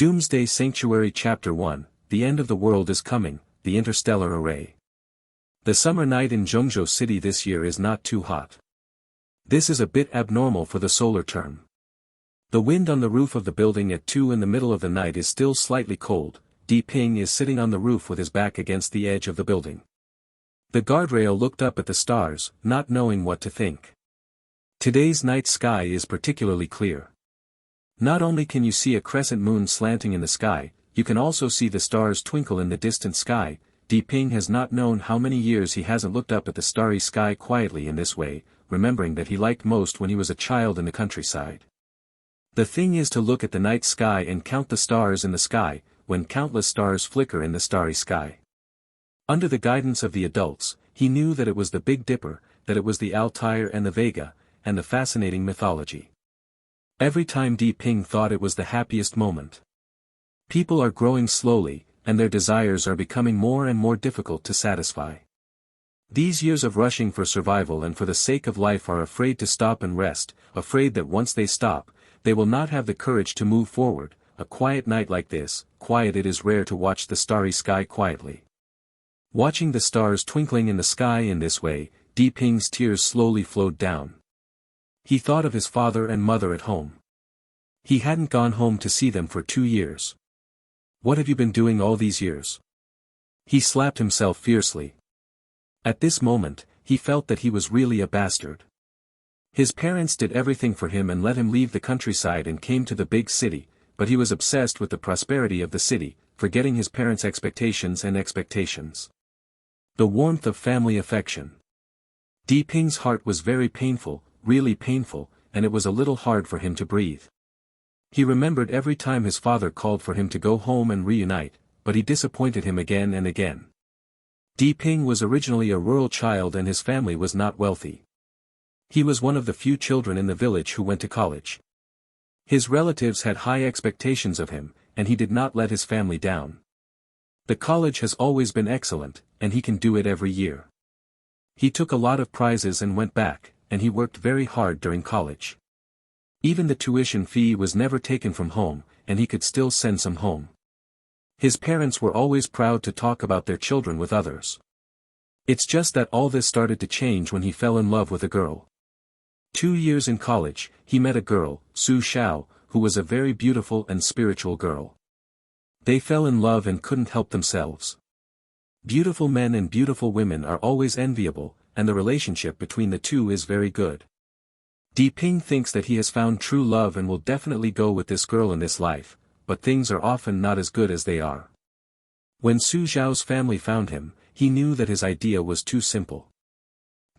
Doomsday Sanctuary Chapter 1, The End of the World is Coming, The Interstellar Array. The summer night in Zhengzhou City this year is not too hot. This is a bit abnormal for the solar term. The wind on the roof of the building at 2 in the middle of the night is still slightly cold. Di Ping is sitting on the roof with his back against the edge of the building. The guardrail looked up at the stars, not knowing what to think. Today's night sky is particularly clear. Not only can you see a crescent moon slanting in the sky, you can also see the stars twinkle in the distant sky. Di Ping has not known how many years he hasn't looked up at the starry sky quietly in this way, remembering that he liked most when he was a child in the countryside. The thing is to look at the night sky and count the stars in the sky, when countless stars flicker in the starry sky. Under the guidance of the adults, he knew that it was the Big Dipper, that it was the Altair and the Vega, and the fascinating mythology. Every time Di Ping thought it was the happiest moment. People are growing slowly, and their desires are becoming more and more difficult to satisfy. These years of rushing for survival and for the sake of life are afraid to stop and rest, afraid that once they stop, they will not have the courage to move forward. A quiet night like this, quiet it is rare to watch the starry sky quietly. Watching the stars twinkling in the sky in this way, Di Ping's tears slowly flowed down. He thought of his father and mother at home. He hadn't gone home to see them for 2 years. What have you been doing all these years? He slapped himself fiercely. At this moment, he felt that he was really a bastard. His parents did everything for him and let him leave the countryside and came to the big city, but he was obsessed with the prosperity of the city, forgetting his parents' expectations. The warmth of family affection. Di Ping's heart was very painful, really painful, and it was a little hard for him to breathe. He remembered every time his father called for him to go home and reunite, but he disappointed him again and again. Di Ping was originally a rural child and his family was not wealthy. He was one of the few children in the village who went to college. His relatives had high expectations of him, and he did not let his family down. The college has always been excellent, and he can do it every year. He took a lot of prizes and went back, and he worked very hard during college. Even the tuition fee was never taken from home, and he could still send some home. His parents were always proud to talk about their children with others. It's just that all this started to change when he fell in love with a girl. 2 years in college, he met a girl, Su Xiao, who was a very beautiful and spiritual girl. They fell in love and couldn't help themselves. Beautiful men and beautiful women are always enviable, and the relationship between the two is very good. Di Ping thinks that he has found true love and will definitely go with this girl in this life, but things are often not as good as they are. When Su Xiao's family found him, he knew that his idea was too simple.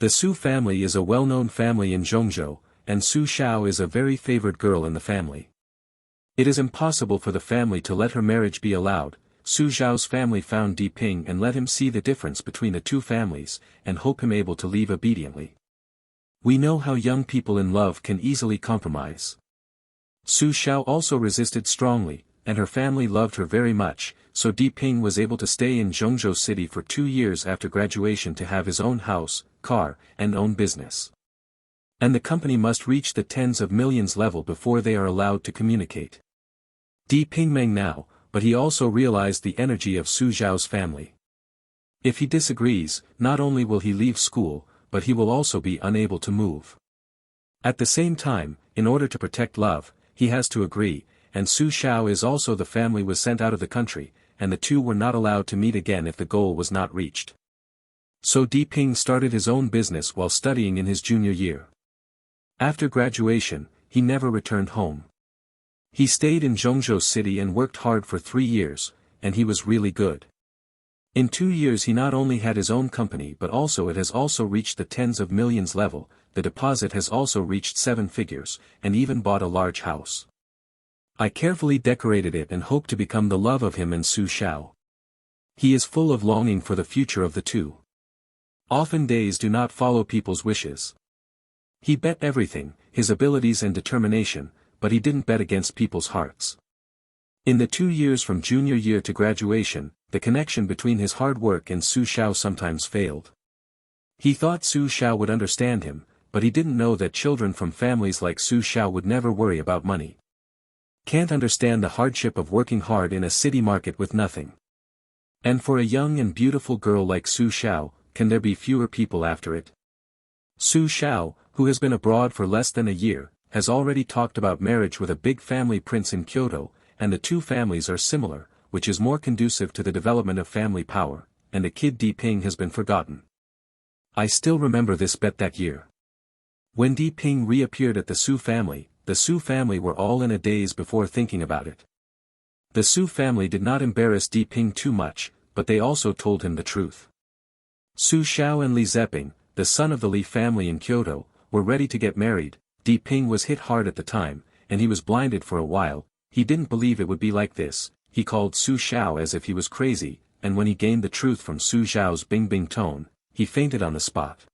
The Su family is a well-known family in Zhengzhou, and Su Xiao is a very favored girl in the family. It is impossible for the family to let her marriage be allowed. Su Xiao's family found Di Ping and let him see the difference between the two families, and hope him able to leave obediently. We know how young people in love can easily compromise. Su Xiao also resisted strongly, and her family loved her very much, so Di Ping was able to stay in Zhengzhou City for 2 years after graduation to have his own house, car, and own business. And the company must reach the tens of millions level before they are allowed to communicate. Di Ping Meng now, but he also realized the energy of Su Xiao's family. If he disagrees, not only will he leave school, but he will also be unable to move. At the same time, in order to protect love, he has to agree, and Su Xiao is also the family was sent out of the country, and the two were not allowed to meet again if the goal was not reached. So Di Ping started his own business while studying in his junior year. After graduation, he never returned home. He stayed in Zhengzhou City and worked hard for 3 years, and he was really good. In 2 years he not only had his own company but also it has also reached the tens of millions level, the deposit has also reached 7 figures, and even bought a large house. I carefully decorated it and hope to become the love of him and Su Xiao. He is full of longing for the future of the two. Often days do not follow people's wishes. He bet everything, his abilities and determination, but he didn't bet against people's hearts. In the 2 years from junior year to graduation, the connection between his hard work and Su Xiao sometimes failed. He thought Su Xiao would understand him, but he didn't know that children from families like Su Xiao would never worry about money. Can't understand the hardship of working hard in a city market with nothing. And for a young and beautiful girl like Su Xiao, can there be fewer people after it? Su Xiao, who has been abroad for less than a year, has already talked about marriage with a big family prince in Kyoto, and the two families are similar, which is more conducive to the development of family power, and the kid Di Ping has been forgotten. I still remember this bet that year. When Di Ping reappeared at the Su family were all in a daze before thinking about it. The Su family did not embarrass Di Ping too much, but they also told him the truth. Su Xiao and Li Zeping, the son of the Li family in Kyoto, were ready to get married. Di Ping was hit hard at the time, and he was blinded for a while. He didn't believe it would be like this. He called Su Xiao as if he was crazy, and when he gained the truth from Su Xiao's bing-bing tone, he fainted on the spot.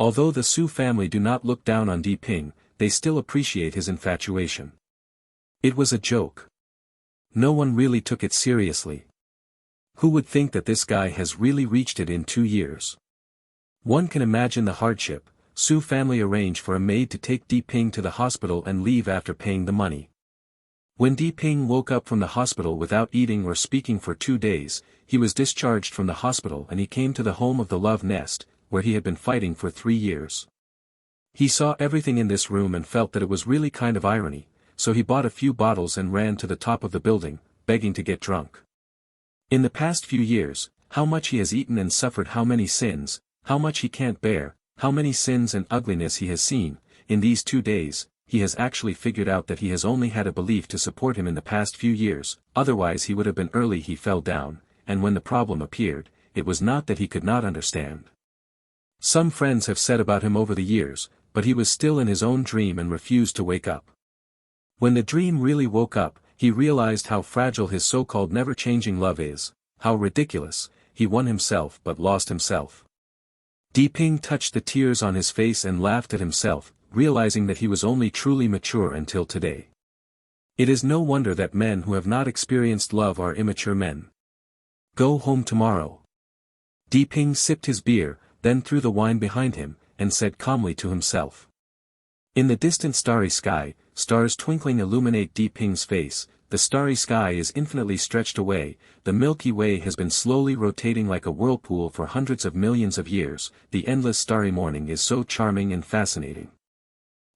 Although the Su family do not look down on Di Ping, they still appreciate his infatuation. It was a joke. No one really took it seriously. Who would think that this guy has really reached it in 2 years? One can imagine the hardship. Su family arranged for a maid to take Di Ping to the hospital and leave after paying the money. When Di Ping woke up from the hospital without eating or speaking for 2 days, he was discharged from the hospital and he came to the home of the love nest, where he had been fighting for 3 years. He saw everything in this room and felt that it was really kind of irony, so he bought a few bottles and ran to the top of the building, begging to get drunk. In the past few years, how much he has eaten and suffered, how many sins, how much he can't bear, how many sins and ugliness he has seen. In these 2 days, he has actually figured out that he has only had a belief to support him in the past few years, otherwise he would have been early. He fell down, and when the problem appeared, it was not that he could not understand. Some friends have said about him over the years, but he was still in his own dream and refused to wake up. When the dream really woke up, he realized how fragile his so-called never-changing love is, how ridiculous. He won himself but lost himself. Di Ping touched the tears on his face and laughed at himself, realizing that he was only truly mature until today. It is no wonder that men who have not experienced love are immature men. Go home tomorrow. Di Ping sipped his beer, then threw the wine behind him, and said calmly to himself. In the distant starry sky, stars twinkling illuminate Di Ping's face. The starry sky is infinitely stretched away. The Milky Way has been slowly rotating like a whirlpool for hundreds of millions of years. The endless starry morning is so charming and fascinating.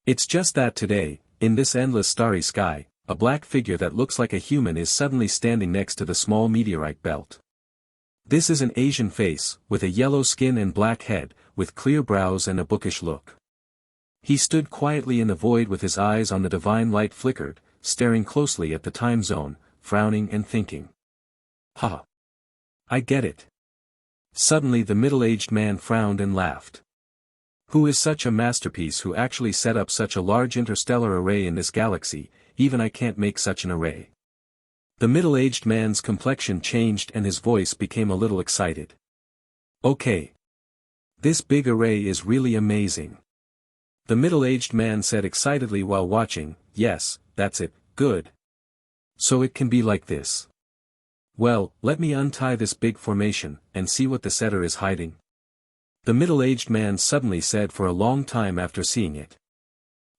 It's just that today, in this endless starry sky, a black figure that looks like a human is suddenly standing next to the small meteorite belt. This is an Asian face, with a yellow skin and black head, with clear brows and a bookish look. He stood quietly in the void with his eyes on the divine light flickered, staring closely at the time zone, frowning and thinking. Ha! I get it. Suddenly the middle-aged man frowned and laughed. Who is such a masterpiece who actually set up such a large interstellar array in this galaxy? Even I can't make such an array. The middle-aged man's complexion changed and his voice became a little excited. Okay. This big array is really amazing. The middle-aged man said excitedly while watching. Yes, that's it, good. So it can be like this. Well, let me untie this big formation, and see what the setter is hiding. The middle-aged man suddenly said for a long time after seeing it.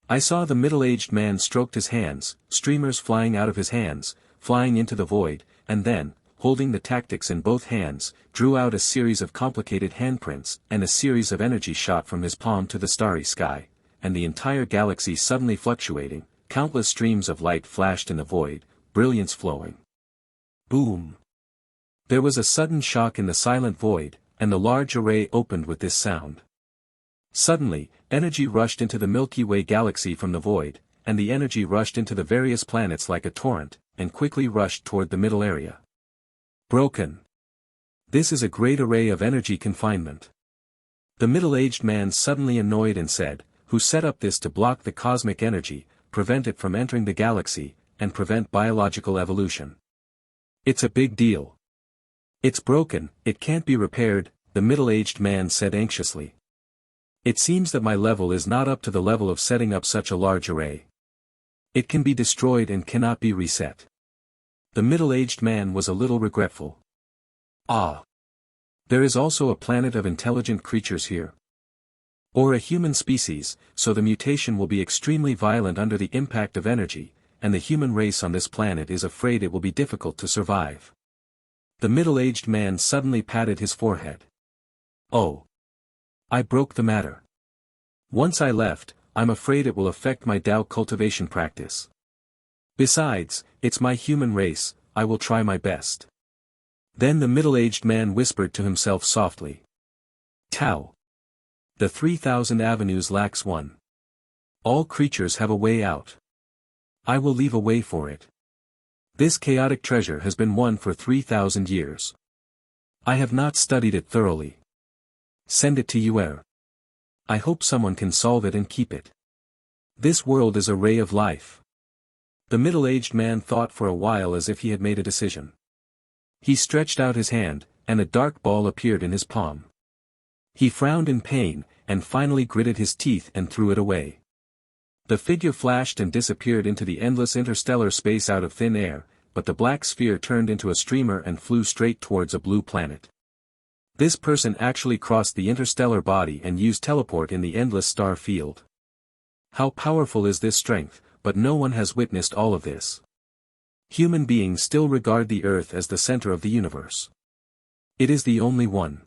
I saw the middle-aged man stroked his hands, streamers flying out of his hands, flying into the void, and then, holding the tactics in both hands, drew out a series of complicated handprints, and a series of energy shot from his palm to the starry sky, and the entire galaxy suddenly fluctuating, countless streams of light flashed in the void, brilliance flowing. Boom! There was a sudden shock in the silent void, and the large array opened with this sound. Suddenly, energy rushed into the Milky Way galaxy from the void, and the energy rushed into the various planets like a torrent, and quickly rushed toward the middle area. Broken. This is a great array of energy confinement. The middle-aged man suddenly annoyed and said, who set up this to block the cosmic energy, prevent it from entering the galaxy, and prevent biological evolution? It's a big deal. It's broken, it can't be repaired, the middle-aged man said anxiously. It seems that my level is not up to the level of setting up such a large array. It can be destroyed and cannot be reset. The middle-aged man was a little regretful. Ah! There is also a planet of intelligent creatures here. Or a human species, so the mutation will be extremely violent under the impact of energy, and the human race on this planet is afraid it will be difficult to survive. The middle-aged man suddenly patted his forehead. Oh. I broke the matter. Once I left, I'm afraid it will affect my Tao cultivation practice. Besides, it's my human race, I will try my best. Then the middle-aged man whispered to himself softly. Tao. The 3,000 avenues lacks one. All creatures have a way out. I will leave a way for it. This chaotic treasure has been won for 3,000 years. I have not studied it thoroughly. Send it to Yuer. I hope someone can solve it and keep it. This world is a ray of life. The middle-aged man thought for a while as if he had made a decision. He stretched out his hand, and a dark ball appeared in his palm. He frowned in pain, and finally gritted his teeth and threw it away. The figure flashed and disappeared into the endless interstellar space out of thin air, but the black sphere turned into a streamer and flew straight towards a blue planet. This person actually crossed the interstellar body and used teleport in the endless star field. How powerful is this strength, but no one has witnessed all of this. Human beings still regard the Earth as the center of the universe. It is the only one.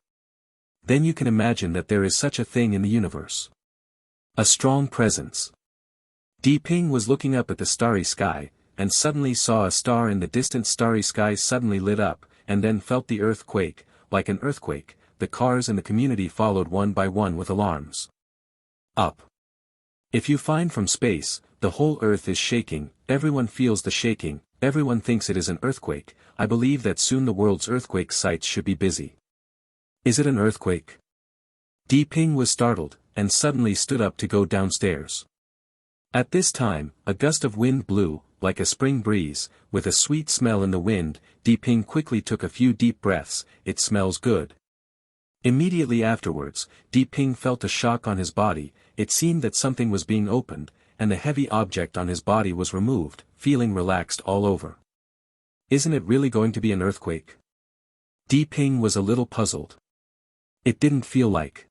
Then you can imagine that there is such a thing in the universe. A strong presence. Di Ping was looking up at the starry sky, and suddenly saw a star in the distant starry sky suddenly lit up, and then felt the earth quake. Like an earthquake, the cars in the community followed one by one with alarms. Up. If you find from space, the whole earth is shaking, everyone feels the shaking, everyone thinks it is an earthquake. I believe that soon the world's earthquake sites should be busy. Is it an earthquake? Di Ping was startled, and suddenly stood up to go downstairs. At this time, a gust of wind blew, like a spring breeze, with a sweet smell in the wind. Di Ping quickly took a few deep breaths. It smells good. Immediately afterwards, Di Ping felt a shock on his body. It seemed that something was being opened, and the heavy object on his body was removed, feeling relaxed all over. Isn't it really going to be an earthquake? Di Ping was a little puzzled. It didn't feel like.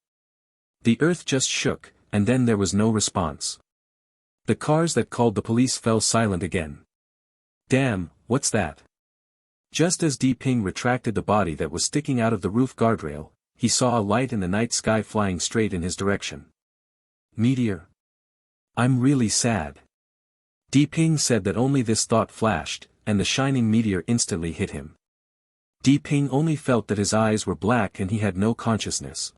The earth just shook, and then there was no response. The cars that called the police fell silent again. Damn, what's that? Just as Di Ping retracted the body that was sticking out of the roof guardrail, he saw a light in the night sky flying straight in his direction. Meteor. I'm really sad. Di Ping said that only this thought flashed, and the shining meteor instantly hit him. Di Ping only felt that his eyes were black and he had no consciousness.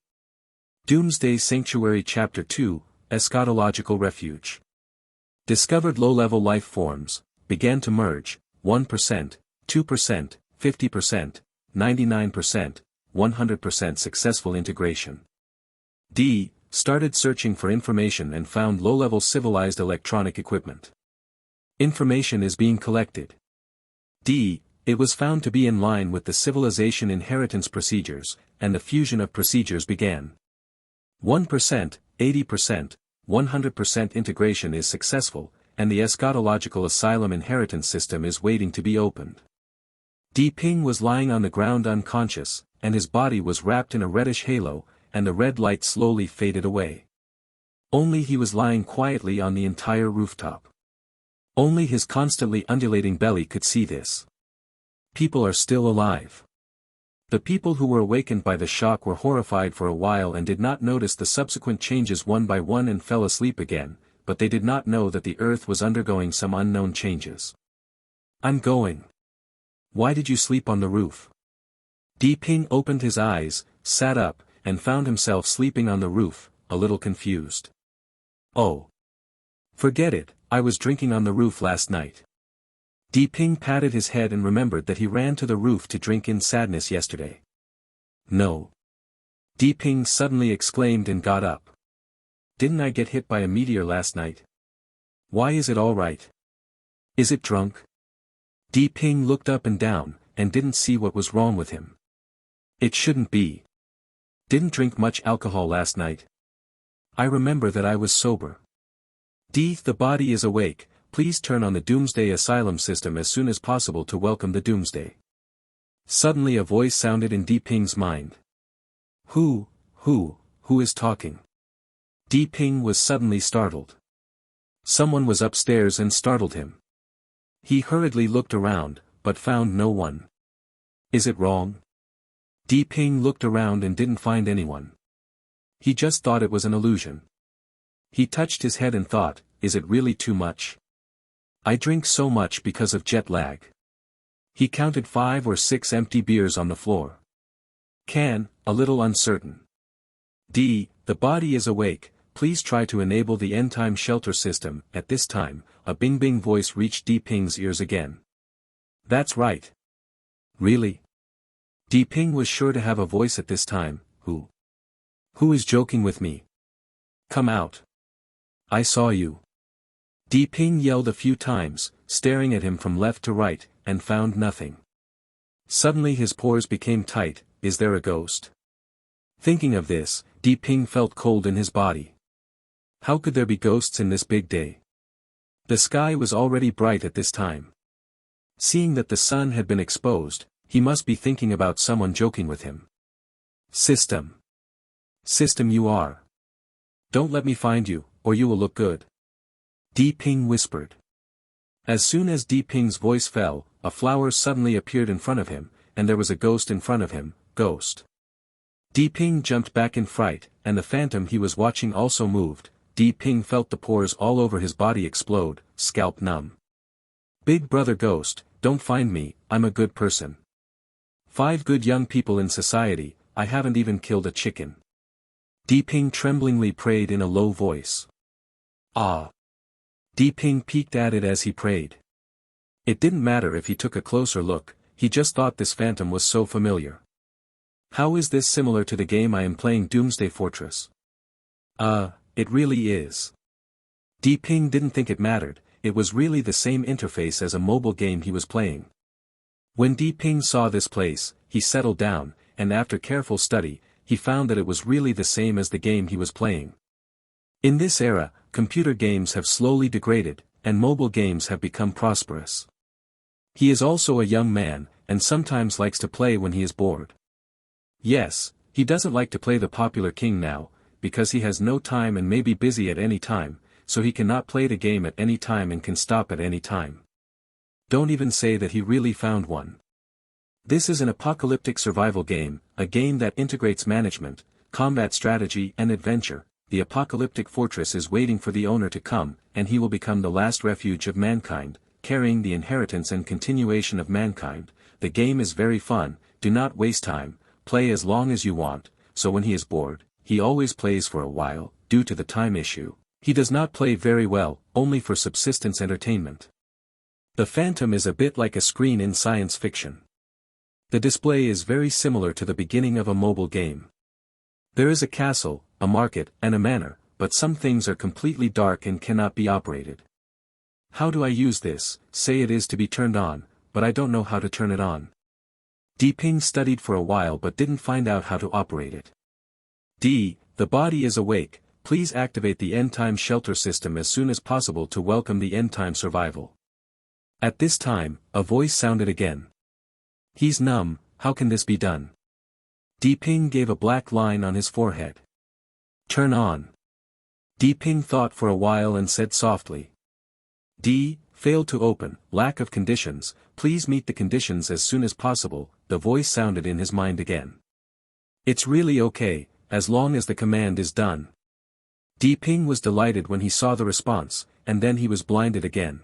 Doomsday Sanctuary Chapter 2, Eschatological Refuge. Discovered low-level life forms, began to merge, 1%, 2%, 50%, 99%, 100% successful integration. D. Started searching for information and found low-level civilized electronic equipment. Information is being collected. D. It was found to be in line with the civilization inheritance procedures, and the fusion of procedures began. 1%, 80%, 100% integration is successful, and the eschatological asylum inheritance system is waiting to be opened. Di Ping was lying on the ground unconscious, and his body was wrapped in a reddish halo, and the red light slowly faded away. Only he was lying quietly on the entire rooftop. Only his constantly undulating belly could see this. People are still alive. The people who were awakened by the shock were horrified for a while and did not notice the subsequent changes one by one and fell asleep again, but they did not know that the earth was undergoing some unknown changes. I'm going. Why did you sleep on the roof? Di Ping opened his eyes, sat up, and found himself sleeping on the roof, a little confused. Oh. Forget it, I was drinking on the roof last night. Di Ping patted his head and remembered that he ran to the roof to drink in sadness yesterday. No. Di Ping suddenly exclaimed and got up. Didn't I get hit by a meteor last night? Why is it all right? Is it drunk? Di Ping looked up and down, and didn't see what was wrong with him. It shouldn't be. Didn't drink much alcohol last night. I remember that I was sober. The body is awake. Please turn on the Doomsday Asylum system as soon as possible to welcome the Doomsday. Suddenly a voice sounded in Di Ping's mind. Who is talking? Di Ping was suddenly startled. Someone was upstairs and startled him. He hurriedly looked around, but found no one. Is it wrong? Ping looked around and didn't find anyone. He just thought it was an illusion. He touched his head and thought, is it really too much? I drink so much because of jet lag. He counted 5 or 6 empty beers on the floor. A little uncertain. The body is awake, please try to enable the end-time shelter system. At this time, a bing-bing voice reached Ping's ears again. That's right. Really? Ping was sure to have a voice at this time. Who is joking with me? Come out. I saw you. Ping yelled a few times, staring at him from left to right, and found nothing. Suddenly his pores became tight. Is there a ghost? Thinking of this, Ping felt cold in his body. How could there be ghosts in this big day? The sky was already bright at this time. Seeing that the sun had been exposed, he must be thinking about someone joking with him. System you are. Don't let me find you, or you will look good. Ping whispered. As soon as Ping's voice fell, a flower suddenly appeared in front of him, and there was a ghost in front of him. Ghost. Ping jumped back in fright, and the phantom he was watching also moved. Ping felt the pores all over his body explode, scalp numb. Big brother ghost, don't find me, I'm a good person. 5 good young people in society, I haven't even killed a chicken. Ping tremblingly prayed in a low voice. Ah. Ping peeked at it as he prayed. It didn't matter if he took a closer look, he just thought this phantom was so familiar. How is this similar to the game I am playing, Doomsday Fortress? It really is. Ping didn't think it mattered, it was really the same interface as a mobile game he was playing. When Ping saw this place, he settled down, and after careful study, he found that it was really the same as the game he was playing. In this era, computer games have slowly degraded, and mobile games have become prosperous. He is also a young man, and sometimes likes to play when he is bored. Yes, he doesn't like to play the popular king now, because he has no time and may be busy at any time, so he cannot play the game at any time and can stop at any time. Don't even say that he really found one. This is an apocalyptic survival game, a game that integrates management, combat strategy and adventure. The apocalyptic fortress is waiting for the owner to come, and he will become the last refuge of mankind, carrying the inheritance and continuation of mankind. The game is very fun, do not waste time, play as long as you want, so when he is bored, he always plays for a while. Due to the time issue, he does not play very well, only for subsistence entertainment. The Phantom is a bit like a screen in science fiction. The display is very similar to the beginning of a mobile game. There is a castle, a market, and a manor, but some things are completely dark and cannot be operated. How do I use this? Say it is to be turned on, but I don't know how to turn it on. Ping studied for a while but didn't find out how to operate it. The body is awake, please activate the end-time shelter system as soon as possible to welcome the end-time survival. At this time, a voice sounded again. He's numb, how can this be done? Ping gave a black line on his forehead. Turn on. Ping thought for a while and said softly. Failed to open, lack of conditions, please meet the conditions as soon as possible, the voice sounded in his mind again. It's really okay, as long as the command is done. Ping was delighted when he saw the response, and then he was blinded again.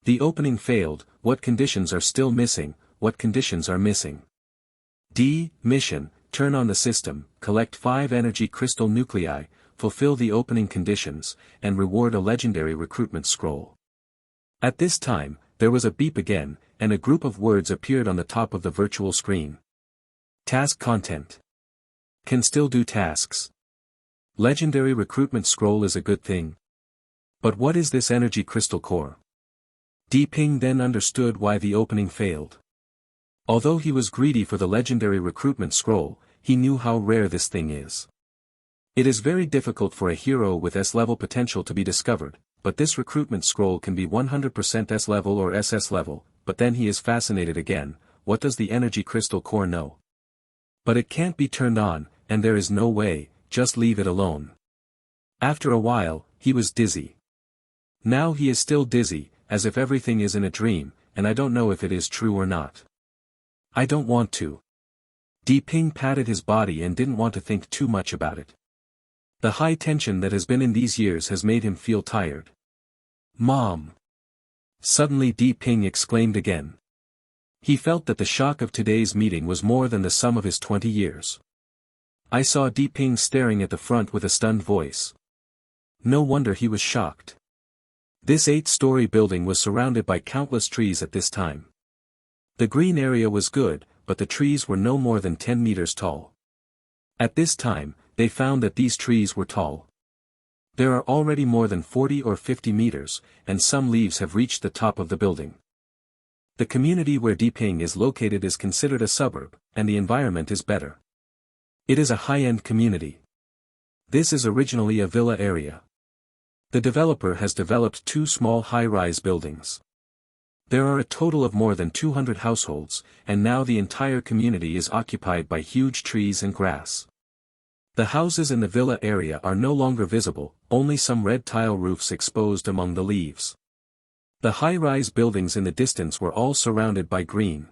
The opening failed, what conditions are still missing, what conditions are missing? Mission, turn on the system, collect 5 energy crystal nuclei, fulfill the opening conditions, and reward a legendary recruitment scroll. At this time, there was a beep again, and a group of words appeared on the top of the virtual screen. Task content. Can still do tasks. Legendary recruitment scroll is a good thing. But what is this energy crystal core? Ping then understood why the opening failed. Although he was greedy for the legendary recruitment scroll, he knew how rare this thing is. It is very difficult for a hero with S-level potential to be discovered, but this recruitment scroll can be 100% S-level or SS level, but then he is fascinated again, what does the energy crystal core know? But it can't be turned on, and there is no way, just leave it alone. After a while, he was dizzy. Now he is still dizzy, as if everything is in a dream, and I don't know if it is true or not. I don't want to. Ping patted his body and didn't want to think too much about it. The high tension that has been in these years has made him feel tired. Mom! Suddenly Ping exclaimed again. He felt that the shock of today's meeting was more than the sum of his 20 years. I saw Ping staring at the front with a stunned voice. No wonder he was shocked. This 8-story building was surrounded by countless trees at this time. The green area was good, but the trees were no more than 10 meters tall. At this time, they found that these trees were tall. There are already more than 40 or 50 meters, and some leaves have reached the top of the building. The community where Ping is located is considered a suburb, and the environment is better. It is a high-end community. This is originally a villa area. The developer has developed 2 small high-rise buildings. There are a total of more than 200 households, and now the entire community is occupied by huge trees and grass. The houses in the villa area are no longer visible, only some red tile roofs exposed among the leaves. The high-rise buildings in the distance were all surrounded by green.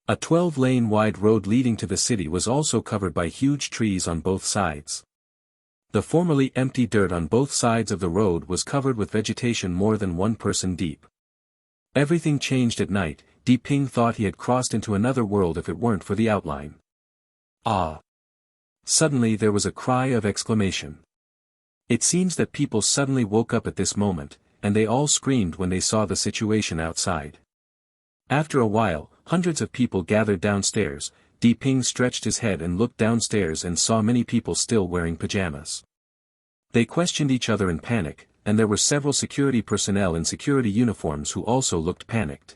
A 12-lane wide road leading to the city was also covered by huge trees on both sides. The formerly empty dirt on both sides of the road was covered with vegetation more than 1 person deep. Everything changed at night. Ping thought he had crossed into another world if it weren't for the outline. Ah! Suddenly there was a cry of exclamation. It seems that people suddenly woke up at this moment, and they all screamed when they saw the situation outside. After a while, hundreds of people gathered downstairs. Ping stretched his head and looked downstairs and saw many people still wearing pajamas. They questioned each other in panic, and there were several security personnel in security uniforms who also looked panicked.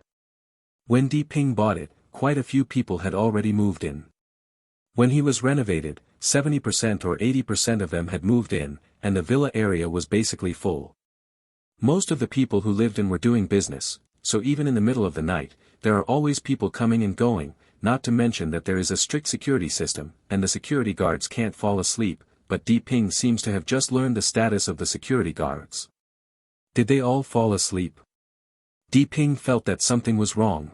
When Ping bought it, quite a few people had already moved in. When he was renovated, 70% or 80% of them had moved in, and the villa area was basically full. Most of the people who lived in were doing business, so even in the middle of the night, there are always people coming and going, not to mention that there is a strict security system, and the security guards can't fall asleep, but Ping seems to have just learned the status of the security guards. Did they all fall asleep? Ping felt that something was wrong.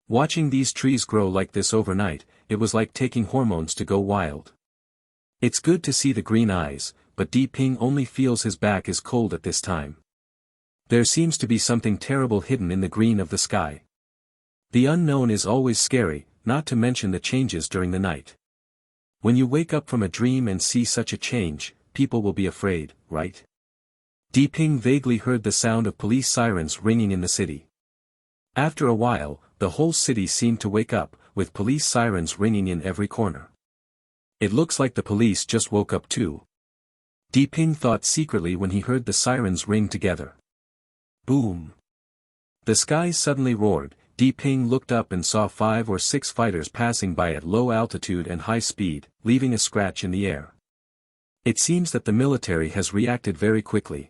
Watching these trees grow like this overnight, it was like taking hormones to go wild. It's good to see the green eyes, but Ping only feels his back is cold at this time. There seems to be something terrible hidden in the green of the sky. The unknown is always scary, not to mention the changes during the night. When you wake up from a dream and see such a change, people will be afraid, right? Ping vaguely heard the sound of police sirens ringing in the city. After a while, the whole city seemed to wake up, with police sirens ringing in every corner. It looks like the police just woke up too. Ping thought secretly when he heard the sirens ring together. Boom! The sky suddenly roared. Ping looked up and saw 5 or 6 fighters passing by at low altitude and high speed, leaving a scratch in the air. It seems that the military has reacted very quickly.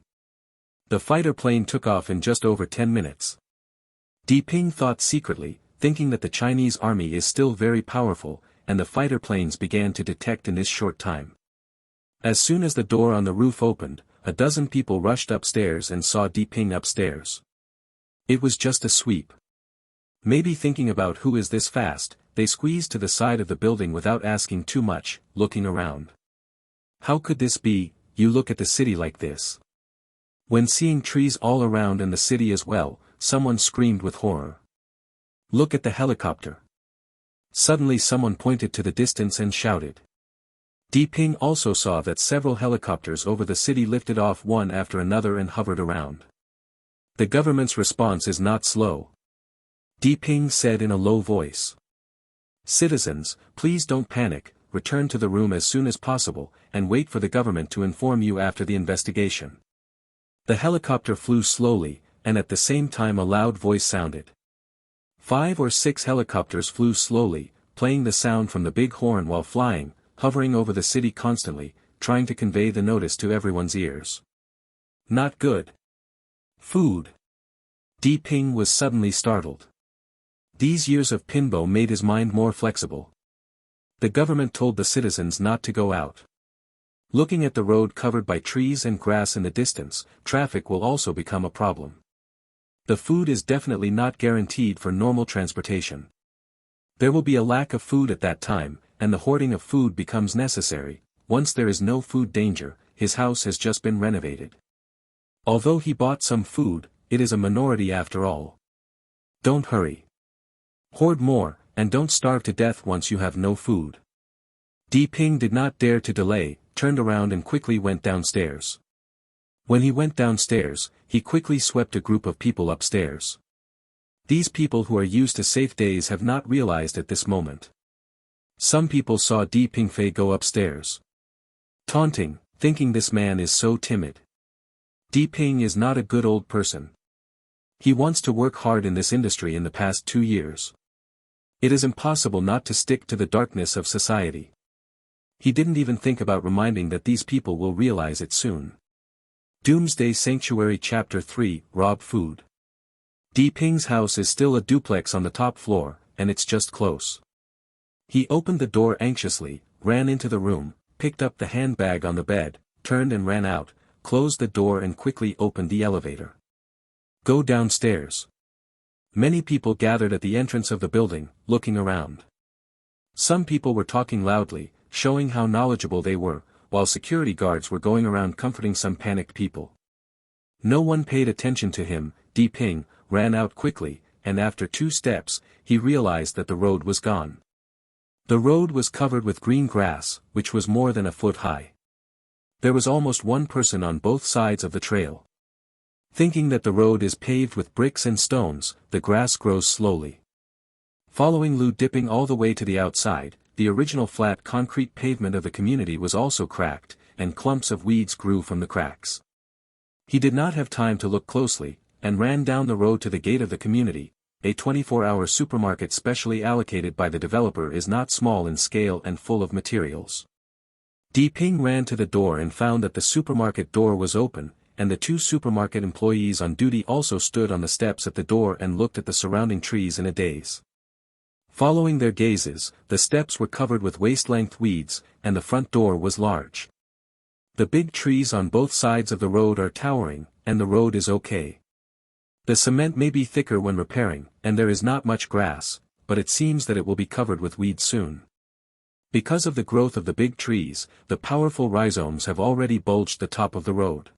The fighter plane took off in just over 10 minutes. Ping thought secretly, thinking that the Chinese army is still very powerful, and the fighter planes began to detect in this short time. As soon as the door on the roof opened, a dozen people rushed upstairs and saw Ping upstairs. It was just a sweep. Maybe thinking about who is this fast, they squeezed to the side of the building without asking too much, looking around. How could this be? You look at the city like this. When seeing trees all around and the city as well, someone screamed with horror. Look at the helicopter. Suddenly someone pointed to the distance and shouted. Ping also saw that several helicopters over the city lifted off one after another and hovered around. The government's response is not slow. Ping said in a low voice. Citizens, please don't panic, return to the room as soon as possible, and wait for the government to inform you after the investigation. The helicopter flew slowly, and at the same time a loud voice sounded. 5 or 6 helicopters flew slowly, playing the sound from the big horn while flying, hovering over the city constantly, trying to convey the notice to everyone's ears. Not good. Food. Ping was suddenly startled. These years of pinbo made his mind more flexible. The government told the citizens not to go out. Looking at the road covered by trees and grass in the distance, traffic will also become a problem. The food is definitely not guaranteed for normal transportation. There will be a lack of food at that time, and the hoarding of food becomes necessary. Once there is no food danger, his house has just been renovated. Although he bought some food, it is a minority after all. Don't hurry. Hoard more, and don't starve to death once you have no food. Ping did not dare to delay, turned around and quickly went downstairs. When he went downstairs, he quickly swept a group of people upstairs. These people who are used to safe days have not realized at this moment. Some people saw Ping Fei go upstairs, taunting, thinking this man is so timid. Ping is not a good old person. He wants to work hard in this industry in the past 2 years. It is impossible not to stick to the darkness of society. He didn't even think about reminding that these people will realize it soon. Doomsday Sanctuary Chapter 3, Rob Food. Ping's house is still a duplex on the top floor, and it's just close. He opened the door anxiously, ran into the room, picked up the handbag on the bed, turned and ran out, closed the door and quickly opened the elevator. Go downstairs. Many people gathered at the entrance of the building, looking around. Some people were talking loudly, showing how knowledgeable they were, while security guards were going around comforting some panicked people. No one paid attention to him. Ping ran out quickly, and after 2 steps, he realized that the road was gone. The road was covered with green grass, which was more than a foot high. There was almost one person on both sides of the trail. Thinking that the road is paved with bricks and stones, the grass grows slowly. Following Lu dipping all the way to the outside, the original flat concrete pavement of the community was also cracked, and clumps of weeds grew from the cracks. He did not have time to look closely, and ran down the road to the gate of the community. A 24-hour supermarket specially allocated by the developer is not small in scale and full of materials. Ping ran to the door and found that the supermarket door was open, and the 2 supermarket employees on duty also stood on the steps at the door and looked at the surrounding trees in a daze. Following their gazes, the steps were covered with waist-length weeds, and the front door was large. The big trees on both sides of the road are towering, and the road is okay. The cement may be thicker when repairing, and there is not much grass, but it seems that it will be covered with weeds soon. Because of the growth of the big trees, the powerful rhizomes have already bulged the top of the road.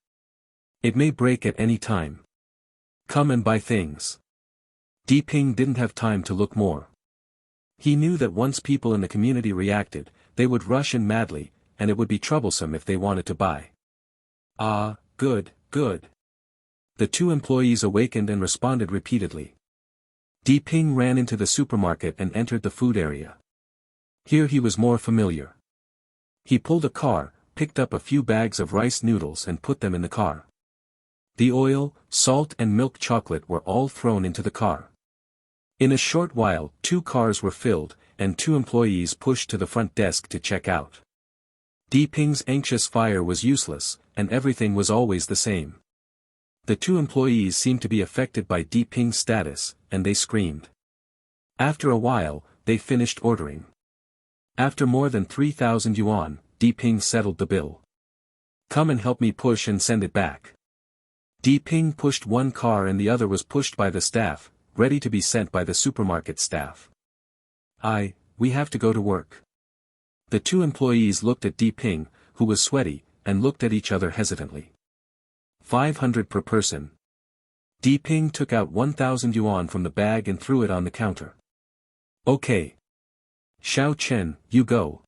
It may break at any time. Come and buy things. Ping didn't have time to look more. He knew that once people in the community reacted, they would rush in madly, and it would be troublesome if they wanted to buy. Ah, good, good. The 2 employees awakened and responded repeatedly. Ping ran into the supermarket and entered the food area. Here he was more familiar. He pulled a car, picked up a few bags of rice noodles and put them in the car. The oil, salt and milk chocolate were all thrown into the car. In a short while, 2 cars were filled, and 2 employees pushed to the front desk to check out. Ping's anxious fire was useless, and everything was always the same. The 2 employees seemed to be affected by Ping's status, and they screamed. After a while, they finished ordering. After more than 3,000 yuan, Ping settled the bill. Come and help me push and send it back. Ping pushed one car and the other was pushed by the staff, ready to be sent by the supermarket staff. We have to go to work. The 2 employees looked at Ping, who was sweaty, and looked at each other hesitantly. 500 per person. Ping took out 1,000 yuan from the bag and threw it on the counter. Okay. Xiao Chen, you go.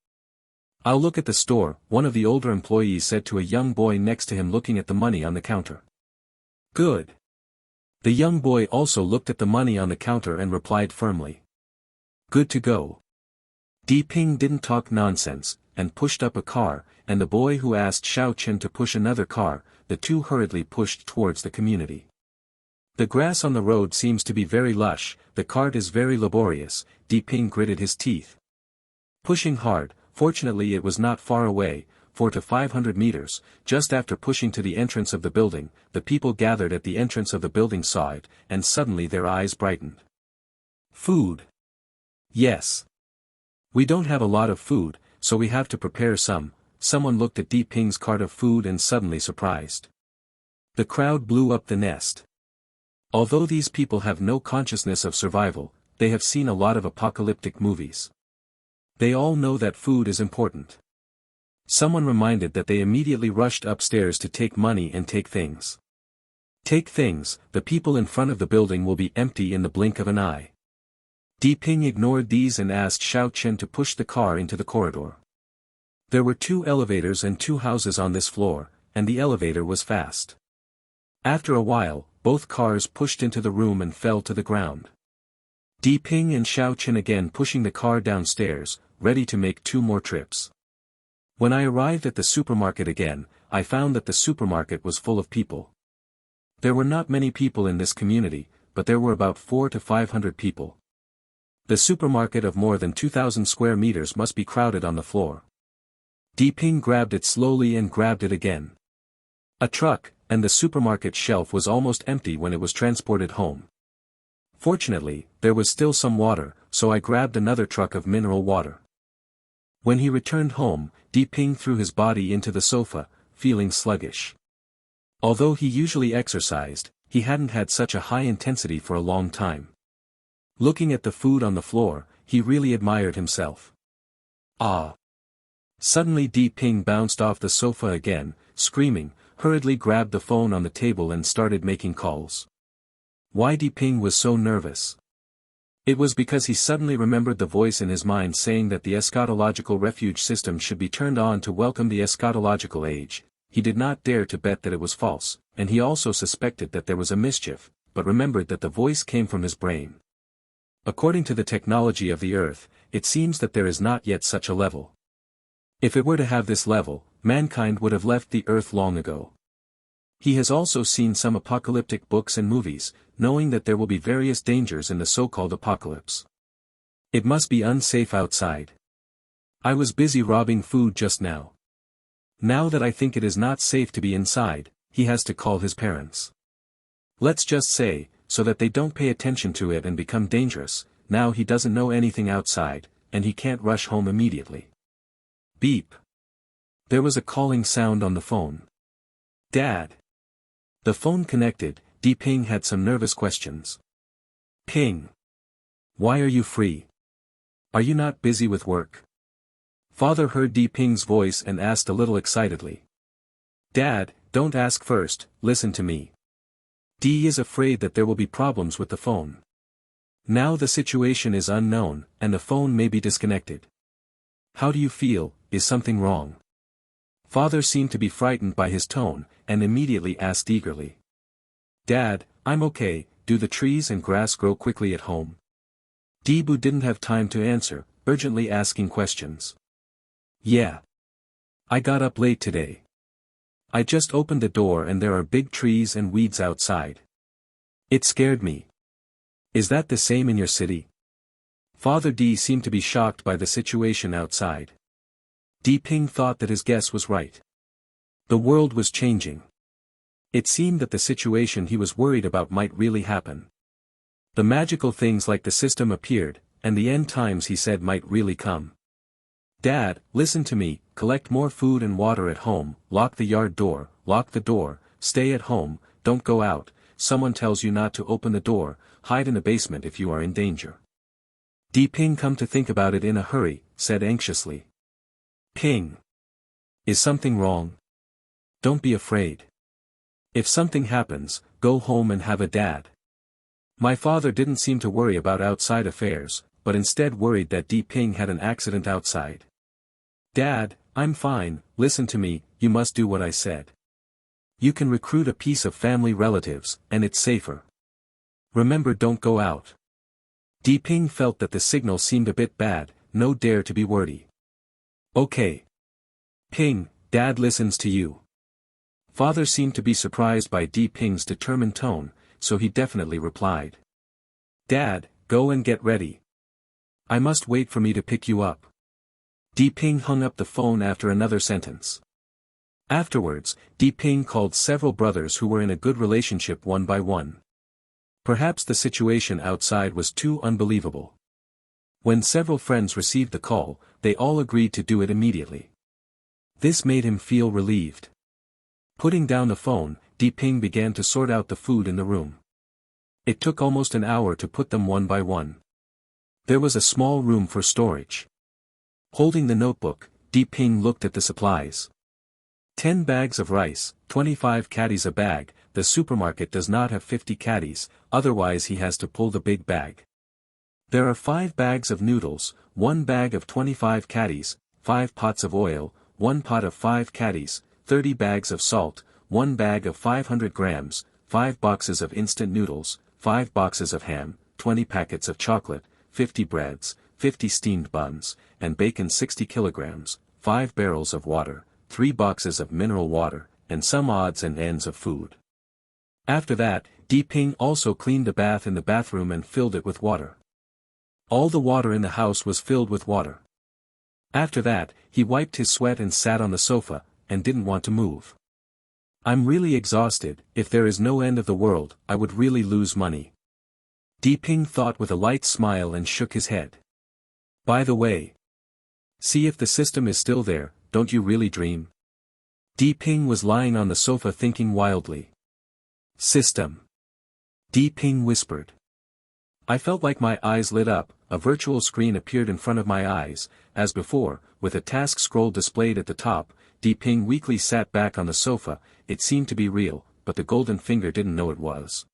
I'll look at the store, one of the older employees said to a young boy next to him looking at the money on the counter. Good. The young boy also looked at the money on the counter and replied firmly. Good to go. Ping didn't talk nonsense, and pushed up a car, and the boy who asked Xiao Chen to push another car, the 2 hurriedly pushed towards the community. The grass on the road seems to be very lush, the cart is very laborious. Ping gritted his teeth. Pushing hard, fortunately it was not far away, 400 to 500 meters, just after pushing to the entrance of the building, the people gathered at the entrance of the building saw it, and suddenly their eyes brightened. Food. Yes. We don't have a lot of food, so we have to prepare some. Someone looked at Ping's cart of food and suddenly surprised. The crowd blew up the nest. Although these people have no consciousness of survival, they have seen a lot of apocalyptic movies. They all know that food is important. Someone reminded that they immediately rushed upstairs to take money and take things. Take things, the people in front of the building will be empty in the blink of an eye. Di Ping ignored these and asked Xiao Chen to push the car into the corridor. There were 2 elevators and 2 houses on this floor, and the elevator was fast. After a while, both cars pushed into the room and fell to the ground. Di Ping and Xiao Chen again pushing the car downstairs, ready to make 2 more trips. When I arrived at the supermarket again, I found that the supermarket was full of people. There were not many people in this community, but there were about 400 to 500 people. The supermarket of more than 2,000 square meters must be crowded on the floor. Di Ping grabbed it slowly and grabbed it again. A truck, and the supermarket shelf was almost empty when it was transported home. Fortunately, there was still some water, so I grabbed another truck of mineral water. When he returned home, Di Ping threw his body into the sofa, feeling sluggish. Although he usually exercised, he hadn't had such a high intensity for a long time. Looking at the food on the floor, he really admired himself. Ah! Suddenly Di Ping bounced off the sofa again, screaming, hurriedly grabbed the phone on the table and started making calls. Why Di Ping was so nervous? It was because he suddenly remembered the voice in his mind saying that the eschatological refuge system should be turned on to welcome the eschatological age. He did not dare to bet that it was false, and he also suspected that there was a mischief, but remembered that the voice came from his brain. According to the technology of the Earth, it seems that there is not yet such a level. If it were to have this level, mankind would have left the Earth long ago. He has also seen some apocalyptic books and movies, knowing that there will be various dangers in the so-called apocalypse. It must be unsafe outside. I was busy robbing food just now. Now that I think it is not safe to be inside, he has to call his parents. Let's just say, so that they don't pay attention to it and become dangerous. Now he doesn't know anything outside, and he can't rush home immediately. Beep. There was a calling sound on the phone. Dad. The phone connected. Di Ping had some nervous questions. Ping. Why are you free? Are you not busy with work? Father heard Di Ping's voice and asked a little excitedly. Dad, don't ask first, listen to me. Di is afraid that there will be problems with the phone. Now the situation is unknown, and the phone may be disconnected. How do you feel? Is something wrong? Father seemed to be frightened by his tone, and immediately asked eagerly. Dad, I'm okay. Do the trees and grass grow quickly at home? Di-bu didn't have time to answer, urgently asking questions. Yeah. I got up late today. I just opened the door and there are big trees and weeds outside. It scared me. Is that the same in your city? Father Di seemed to be shocked by the situation outside. Di Ping thought that his guess was right. The world was changing. It seemed that the situation he was worried about might really happen. The magical things like the system appeared, and the end times he said might really come. Dad, listen to me, collect more food and water at home, lock the yard door, lock the door, stay at home, don't go out, someone tells you not to open the door, hide in the basement if you are in danger. Di Ping come to think about it in a hurry, said anxiously. Ping. Is something wrong? Don't be afraid. If something happens, go home and have a dad. My father didn't seem to worry about outside affairs, but instead worried that Di Ping had an accident outside. Dad, I'm fine, listen to me, you must do what I said. You can recruit a piece of family relatives, and it's safer. Remember, don't go out. Di Ping felt that the signal seemed a bit bad, no dare to be wordy. Okay. Ping, Dad listens to you. Father seemed to be surprised by Di Ping's determined tone, so he definitely replied. Dad, go and get ready. I must wait for me to pick you up. Di Ping hung up the phone after another sentence. Afterwards, Di Ping called several brothers who were in a good relationship one by one. Perhaps the situation outside was too unbelievable. When several friends received the call, they all agreed to do it immediately. This made him feel relieved. Putting down the phone, Di Ping began to sort out the food in the room. It took almost an hour to put them one by one. There was a small room for storage. Holding the notebook, Ping looked at the supplies. 10 bags of rice, 25 caddies a bag. The supermarket does not have 50 caddies, otherwise he has to pull the big bag. There are 5 bags of noodles, 1 bag of 25 caddies, 5 pots of oil, 1 pot of 5 caddies, 30 bags of salt, 1 bag of 500 grams, 5 boxes of instant noodles, 5 boxes of ham, 20 packets of chocolate, 50 breads, 50 steamed buns, and bacon 60 kilograms, 5 barrels of water, 3 boxes of mineral water, and some odds and ends of food. After that, Ping also cleaned the bath in the bathroom and filled it with water. All the water in the house was filled with water. After that, he wiped his sweat and sat on the sofa, and didn't want to move. I'm really exhausted. If there is no end of the world, I would really lose money. Ping thought with a light smile and shook his head. By the way, see if the system is still there, don't you really dream? Ping was lying on the sofa thinking wildly. System. Ping whispered. I felt like my eyes lit up, a virtual screen appeared in front of my eyes, as before, with a task scroll displayed at the top. Ping weakly sat back on the sofa. It seemed to be real, but the golden finger didn't know it was.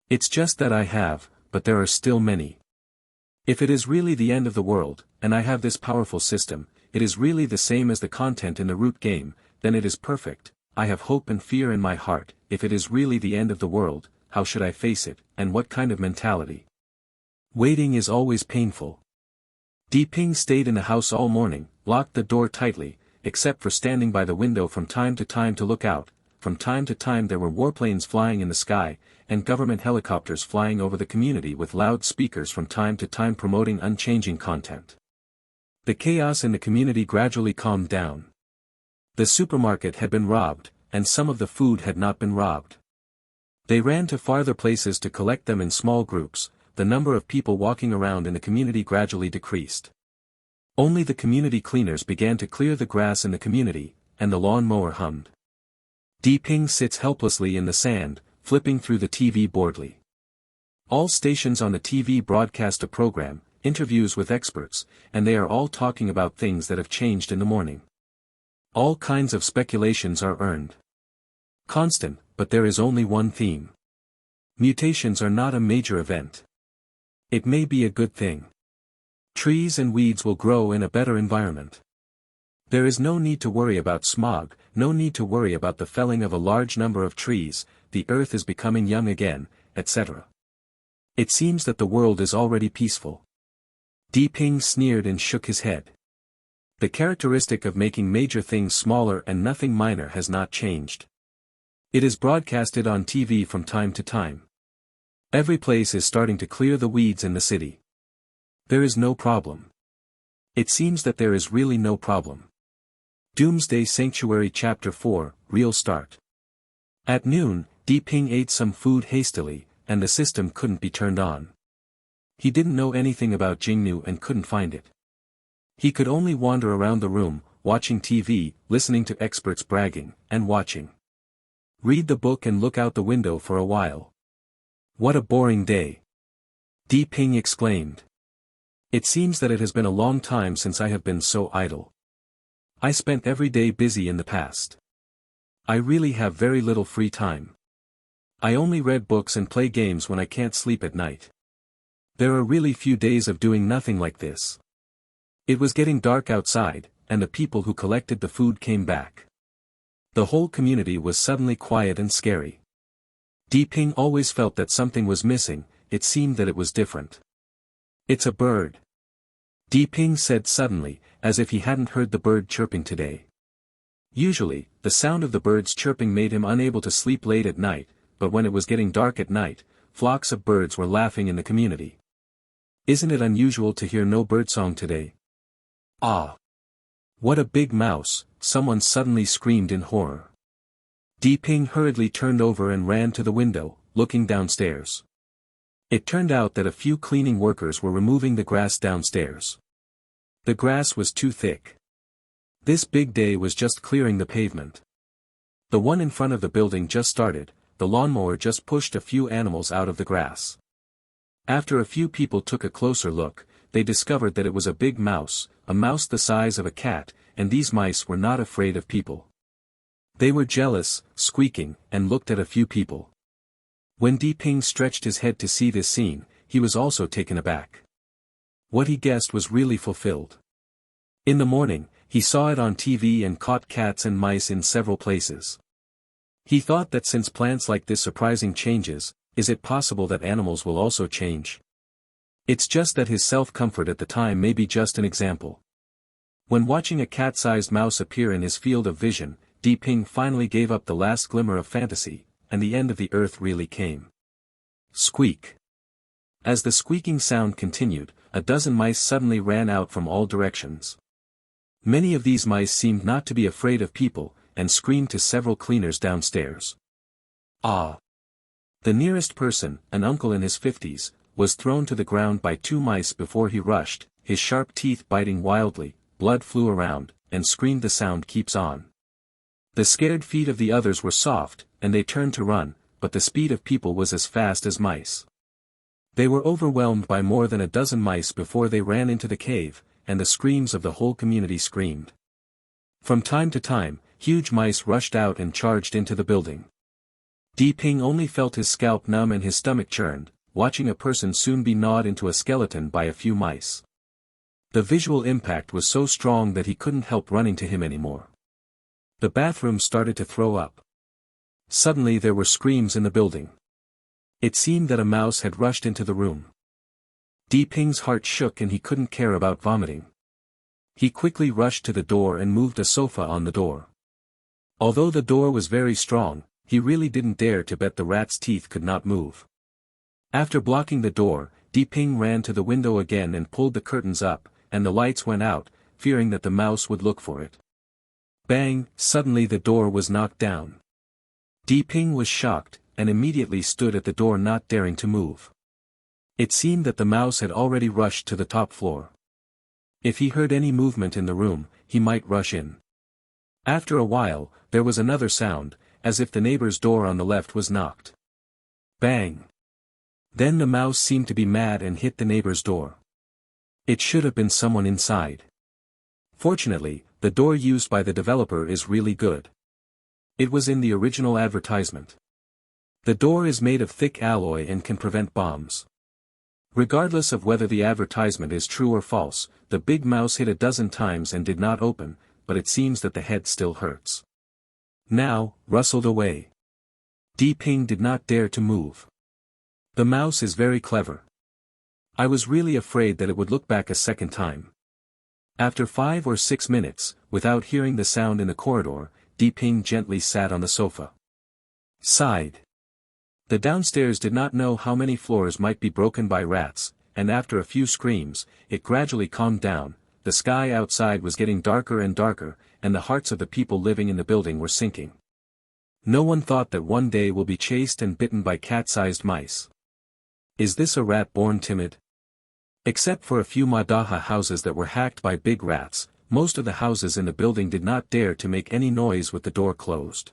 It's just that I have, but there are still many. If it is really the end of the world, and I have this powerful system, it is really the same as the content in the root game, then it is perfect. I have hope and fear in my heart. If it is really the end of the world, how should I face it, and what kind of mentality? Waiting is always painful. Ping stayed in the house all morning, locked the door tightly, except for standing by the window from time to time to look out. From time to time there were warplanes flying in the sky, and government helicopters flying over the community with loud speakers from time to time promoting unchanging content. The chaos in the community gradually calmed down. The supermarket had been robbed, and some of the food had not been robbed. They ran to farther places to collect them in small groups. The number of people walking around in the community gradually decreased. Only the community cleaners began to clear the grass in the community, and the lawn mower hummed. Ping sits helplessly in the sand, flipping through the TV boredly. All stations on the TV broadcast a program, interviews with experts, and they are all talking about things that have changed in the morning. All kinds of speculations are earned. Constant, but there is only one theme. Mutations are not a major event. It may be a good thing. Trees and weeds will grow in a better environment. There is no need to worry about smog, no need to worry about the felling of a large number of trees, the earth is becoming young again, etc. It seems that the world is already peaceful. Ping sneered and shook his head. The characteristic of making major things smaller and nothing minor has not changed. It is broadcasted on TV from time to time. Every place is starting to clear the weeds in the city. There is no problem. It seems that there is really no problem. Doomsday Sanctuary Chapter 4, Real Start. At noon, Ping ate some food hastily, and the system couldn't be turned on. He didn't know anything about Jingnu and couldn't find it. He could only wander around the room, watching TV, listening to experts bragging, and watching. Read the book and look out the window for a while. What a boring day! Ping exclaimed. It seems that it has been a long time since I have been so idle. I spent every day busy in the past. I really have very little free time. I only read books and play games when I can't sleep at night. There are really few days of doing nothing like this. It was getting dark outside, and the people who collected the food came back. The whole community was suddenly quiet and scary. Ping always felt that something was missing. It seemed that it was different. It's a bird. Ping said suddenly, as if he hadn't heard the bird chirping today. Usually, the sound of the birds chirping made him unable to sleep late at night, but when it was getting dark at night, flocks of birds were laughing in the community. Isn't it unusual to hear no birdsong today? Ah! What a big mouse, someone suddenly screamed in horror. Ping hurriedly turned over and ran to the window, looking downstairs. It turned out that a few cleaning workers were removing the grass downstairs. The grass was too thick. This big day was just clearing the pavement. The one in front of the building just started, the lawnmower just pushed a few animals out of the grass. After a few people took a closer look, they discovered that it was a big mouse, a mouse the size of a cat, and these mice were not afraid of people. They were jealous, squeaking, and looked at a few people. When Di-Ping stretched his head to see this scene, he was also taken aback. What he guessed was really fulfilled. In the morning, he saw it on TV and caught cats and mice in several places. He thought that since plants like this surprising changes, is it possible that animals will also change? It's just that his self-comfort at the time may be just an example. When watching a cat-sized mouse appear in his field of vision, Di-Ping finally gave up the last glimmer of fantasy, and the end of the earth really came. Squeak. As the squeaking sound continued, a dozen mice suddenly ran out from all directions. Many of these mice seemed not to be afraid of people, and screamed to several cleaners downstairs. Ah! The nearest person, an uncle in his 50s, was thrown to the ground by two mice before he rushed, his sharp teeth biting wildly, blood flew around, and screamed. The sound keeps on. The scared feet of the others were soft, and they turned to run, but the speed of people was as fast as mice. They were overwhelmed by more than a dozen mice before they ran into the cave, and the screams of the whole community screamed. From time to time, huge mice rushed out and charged into the building. Di-Ping only felt his scalp numb and his stomach churned, watching a person soon be gnawed into a skeleton by a few mice. The visual impact was so strong that he couldn't help running to him anymore. The bathroom started to throw up. Suddenly there were screams in the building. It seemed that a mouse had rushed into the room. Di-Ping's heart shook and he couldn't care about vomiting. He quickly rushed to the door and moved a sofa on the door. Although the door was very strong, he really didn't dare to bet the rat's teeth could not move. After blocking the door, Di-Ping ran to the window again and pulled the curtains up, and the lights went out, fearing that the mouse would look for it. Bang! Suddenly the door was knocked down. Di-Ping was shocked, and immediately stood at the door not daring to move. It seemed that the mouse had already rushed to the top floor. If he heard any movement in the room, he might rush in. After a while, there was another sound, as if the neighbor's door on the left was knocked. Bang! Then the mouse seemed to be mad and hit the neighbor's door. It should have been someone inside. Fortunately, the door used by the developer is really good. It was in the original advertisement. The door is made of thick alloy and can prevent bombs. Regardless of whether the advertisement is true or false, the big mouse hit a dozen times and did not open, but it seems that the head still hurts. Now, rustled away. Di-Ping did not dare to move. The mouse is very clever. I was really afraid that it would look back a second time. After 5 or 6 minutes, without hearing the sound in the corridor, Di-Ping gently sat on the sofa. Sighed. The downstairs did not know how many floors might be broken by rats, and after a few screams, it gradually calmed down. The sky outside was getting darker and darker, and the hearts of the people living in the building were sinking. No one thought that one day will be chased and bitten by cat-sized mice. Is this a rat born timid? Except for a few Madaha houses that were hacked by big rats, most of the houses in the building did not dare to make any noise with the door closed.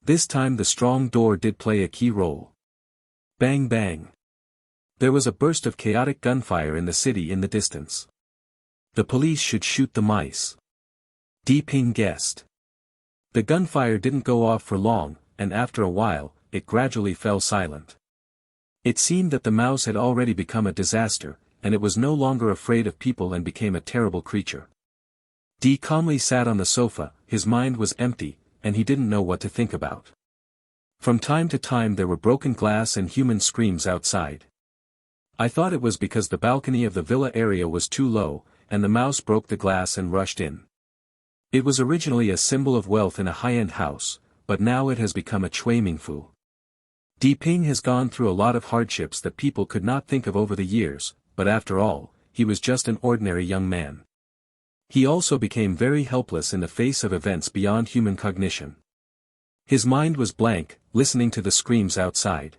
This time the strong door did play a key role. Bang bang. There was a burst of chaotic gunfire in the city in the distance. The police should shoot the mice. Di-Ping guessed. The gunfire didn't go off for long, and after a while, it gradually fell silent. It seemed that the mouse had already become a disaster, and it was no longer afraid of people and became a terrible creature. Di calmly sat on the sofa, his mind was empty, and he didn't know what to think about. From time to time there were broken glass and human screams outside. I thought it was because the balcony of the villa area was too low, and the mouse broke the glass and rushed in. It was originally a symbol of wealth in a high-end house, but now it has become a Chuimingfu. Di-Ping has gone through a lot of hardships that people could not think of over the years, but after all, he was just an ordinary young man. He also became very helpless in the face of events beyond human cognition. His mind was blank, listening to the screams outside.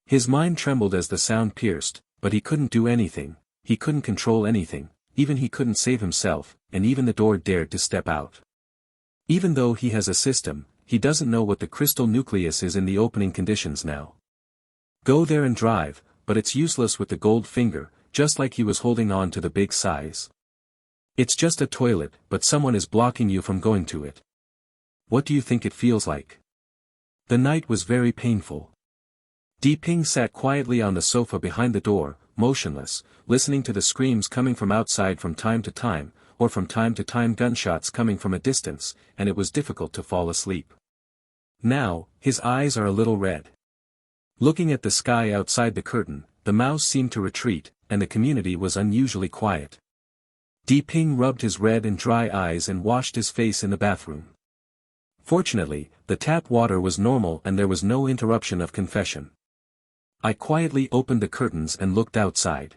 His mind trembled as the sound pierced, but he couldn't do anything, he couldn't control anything, even he couldn't save himself, and even the door dared to step out. Even though he has a system, he doesn't know what the crystal nucleus is in the opening conditions now. Go there and drive, but it's useless with the gold finger, just like he was holding on to the big size. It's just a toilet, but someone is blocking you from going to it. What do you think it feels like? The night was very painful. Ping sat quietly on the sofa behind the door, motionless, listening to the screams coming from outside from time to time, or from time to time gunshots coming from a distance, and it was difficult to fall asleep. Now, his eyes are a little red. Looking at the sky outside the curtain, the mouse seemed to retreat, and the community was unusually quiet. Ping rubbed his red and dry eyes and washed his face in the bathroom. Fortunately, the tap water was normal and there was no interruption of confession. I quietly opened the curtains and looked outside.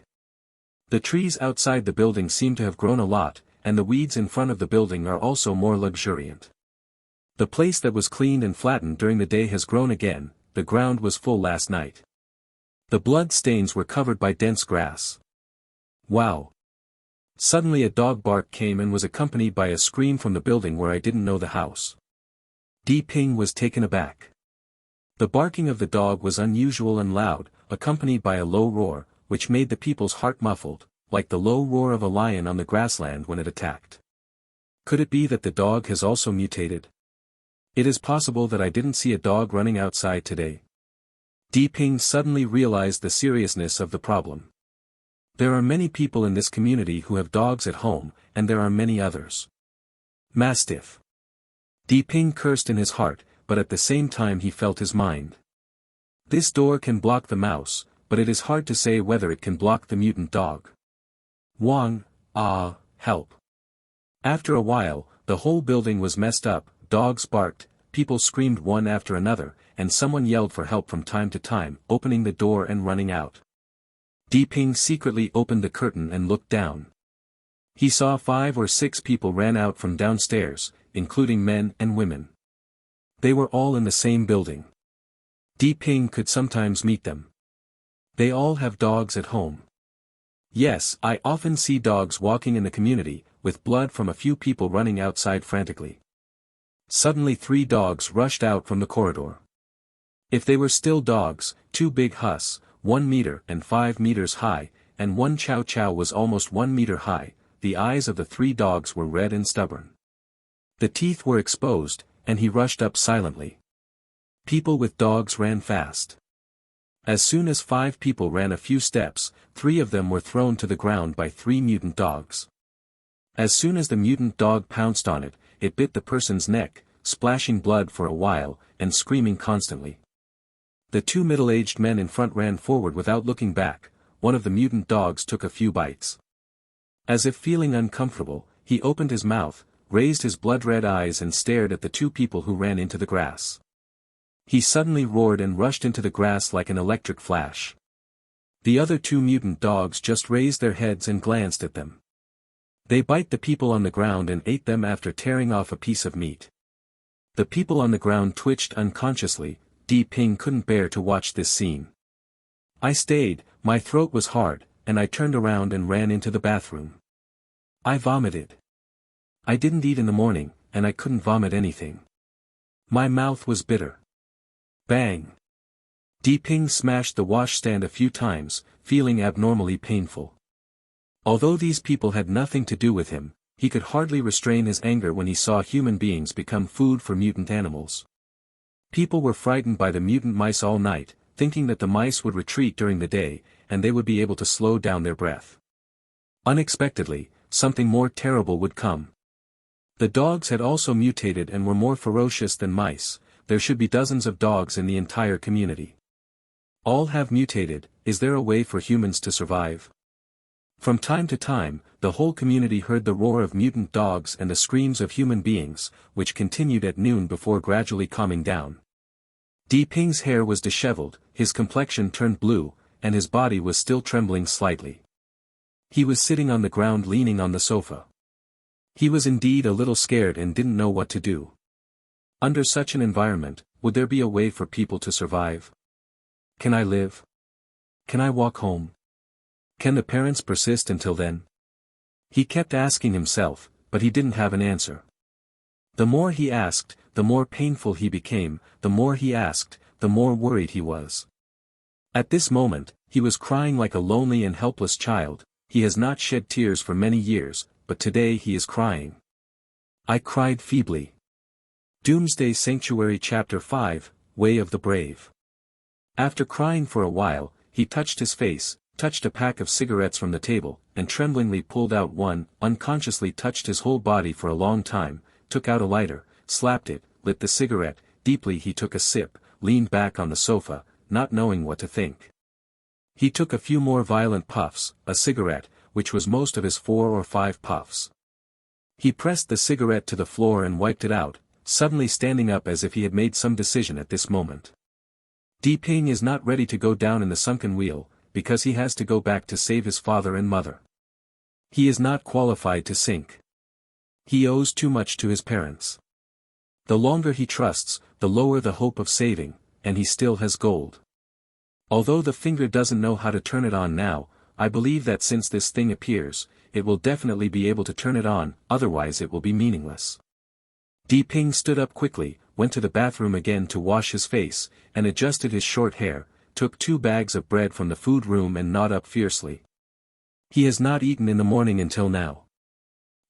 The trees outside the building seem to have grown a lot, and the weeds in front of the building are also more luxuriant. The place that was cleaned and flattened during the day has grown again. The ground was full last night. The blood stains were covered by dense grass. Wow! Suddenly a dog bark came and was accompanied by a scream from the building where I didn't know the house. Ping was taken aback. The barking of the dog was unusual and loud, accompanied by a low roar, which made the people's heart muffled, like the low roar of a lion on the grassland when it attacked. Could it be that the dog has also mutated? It is possible that I didn't see a dog running outside today. Ping suddenly realized the seriousness of the problem. There are many people in this community who have dogs at home, and there are many others. Mastiff. Ping cursed in his heart, but at the same time he felt his mind. This door can block the mouse, but it is hard to say whether it can block the mutant dog. Wang, help. After a while, the whole building was messed up, dogs barked, people screamed one after another, and someone yelled for help from time to time, opening the door and running out. Ping secretly opened the curtain and looked down. He saw 5 or 6 people ran out from downstairs, including men and women. They were all in the same building. Ping could sometimes meet them. They all have dogs at home. Yes, I often see dogs walking in the community, with blood from a few people running outside frantically. Suddenly 3 dogs rushed out from the corridor. If they were still dogs, 2 big hus, 1 meter and 5 meters high, and 1 chow chow was almost 1 meter high, the eyes of the 3 dogs were red and stubborn. The teeth were exposed, and he rushed up silently. People with dogs ran fast. As soon as 5 people ran a few steps, 3 of them were thrown to the ground by 3 mutant dogs. As soon as the mutant dog pounced on it, it bit the person's neck, splashing blood for a while, and screaming constantly. The 2 middle-aged men in front ran forward without looking back. One of the mutant dogs took a few bites. As if feeling uncomfortable, he opened his mouth, raised his blood-red eyes and stared at the 2 people who ran into the grass. He suddenly roared and rushed into the grass like an electric flash. The other 2 mutant dogs just raised their heads and glanced at them. They bite the people on the ground and ate them after tearing off a piece of meat. The people on the ground twitched unconsciously. Ping couldn't bear to watch this scene. I stayed, my throat was hard, and I turned around and ran into the bathroom. I vomited. I didn't eat in the morning, and I couldn't vomit anything. My mouth was bitter. Bang! Ping smashed the washstand a few times, feeling abnormally painful. Although these people had nothing to do with him, he could hardly restrain his anger when he saw human beings become food for mutant animals. People were frightened by the mutant mice all night, thinking that the mice would retreat during the day, and they would be able to slow down their breath. Unexpectedly, something more terrible would come. The dogs had also mutated and were more ferocious than mice. There should be dozens of dogs in the entire community. All have mutated. Is there a way for humans to survive? From time to time, the whole community heard the roar of mutant dogs and the screams of human beings, which continued at noon before gradually calming down. Ping's hair was disheveled, his complexion turned blue, and his body was still trembling slightly. He was sitting on the ground leaning on the sofa. He was indeed a little scared and didn't know what to do. Under such an environment, would there be a way for people to survive? Can I live? Can I walk home? Can the parents persist until then? He kept asking himself, but he didn't have an answer. The more he asked, the more painful he became, the more he asked, the more worried he was. At this moment, he was crying like a lonely and helpless child. He has not shed tears for many years, but today he is crying. I cried feebly. Doomsday Sanctuary Chapter 5, Way of the Brave. After crying for a while, he touched his face, touched a pack of cigarettes from the table, and tremblingly pulled out one, unconsciously touched his whole body for a long time, took out a lighter, slapped it, lit the cigarette, deeply he took a sip, leaned back on the sofa, not knowing what to think. He took a few more violent puffs, a cigarette, which was most of his 4 or 5 puffs. He pressed the cigarette to the floor and wiped it out, suddenly standing up as if he had made some decision at this moment. Ping is not ready to go down in the sunken wheel, because he has to go back to save his father and mother. He is not qualified to sink. He owes too much to his parents. The longer he trusts, the lower the hope of saving, and he still has gold. Although the finger doesn't know how to turn it on now, I believe that since this thing appears, it will definitely be able to turn it on, otherwise it will be meaningless. Ping stood up quickly, went to the bathroom again to wash his face, and adjusted his short hair, took 2 bags of bread from the food room and gnawed up fiercely. He has not eaten in the morning until now.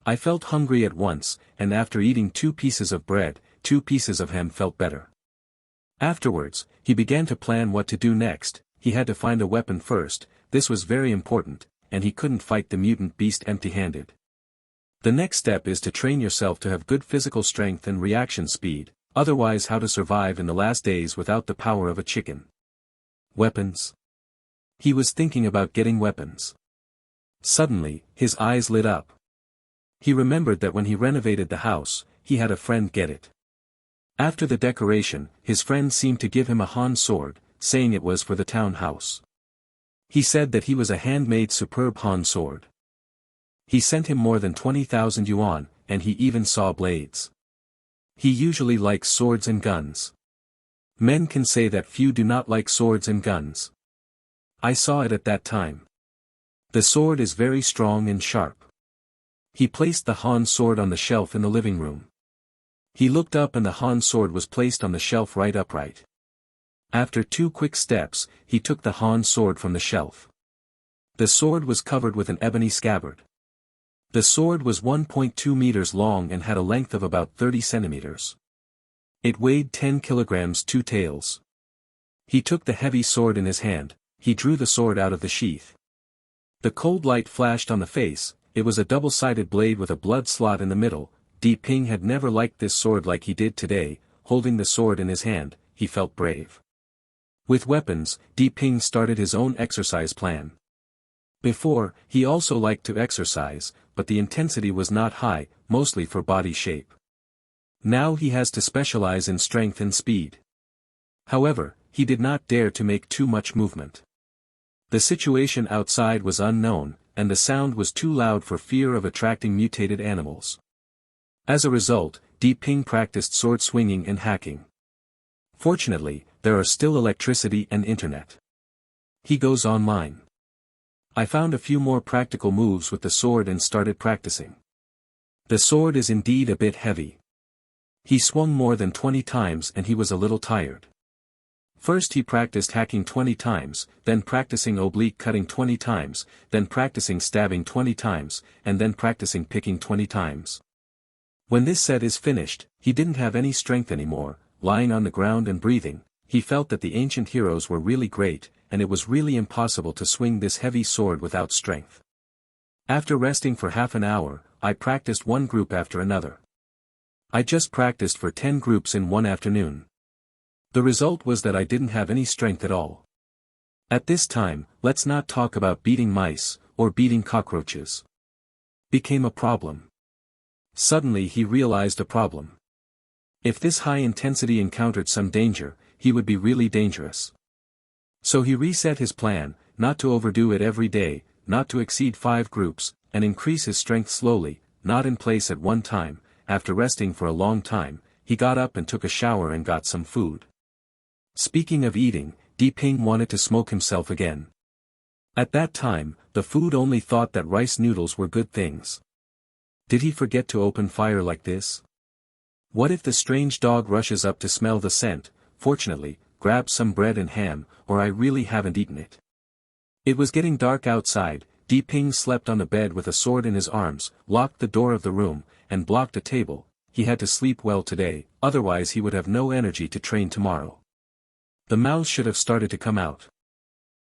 I felt hungry at once, and after eating 2 pieces of bread, 2 pieces of ham felt better. Afterwards, he began to plan what to do next. He had to find a weapon first. This was very important, and he couldn't fight the mutant beast empty-handed. The next step is to train yourself to have good physical strength and reaction speed, otherwise how to survive in the last days without the power of a chicken. Weapons? He was thinking about getting weapons. Suddenly, his eyes lit up. He remembered that when he renovated the house, he had a friend get it. After the decoration, his friend seemed to give him a Han sword, saying it was for the townhouse. He said that he was a handmade superb Han sword. He sent him more than 20,000 yuan, and he even saw blades. He usually likes swords and guns. Men can say that few do not like swords and guns. I saw it at that time. The sword is very strong and sharp. He placed the Han sword on the shelf in the living room. He looked up and the Han sword was placed on the shelf right upright. After 2 quick steps, he took the Han sword from the shelf. The sword was covered with an ebony scabbard. The sword was 1.2 meters long and had a length of about 30 centimeters. It weighed 10 kilograms 2 taels. He took the heavy sword in his hand. He drew the sword out of the sheath. The cold light flashed on the face. It was a double-sided blade with a blood slot in the middle. Ping had never liked this sword like he did today. Holding the sword in his hand, he felt brave. With weapons, Ping started his own exercise plan. Before, he also liked to exercise, but the intensity was not high, mostly for body shape. Now he has to specialize in strength and speed. However, he did not dare to make too much movement. The situation outside was unknown, and the sound was too loud for fear of attracting mutated animals. As a result, Ping practiced sword swinging and hacking. Fortunately, there are still electricity and internet. He goes online. I found a few more practical moves with the sword and started practicing. The sword is indeed a bit heavy. He swung more than 20 times and he was a little tired. First he practiced hacking 20 times, then practicing oblique cutting 20 times, then practicing stabbing 20 times, and then practicing picking 20 times. When this set is finished, he didn't have any strength anymore. Lying on the ground and breathing, he felt that the ancient heroes were really great, and it was really impossible to swing this heavy sword without strength. After resting for half an hour, I practiced one group after another. I just practiced for 10 groups in one afternoon. The result was that I didn't have any strength at all. At this time, let's not talk about beating mice, or beating cockroaches. Became a problem. Suddenly he realized a problem. If this high intensity encountered some danger, he would be really dangerous. So he reset his plan, not to overdo it every day, not to exceed 5 groups, and increase his strength slowly, not in place at one time. After resting for a long time, he got up and took a shower and got some food. Speaking of eating, Ping wanted to smoke himself again. At that time, the food only thought that rice noodles were good things. Did he forget to open fire like this? What if the strange dog rushes up to smell the scent, fortunately, grabs some bread and ham, or I really haven't eaten it? It was getting dark outside. Di Ping slept on the bed with a sword in his arms, locked the door of the room, and blocked a table. He had to sleep well today, otherwise he would have no energy to train tomorrow. The mouse should have started to come out.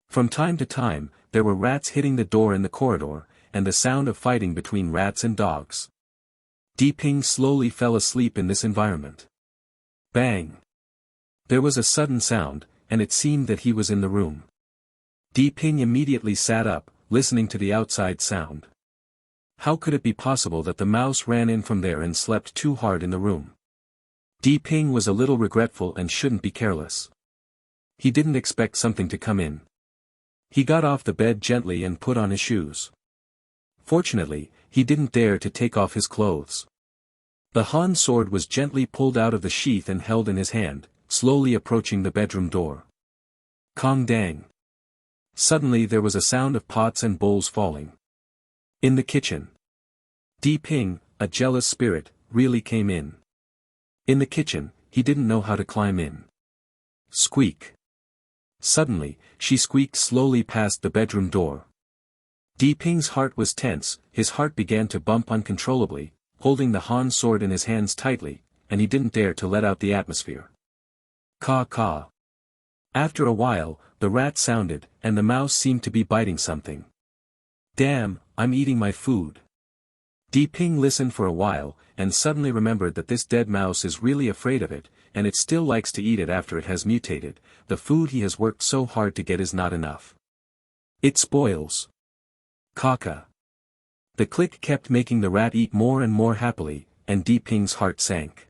From time to time, there were rats hitting the door in the corridor, and the sound of fighting between rats and dogs. Di Ping slowly fell asleep in this environment. Bang! There was a sudden sound, and it seemed that he was in the room. Di Ping immediately sat up, listening to the outside sound. How could it be possible that the mouse ran in from there and slept too hard in the room? Di Ping was a little regretful and shouldn't be careless. He didn't expect something to come in. He got off the bed gently and put on his shoes. Fortunately, he didn't dare to take off his clothes. The Han sword was gently pulled out of the sheath and held in his hand, slowly approaching the bedroom door. Kong dang! Suddenly there was a sound of pots and bowls falling. In the kitchen. Di Ping, a jealous spirit, really came in. In the kitchen, he didn't know how to climb in. Squeak. Suddenly, she squeaked slowly past the bedroom door. Di Ping's heart was tense, his heart began to bump uncontrollably, holding the Han sword in his hands tightly, and he didn't dare to let out the atmosphere. Caw caw. After a while, the rat sounded, and the mouse seemed to be biting something. Damn, I'm eating my food. Di Ping listened for a while, and suddenly remembered that this dead mouse is really afraid of it, and it still likes to eat it after it has mutated. The food he has worked so hard to get is not enough. It spoils. Caca. The click kept making the rat eat more and more happily, and Di Ping's heart sank.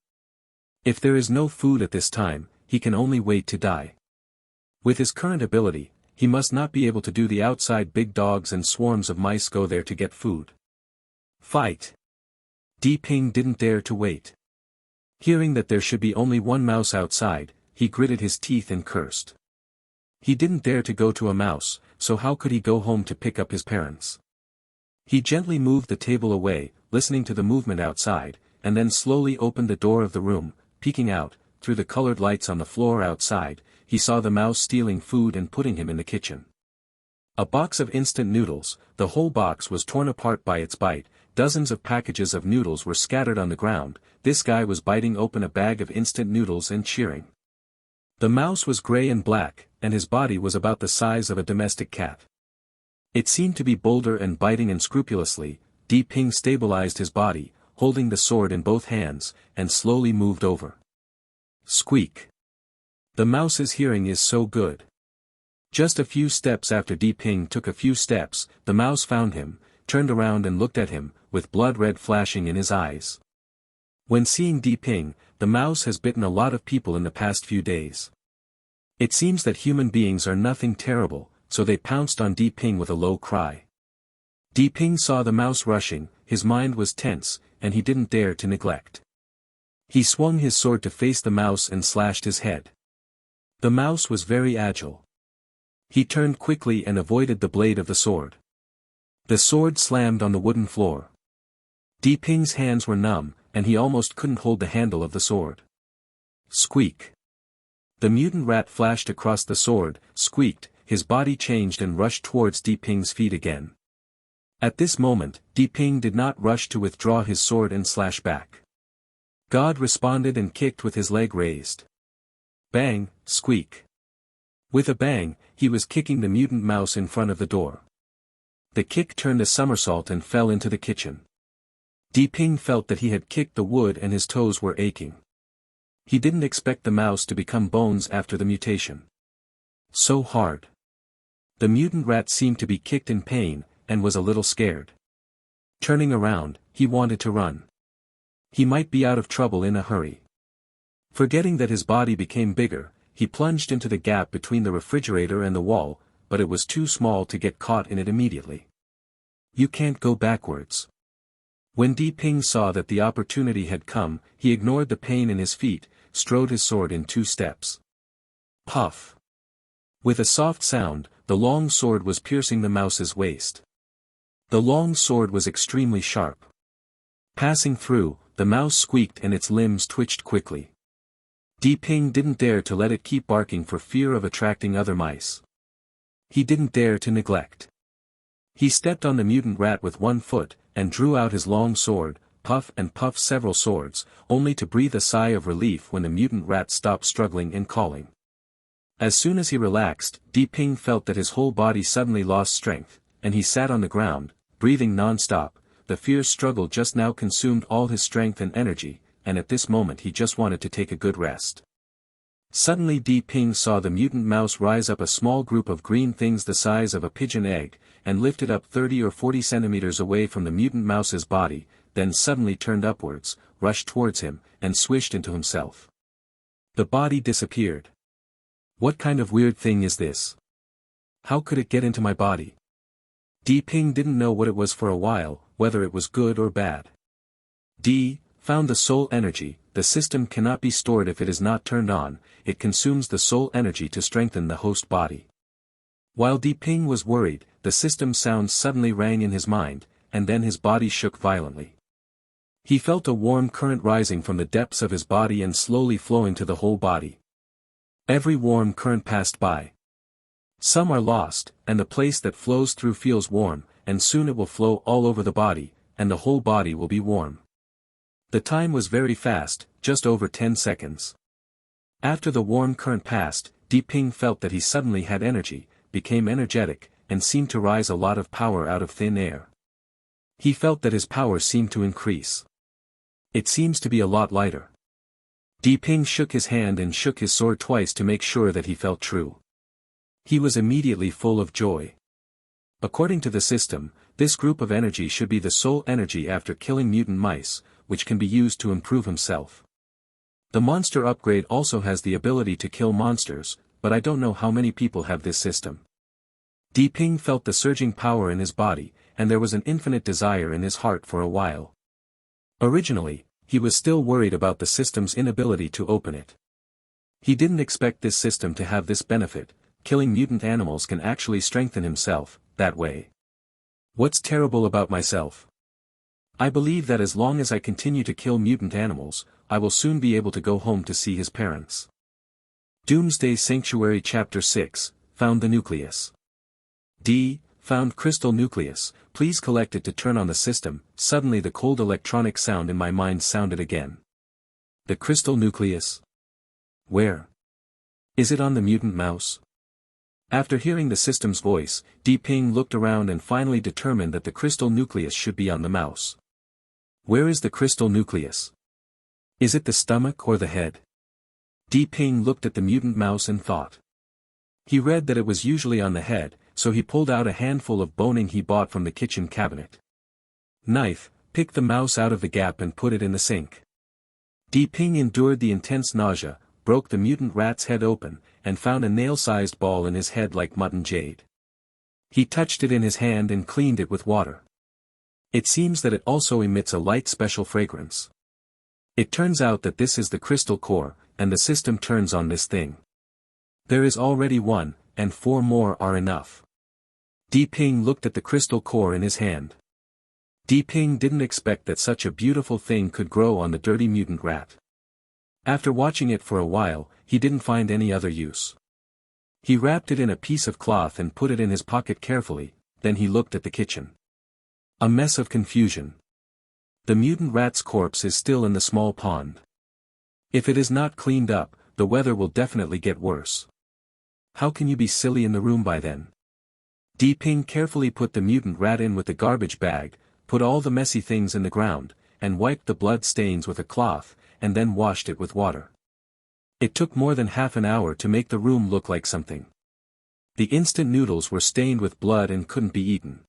If there is no food at this time, he can only wait to die. With his current ability, he must not be able to do the outside big dogs and swarms of mice go there to get food. Fight. Di Ping didn't dare to wait. Hearing that there should be only one mouse outside, he gritted his teeth and cursed. He didn't dare to go to a mouse, so how could he go home to pick up his parents? He gently moved the table away, listening to the movement outside, and then slowly opened the door of the room. Peeking out, through the colored lights on the floor outside, he saw the mouse stealing food and putting him in the kitchen. A box of instant noodles, the whole box was torn apart by its bite, dozens of packages of noodles were scattered on the ground. This guy was biting open a bag of instant noodles and cheering. The mouse was gray and black, and his body was about the size of a domestic cat. It seemed to be bolder and biting unscrupulously. Di Ping stabilized his body, holding the sword in both hands, and slowly moved over. Squeak. The mouse's hearing is so good. Just a few steps after Di Ping took a few steps, the mouse found him, turned around and looked at him, with blood red flashing in his eyes. When seeing Di Ping, the mouse has bitten a lot of people in the past few days. It seems that human beings are nothing terrible, so they pounced on Di Ping with a low cry. Di Ping saw the mouse rushing, his mind was tense, and he didn't dare to neglect. He swung his sword to face the mouse and slashed his head. The mouse was very agile. He turned quickly and avoided the blade of the sword. The sword slammed on the wooden floor. Di Ping's hands were numb, and he almost couldn't hold the handle of the sword. Squeak. The mutant rat flashed across the sword, squeaked, his body changed and rushed towards Di Ping's feet again. At this moment, Di Ping did not rush to withdraw his sword and slash back. God responded and kicked with his leg raised. Bang, squeak. With a bang, he was kicking the mutant mouse in front of the door. The kick turned a somersault and fell into the kitchen. Di Ping felt that he had kicked the wood and his toes were aching. He didn't expect the mouse to become bones after the mutation. So hard. The mutant rat seemed to be kicked in pain, and was a little scared. Turning around, he wanted to run. He might be out of trouble in a hurry. Forgetting that his body became bigger, he plunged into the gap between the refrigerator and the wall, but it was too small to get caught in it immediately. You can't go backwards. When Di Ping saw that the opportunity had come, he ignored the pain in his feet, strode his sword in 2 steps. Puff. With a soft sound, the long sword was piercing the mouse's waist. The long sword was extremely sharp. Passing through, The mouse squeaked and its limbs twitched quickly. Ping didn't dare to let it keep barking for fear of attracting other mice. He didn't dare to neglect. He stepped on the mutant rat with one foot, and drew out his long sword, puff and puff several swords, only to breathe a sigh of relief when the mutant rat stopped struggling and calling. As soon as he relaxed, Ping felt that his whole body suddenly lost strength, and he sat on the ground, breathing non-stop. The fierce struggle just now consumed all his strength and energy, and at this moment he just wanted to take a good rest. Suddenly Ping saw the mutant mouse rise up a small group of green things the size of a pigeon egg, and lifted up 30 or 40 centimeters away from the mutant mouse's body, then suddenly turned upwards, rushed towards him, and swished into himself. The body disappeared. What kind of weird thing is this? How could it get into my body? Ping didn't know what it was for a while, whether it was good or bad. Found the soul energy. The system cannot be stored if it is not turned on, it consumes the soul energy to strengthen the host body. While Ping was worried, the system sound suddenly rang in his mind, and then his body shook violently. He felt a warm current rising from the depths of his body and slowly flowing to the whole body. Every warm current passed by. Some are lost, and the place that flows through feels warm, and soon it will flow all over the body, and the whole body will be warm. The time was very fast, just over 10 seconds. After the warm current passed, Ping felt that he suddenly had energy, became energetic, and seemed to rise a lot of power out of thin air. He felt that his power seemed to increase. It seems to be a lot lighter. Ping shook his hand and shook his sword twice to make sure that he felt true. He was immediately full of joy. According to the system, this group of energy should be the soul energy after killing mutant mice, which can be used to improve himself. The monster upgrade also has the ability to kill monsters, but I don't know how many people have this system. Ping felt the surging power in his body, and there was an infinite desire in his heart for a while. Originally, he was still worried about the system's inability to open it. He didn't expect this system to have this benefit. Killing mutant animals can actually strengthen himself, that way. What's terrible about myself? I believe that as long as I continue to kill mutant animals, I will soon be able to go home to see his parents. Doomsday Sanctuary Chapter 6, Found the Nucleus. Found crystal nucleus, please collect it to turn on the system. Suddenly the cold electronic sound in my mind sounded again. The crystal nucleus? Where? Is it on the mutant mouse? After hearing the system's voice, Ping looked around and finally determined that the crystal nucleus should be on the mouse. Where is the crystal nucleus? Is it the stomach or the head? Ping looked at the mutant mouse and thought. He read that it was usually on the head, so he pulled out a handful of boning he bought from the kitchen cabinet. Knife, picked the mouse out of the gap and put it in the sink. Ping endured the intense nausea, broke the mutant rat's head open, and found a nail-sized ball in his head like mutton jade. He touched it in his hand and cleaned it with water. It seems that it also emits a light special fragrance. It turns out that this is the crystal core, and the system turns on this thing. There is already 1, and 4 more are enough. Ping looked at the crystal core in his hand. Ping didn't expect that such a beautiful thing could grow on the dirty mutant rat. After watching it for a while, he didn't find any other use. He wrapped it in a piece of cloth and put it in his pocket carefully, then he looked at the kitchen. A mess of confusion. The mutant rat's corpse is still in the small pond. If it is not cleaned up, the weather will definitely get worse. How can you be silly in the room by then? Ping carefully put the mutant rat in with the garbage bag, put all the messy things in the ground, and wiped the blood stains with a cloth, and then washed it with water. It took more than half an hour to make the room look like something. The instant noodles were stained with blood and couldn't be eaten.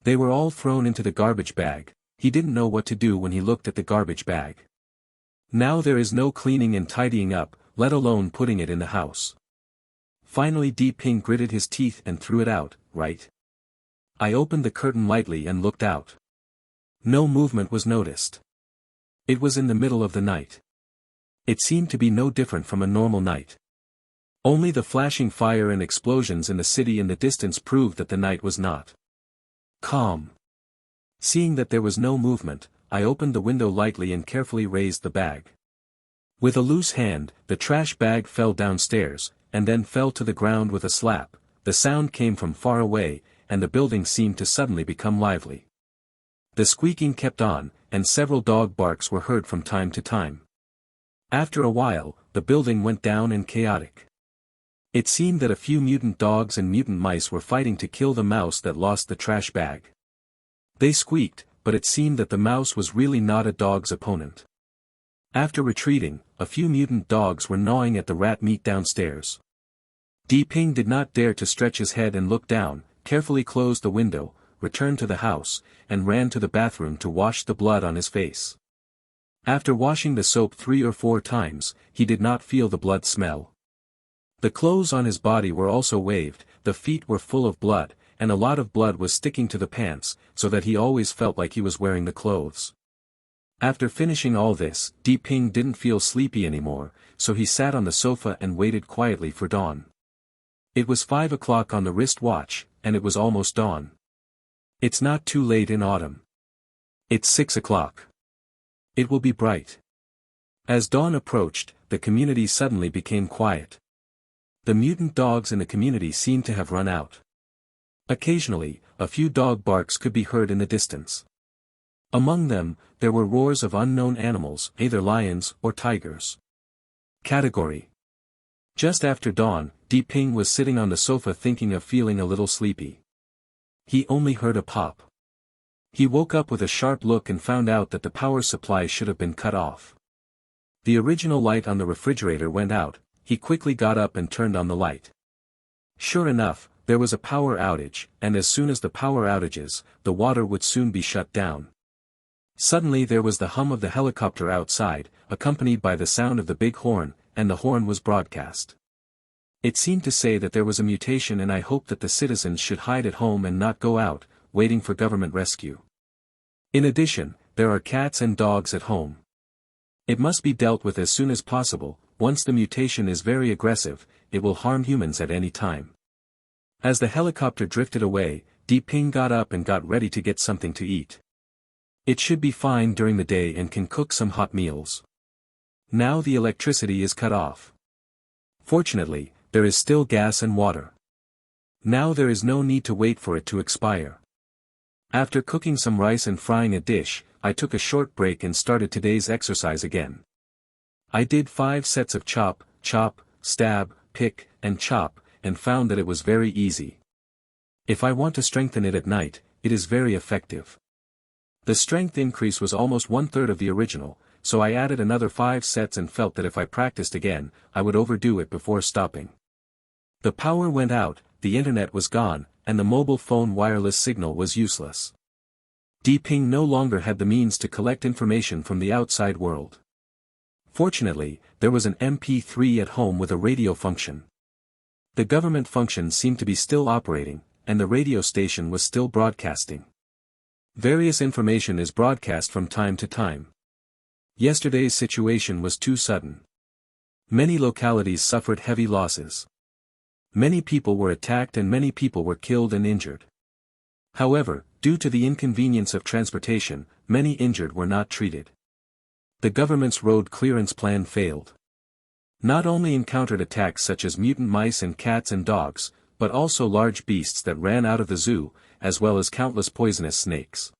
They were all thrown into the garbage bag. He didn't know what to do when he looked at the garbage bag. Now there is no cleaning and tidying up, let alone putting it in the house. Finally Ping gritted his teeth and threw it out, right? I opened the curtain lightly and looked out. No movement was noticed. It was in the middle of the night. It seemed to be no different from a normal night. Only the flashing fire and explosions in the city in the distance proved that the night was not calm. Seeing that there was no movement, I opened the window lightly and carefully raised the bag. With a loose hand, the trash bag fell downstairs, and then fell to the ground with a slap. The sound came from far away, and the building seemed to suddenly become lively. The squeaking kept on, and several dog barks were heard from time to time. After a while, the building went down and chaotic. It seemed that a few mutant dogs and mutant mice were fighting to kill the mouse that lost the trash bag. They squeaked, but it seemed that the mouse was really not a dog's opponent. After retreating, a few mutant dogs were gnawing at the rat meat downstairs. Ping did not dare to stretch his head and look down, carefully closed the window, returned to the house, and ran to the bathroom to wash the blood on his face. After washing the soap 3 or 4 times, he did not feel the blood smell. The clothes on his body were also waved, the feet were full of blood, and a lot of blood was sticking to the pants, so that he always felt like he was wearing the clothes. After finishing all this, Ping didn't feel sleepy anymore, so he sat on the sofa and waited quietly for dawn. It was 5 o'clock on the wrist watch, and it was almost dawn. It's not too late in autumn. It's 6 o'clock. It will be bright. As dawn approached, the community suddenly became quiet. The mutant dogs in the community seemed to have run out. Occasionally, a few dog barks could be heard in the distance. Among them, there were roars of unknown animals, either lions or tigers. Category: just after dawn, Ping was sitting on the sofa thinking of feeling a little sleepy. He only heard a pop. He woke up with a sharp look and found out that the power supply should have been cut off. The original light on the refrigerator went out. He quickly got up and turned on the light. Sure enough, there was a power outage, and as soon as the power outages, the water would soon be shut down. Suddenly there was the hum of the helicopter outside, accompanied by the sound of the big horn, and the horn was broadcast. It seemed to say that there was a mutation, and I hoped that the citizens should hide at home and not go out, waiting for government rescue. In addition, there are cats and dogs at home. It must be dealt with as soon as possible. Once the mutation is very aggressive, it will harm humans at any time. As the helicopter drifted away, Ping got up and got ready to get something to eat. It should be fine during the day and can cook some hot meals. Now the electricity is cut off. Fortunately, there is still gas and water. Now there is no need to wait for it to expire. After cooking some rice and frying a dish, I took a short break and started today's exercise again. I did 5 sets of chop, chop, stab, pick, and chop, and found that it was very easy. If I want to strengthen it at night, it is very effective. The strength increase was almost 1/3 of the original, so I added another 5 sets and felt that if I practiced again, I would overdo it before stopping. The power went out, the internet was gone, and the mobile phone wireless signal was useless. Ping no longer had the means to collect information from the outside world. Fortunately, there was an MP3 at home with a radio function. The government function seemed to be still operating, and the radio station was still broadcasting. Various information is broadcast from time to time. Yesterday's situation was too sudden. Many localities suffered heavy losses. Many people were attacked and many people were killed and injured. However, due to the inconvenience of transportation, many injured were not treated. The government's road clearance plan failed. Not only encountered attacks such as mutant mice and cats and dogs, but also large beasts that ran out of the zoo, as well as countless poisonous snakes.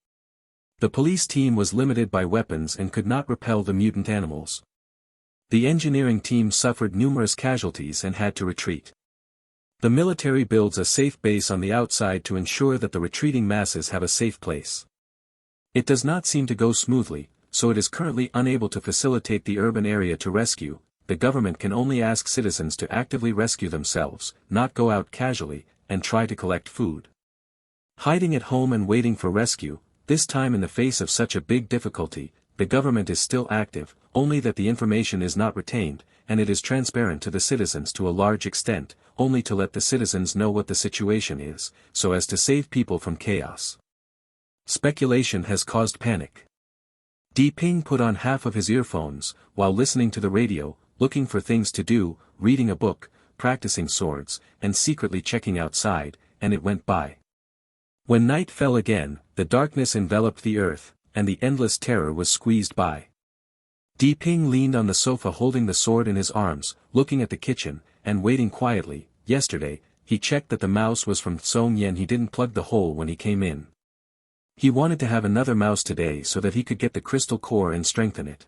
The police team was limited by weapons and could not repel the mutant animals. The engineering team suffered numerous casualties and had to retreat. The military builds a safe base on the outside to ensure that the retreating masses have a safe place. It does not seem to go smoothly, so it is currently unable to facilitate the urban area to rescue. The government can only ask citizens to actively rescue themselves, not go out casually, and try to collect food. Hiding at home and waiting for rescue, this time in the face of such a big difficulty, the government is still active, only that the information is not retained, and it is transparent to the citizens to a large extent, only to let the citizens know what the situation is, so as to save people from chaos. Speculation has caused panic. Ping put on half of his earphones, while listening to the radio, looking for things to do, reading a book, practicing swords, and secretly checking outside, and it went by. When night fell again, the darkness enveloped the earth, and the endless terror was squeezed by. Di Ping leaned on the sofa holding the sword in his arms, looking at the kitchen, and waiting quietly. Yesterday, he checked that the mouse was from Song Yen. He didn't plug the hole when he came in. He wanted to have another mouse today so that he could get the crystal core and strengthen it.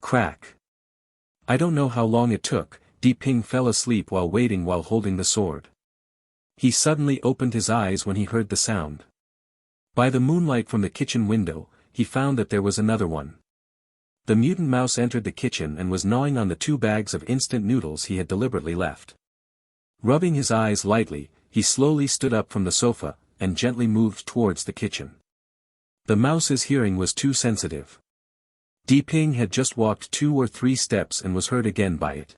Crack. I don't know how long it took. Di Ping fell asleep while waiting while holding the sword. He suddenly opened his eyes when he heard the sound. By the moonlight from the kitchen window, he found that there was another one. The mutant mouse entered the kitchen and was gnawing on the 2 bags of instant noodles he had deliberately left. Rubbing his eyes lightly, he slowly stood up from the sofa, and gently moved towards the kitchen. The mouse's hearing was too sensitive. Di Ping had just walked 2 or 3 steps and was heard again by it.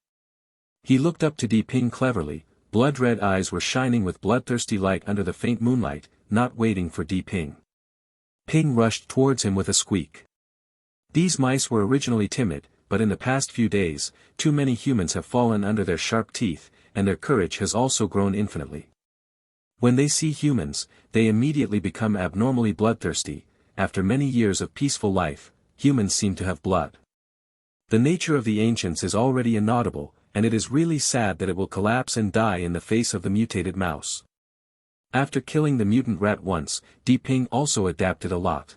He looked up to Di Ping cleverly. Blood-red eyes were shining with bloodthirsty light under the faint moonlight, not waiting for Di Ping. Ping rushed towards him with a squeak. These mice were originally timid, but in the past few days, too many humans have fallen under their sharp teeth, and their courage has also grown infinitely. When they see humans, they immediately become abnormally bloodthirsty. After many years of peaceful life, humans seem to have blood. The nature of the ancients is already inaudible, and it is really sad that it will collapse and die in the face of the mutated mouse. After killing the mutant rat once, Di Ping also adapted a lot.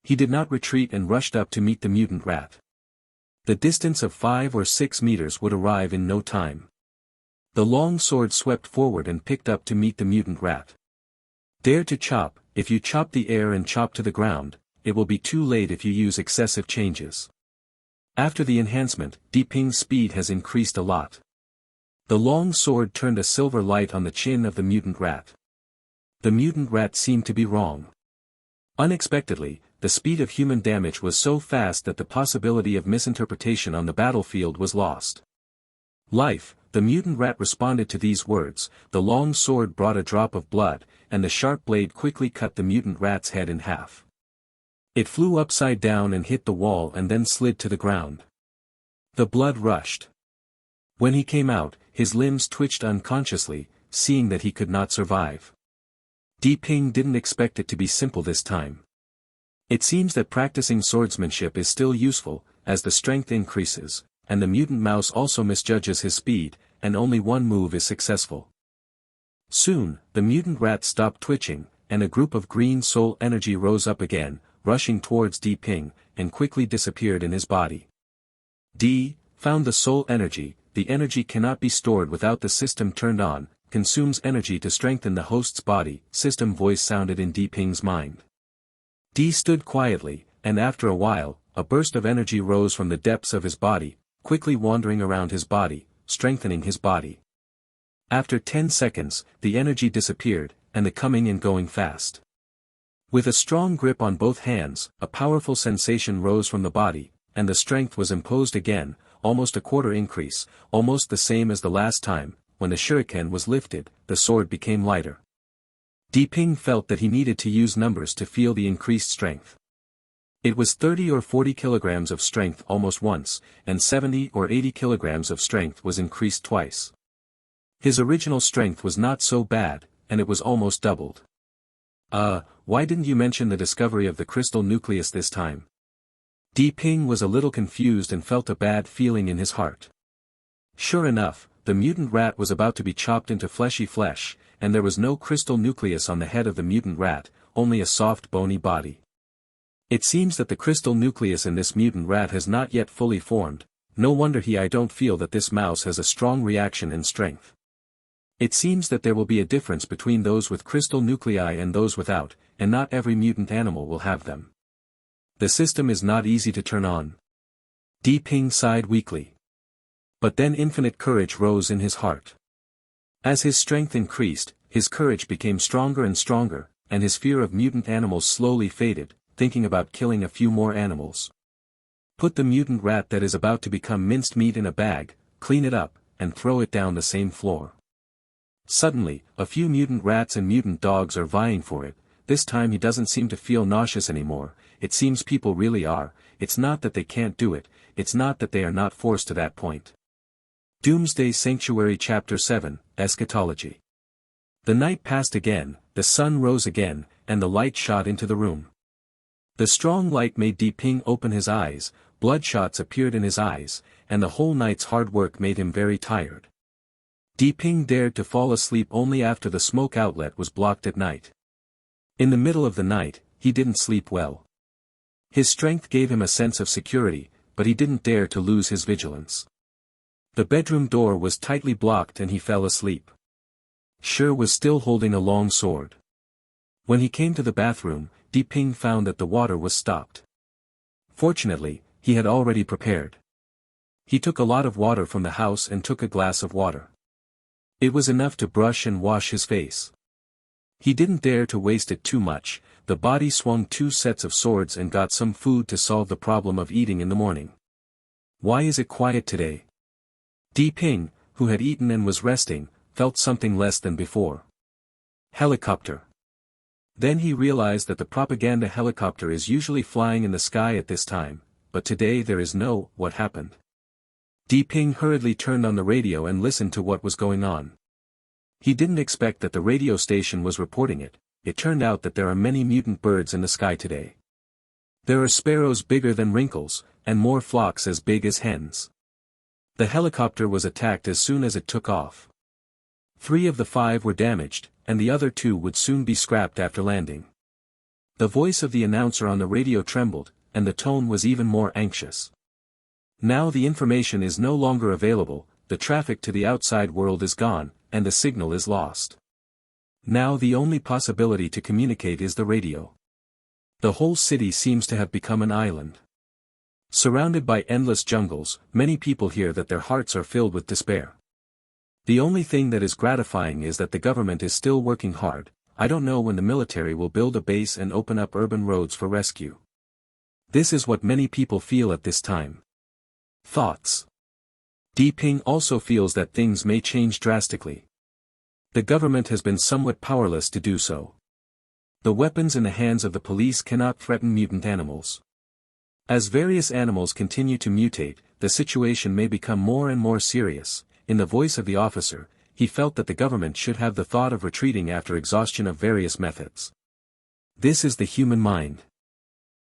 He did not retreat and rushed up to meet the mutant rat. The distance of 5 or 6 meters would arrive in no time. The long sword swept forward and picked up to meet the mutant rat. Dare to chop. If you chop the air and chop to the ground, it will be too late if you use excessive changes. After the enhancement, Di Ping's speed has increased a lot. The long sword turned a silver light on the chin of the mutant rat. The mutant rat seemed to be wrong. Unexpectedly, the speed of human damage was so fast that the possibility of misinterpretation on the battlefield was lost. Life, the mutant rat responded to these words. The long sword brought a drop of blood, and the sharp blade quickly cut the mutant rat's head in half. It flew upside down and hit the wall and then slid to the ground. The blood rushed. When he came out, his limbs twitched unconsciously, seeing that he could not survive. Di Ping didn't expect it to be simple this time. It seems that practicing swordsmanship is still useful, as the strength increases, and the mutant mouse also misjudges his speed, and only one move is successful. Soon, the mutant rat stopped twitching, and a group of green soul energy rose up again, rushing towards Di Ping, and quickly disappeared in his body. Di found the soul energy. The energy cannot be stored without the system turned on, consumes energy to strengthen the host's body. System voice sounded in Di Ping's mind. Di stood quietly, and after a while, a burst of energy rose from the depths of his body, quickly wandering around his body, strengthening his body. After 10 seconds, the energy disappeared, and the coming and going fast. With a strong grip on both hands, a powerful sensation rose from the body, and the strength was imposed again, almost a quarter increase, almost the same as the last time. When the shuriken was lifted, the sword became lighter. Di Ping felt that he needed to use numbers to feel the increased strength. It was 30 or 40 kilograms of strength almost once, and 70 or 80 kilograms of strength was increased twice. His original strength was not so bad, and it was almost doubled. Why didn't you mention the discovery of the crystal nucleus this time? Di Ping was a little confused and felt a bad feeling in his heart. Sure enough, the mutant rat was about to be chopped into fleshy flesh, and there was no crystal nucleus on the head of the mutant rat, only a soft bony body. It seems that the crystal nucleus in this mutant rat has not yet fully formed. No wonder I don't feel that this mouse has a strong reaction in strength. It seems that there will be a difference between those with crystal nuclei and those without, and not every mutant animal will have them. The system is not easy to turn on. Di Ping sighed weakly. But then infinite courage rose in his heart. As his strength increased, his courage became stronger and stronger, and his fear of mutant animals slowly faded, thinking about killing a few more animals. Put the mutant rat that is about to become minced meat in a bag, clean it up, and throw it down the same floor. Suddenly, a few mutant rats and mutant dogs are vying for it. This time he doesn't seem to feel nauseous anymore. It seems people really are. It's not that they can't do it, it's not that they are not forced to that point. Doomsday Sanctuary Chapter 7, Eschatology. The night passed again, the sun rose again, and the light shot into the room. The strong light made Di Ping open his eyes, bloodshots appeared in his eyes, and the whole night's hard work made him very tired. Di Ping dared to fall asleep only after the smoke outlet was blocked at night. In the middle of the night, he didn't sleep well. His strength gave him a sense of security, but he didn't dare to lose his vigilance. The bedroom door was tightly blocked and he fell asleep. Shi was still holding a long sword. When he came to the bathroom, Di Ping found that the water was stopped. Fortunately, he had already prepared. He took a lot of water from the house and took a glass of water. It was enough to brush and wash his face. He didn't dare to waste it too much. The body swung 2 sets of swords and got some food to solve the problem of eating in the morning. Why is it quiet today? Di Ping, who had eaten and was resting, felt something less than before. Helicopter. Then he realized that the propaganda helicopter is usually flying in the sky at this time, but today there is no. What happened? Di Ping hurriedly turned on the radio and listened to what was going on. He didn't expect that the radio station was reporting it. It turned out that there are many mutant birds in the sky today. There are sparrows bigger than wrinkles, and more flocks as big as hens. The helicopter was attacked as soon as it took off. 3 of the 5 were damaged, and the other 2 would soon be scrapped after landing. The voice of the announcer on the radio trembled, and the tone was even more anxious. Now the information is no longer available, the traffic to the outside world is gone, and the signal is lost. Now the only possibility to communicate is the radio. The whole city seems to have become an island. Surrounded by endless jungles, many people hear that their hearts are filled with despair. The only thing that is gratifying is that the government is still working hard. I don't know when the military will build a base and open up urban roads for rescue. This is what many people feel at this time. Thoughts. Di Ping also feels that things may change drastically. The government has been somewhat powerless to do so. The weapons in the hands of the police cannot threaten mutant animals. As various animals continue to mutate, the situation may become more and more serious. In the voice of the officer, he felt that the government should have the thought of retreating after exhaustion of various methods. This is the human mind.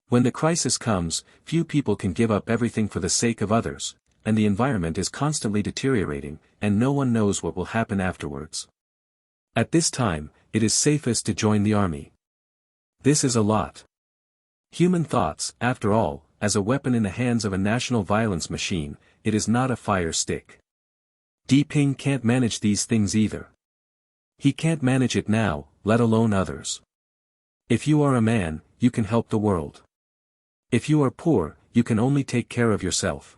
When the crisis comes, few people can give up everything for the sake of others, and the environment is constantly deteriorating, and no one knows what will happen afterwards. At this time, it is safest to join the army. This is a lot. Human thoughts, after all, as a weapon in the hands of a national violence machine, it is not a fire stick. Di Ping can't manage these things either. He can't manage it now, let alone others. If you are a man, you can help the world. If you are poor, you can only take care of yourself.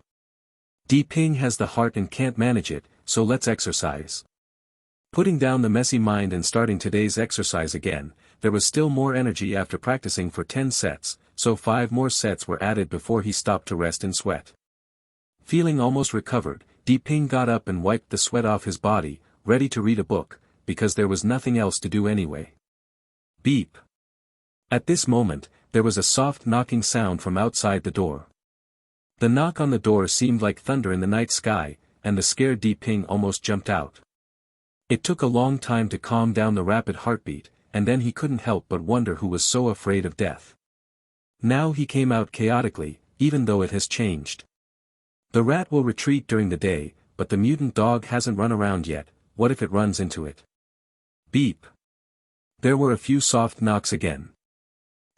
Di Ping has the heart and can't manage it, so let's exercise. Putting down the messy mind and starting today's exercise again, there was still more energy after practicing for 10 sets, so 5 more sets were added before he stopped to rest and sweat. Feeling almost recovered, Di Ping got up and wiped the sweat off his body, ready to read a book, because there was nothing else to do anyway. Beep. At this moment, there was a soft knocking sound from outside the door. The knock on the door seemed like thunder in the night sky, and the scared Di Ping almost jumped out. It took a long time to calm down the rapid heartbeat, and then he couldn't help but wonder who was so afraid of death. Now he came out chaotically, even though it has changed. The rat will retreat during the day, but the mutant dog hasn't run around yet. What if it runs into it? Beep. There were a few soft knocks again.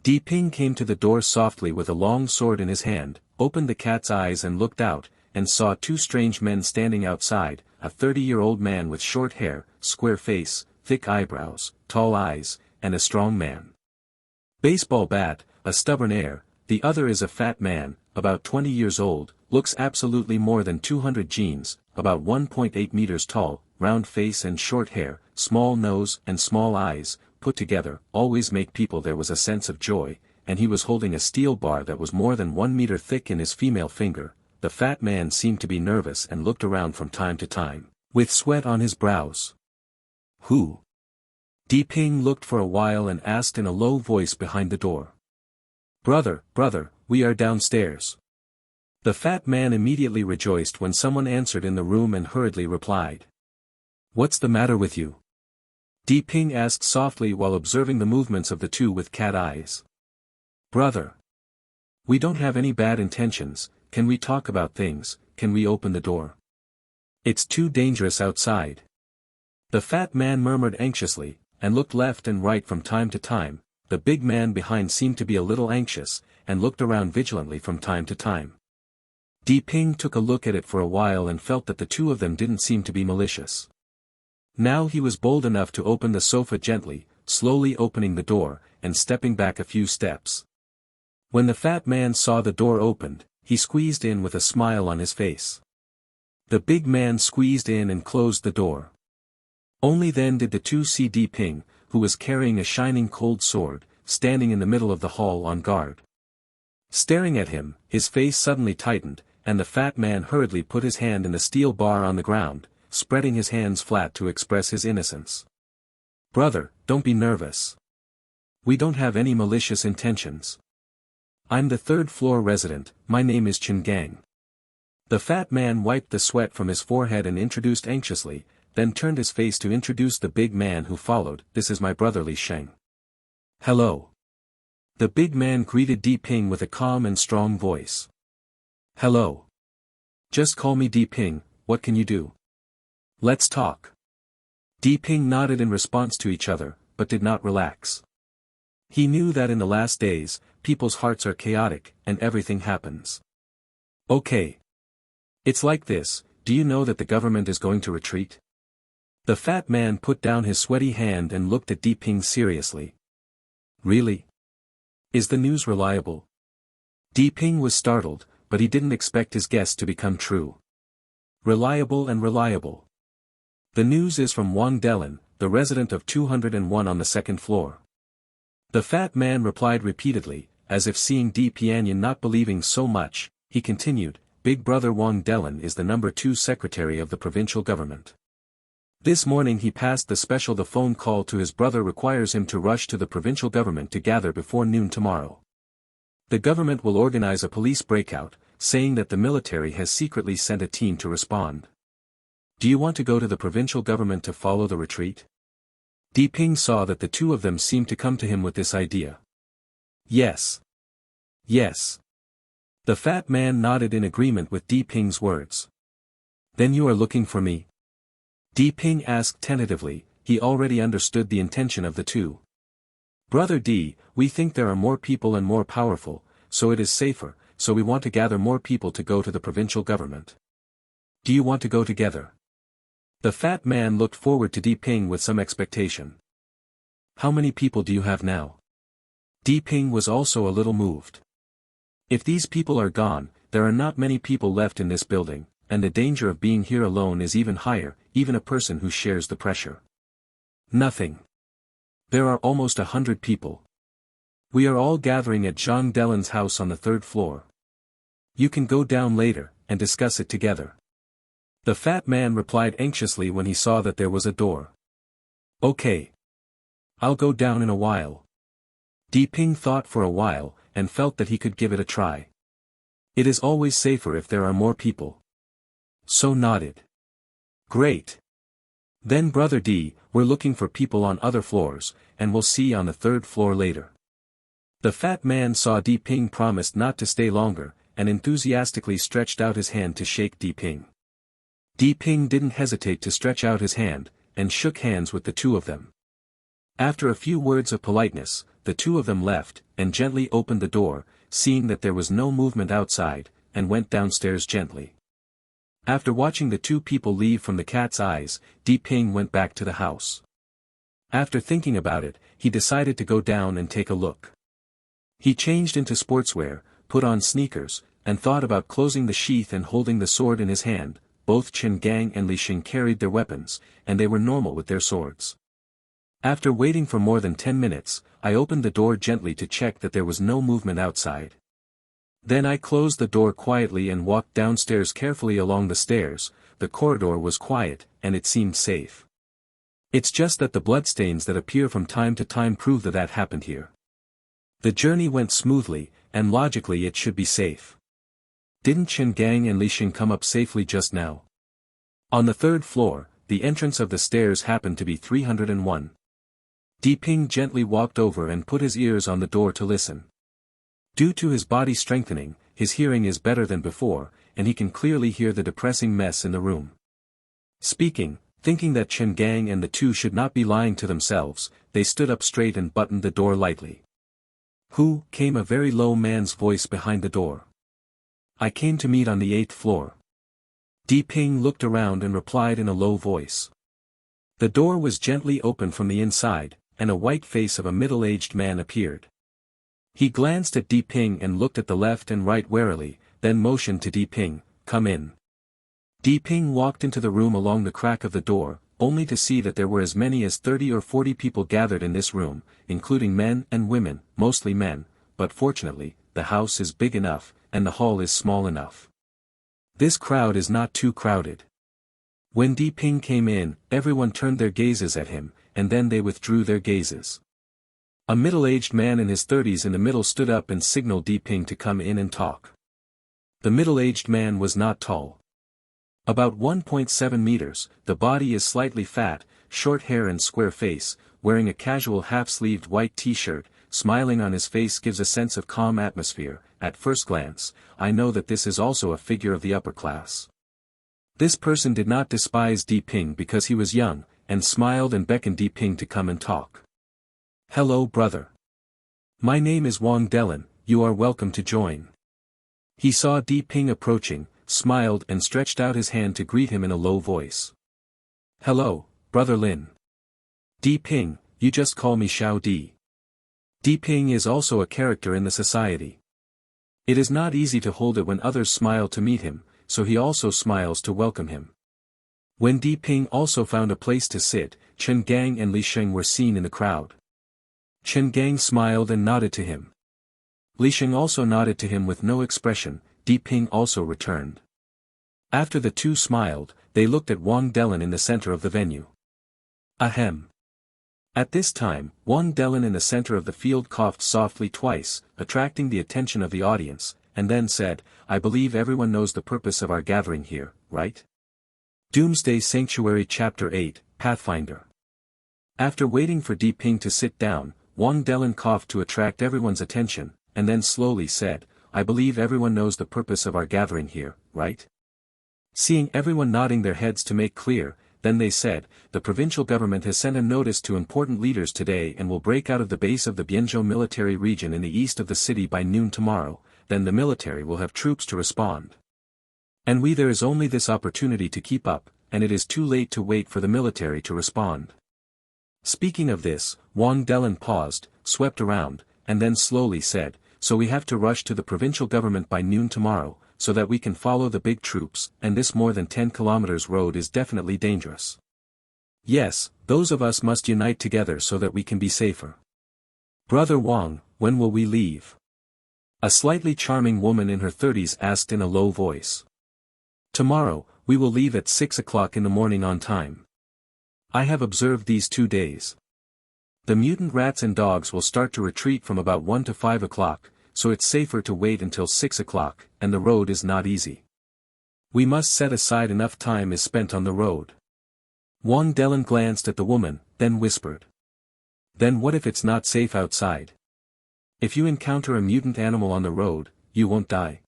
Di Ping came to the door softly with a long sword in his hand, opened the cat's eyes and looked out, and saw 2 strange men standing outside, a 30-year-old man with short hair, square face, thick eyebrows, tall eyes, and a strong man. Baseball bat, a stubborn air. The other is a fat man, about 20 years old, looks absolutely more than 200 genes, about 1.8 meters tall, round face and short hair, small nose and small eyes, put together, always make people. There was a sense of joy, and he was holding a steel bar that was more than 1 meter thick in his female finger. The fat man seemed to be nervous and looked around from time to time, with sweat on his brows. Who? Di Ping looked for a while and asked in a low voice behind the door. Brother, we are downstairs. The fat man immediately rejoiced when someone answered in the room and hurriedly replied. What's the matter with you? Di Ping asked softly while observing the movements of the 2 with cat eyes. Brother. We don't have any bad intentions, can we talk about things, can we open the door? It's too dangerous outside. The fat man murmured anxiously, and looked left and right from time to time. The big man behind seemed to be a little anxious, and looked around vigilantly from time to time. Di Ping took a look at it for a while and felt that the two of them didn't seem to be malicious. Now he was bold enough to open the sofa gently, slowly opening the door, and stepping back a few steps. When the fat man saw the door opened, he squeezed in with a smile on his face. The big man squeezed in and closed the door. Only then did the two see Di Ping, who was carrying a shining cold sword, standing in the middle of the hall on guard. Staring at him, his face suddenly tightened, and the fat man hurriedly put his hand in the steel bar on the ground, spreading his hands flat to express his innocence. "Brother, don't be nervous. We don't have any malicious intentions. I'm the third-floor resident, my name is Chen Gang." The fat man wiped the sweat from his forehead and introduced anxiously, then turned his face to introduce the big man who followed. "This is my brother Li Sheng." "Hello." The big man greeted Di Ping with a calm and strong voice. "Hello. Just call me Di Ping, what can you do? Let's talk." Di Ping nodded in response to each other, but did not relax. He knew that in the last days, people's hearts are chaotic, and everything happens. "Okay. It's like this, do you know that the government is going to retreat?" The fat man put down his sweaty hand and looked at Di Ping seriously. "Really? Is the news reliable?" Di Ping was startled, but he didn't expect his guess to become true. Reliable and reliable. "The news is from Wang Delin, the resident of 201 on the second floor." The fat man replied repeatedly, as if seeing Di Pianyan not believing so much. He continued, "Big brother Wang Delin is the number 2 secretary of the provincial government. This morning he passed the special. The phone call to his brother requires him to rush to the provincial government to gather before noon tomorrow. The government will organize a police breakout, saying that the military has secretly sent a team to respond. Do you want to go to the provincial government to follow the retreat?" Di Ping saw that the two of them seemed to come to him with this idea. "Yes. Yes." The fat man nodded in agreement with Di Ping's words. "Then you are looking for me?" Di Ping asked tentatively. He already understood the intention of the two. "Brother Di, we think there are more people and more powerful, so it is safer, so we want to gather more people to go to the provincial government. Do you want to go together?" The fat man looked forward to Di Ping with some expectation. "How many people do you have now?" Di Ping was also a little moved. "If these people are gone, there are not many people left in this building, and the danger of being here alone is even higher, even a person who shares the pressure." "Nothing. There are almost 100 people. We are all gathering at Zhang Delin's house on the 3rd floor. You can go down later, and discuss it together." The fat man replied anxiously when he saw that there was a door. "Okay. I'll go down in a while." Di Ping thought for a while, and felt that he could give it a try. It is always safer if there are more people. So nodded. "Great. Then brother D, we're looking for people on other floors, and we'll see you on the 3rd floor later." The fat man saw Di Ping promised not to stay longer, and enthusiastically stretched out his hand to shake Di Ping. Di Ping didn't hesitate to stretch out his hand, and shook hands with the two of them. After a few words of politeness, the two of them left, and gently opened the door, seeing that there was no movement outside, and went downstairs gently. After watching the two people leave from the cat's eyes, Di Ping went back to the house. After thinking about it, he decided to go down and take a look. He changed into sportswear, put on sneakers, and thought about closing the sheath and holding the sword in his hand. Both Chen Gang and Li Xing carried their weapons, and they were normal with their swords. After waiting for more than 10 minutes, I opened the door gently to check that there was no movement outside. Then I closed the door quietly and walked downstairs carefully along the stairs. The corridor was quiet, and it seemed safe. It's just that the bloodstains that appear from time to time prove that happened here. The journey went smoothly, and logically it should be safe. Didn't Chen Gang and Li Xing come up safely just now? On the 3rd floor, the entrance of the stairs happened to be 301. Di Ping gently walked over and put his ears on the door to listen. Due to his body strengthening, his hearing is better than before, and he can clearly hear the depressing mess in the room. Speaking, thinking that Chen Gang and the two should not be lying to themselves, they stood up straight and buttoned the door lightly. "Who?" came a very low man's voice behind the door. "I came to meet on the 8th floor." Di Ping looked around and replied in a low voice. The door was gently opened from the inside, and a white face of a middle-aged man appeared. He glanced at Di Ping and looked at the left and right warily, then motioned to Di Ping, "Come in." Di Ping walked into the room along the crack of the door, only to see that there were as many as 30 or 40 people gathered in this room, including men and women, mostly men, but fortunately, the house is big enough, and the hall is small enough. This crowd is not too crowded. When Di Ping came in, everyone turned their gazes at him, and then they withdrew their gazes. A middle-aged man in his 30s in the middle stood up and signaled Di Ping to come in and talk. The middle-aged man was not tall. About 1.7 meters, the body is slightly fat, short hair and square face, wearing a casual half-sleeved white t-shirt, smiling on his face gives a sense of calm atmosphere. At first glance, I know that this is also a figure of the upper class. This person did not despise Di Ping because he was young, and smiled and beckoned Di Ping to come and talk. "Hello brother. My name is Wang Delin, you are welcome to join." He saw Di Ping approaching, smiled and stretched out his hand to greet him in a low voice. "Hello, brother Lin." "Di Ping, you just call me Xiao Di." Di Ping is also a character in the society. It is not easy to hold it when others smile to meet him, so he also smiles to welcome him. When Di Ping also found a place to sit, Chen Gang and Li Sheng were seen in the crowd. Chen Gang smiled and nodded to him. Li Sheng also nodded to him with no expression. Di Ping also returned. After the two smiled, they looked at Wang Delin in the center of the venue. Ahem. At this time, Wang Delin in the center of the field coughed softly twice, attracting the attention of the audience, and then said, "I believe everyone knows the purpose of our gathering here, right?" Doomsday Sanctuary Chapter 8, Pathfinder. After waiting for Di Ping to sit down, Wang Delin coughed to attract everyone's attention, and then slowly said, "I believe everyone knows the purpose of our gathering here, right?" Seeing everyone nodding their heads to make clear, then they said, "The provincial government has sent a notice to important leaders today and will break out of the base of the Bianzhou military region in the east of the city by noon tomorrow, then the military will have troops to respond. And there is only this opportunity to keep up, and it is too late to wait for the military to respond." Speaking of this, Wang Delin paused, swept around, and then slowly said, "So we have to rush to the provincial government by noon tomorrow, so that we can follow the big troops, and this more than 10 kilometers road is definitely dangerous. Yes, those of us must unite together so that we can be safer. Brother Wang, when will we leave?" A slightly charming woman in her 30s asked in a low voice. "Tomorrow, we will leave at 6 o'clock in the morning on time. I have observed these 2 days. The mutant rats and dogs will start to retreat from about 1 to 5 o'clock, so it's safer to wait until 6 o'clock, and the road is not easy. We must set aside enough time is spent on the road." Wang Delin glanced at the woman, then whispered. "Then what if it's not safe outside? If you encounter a mutant animal on the road, you won't die?"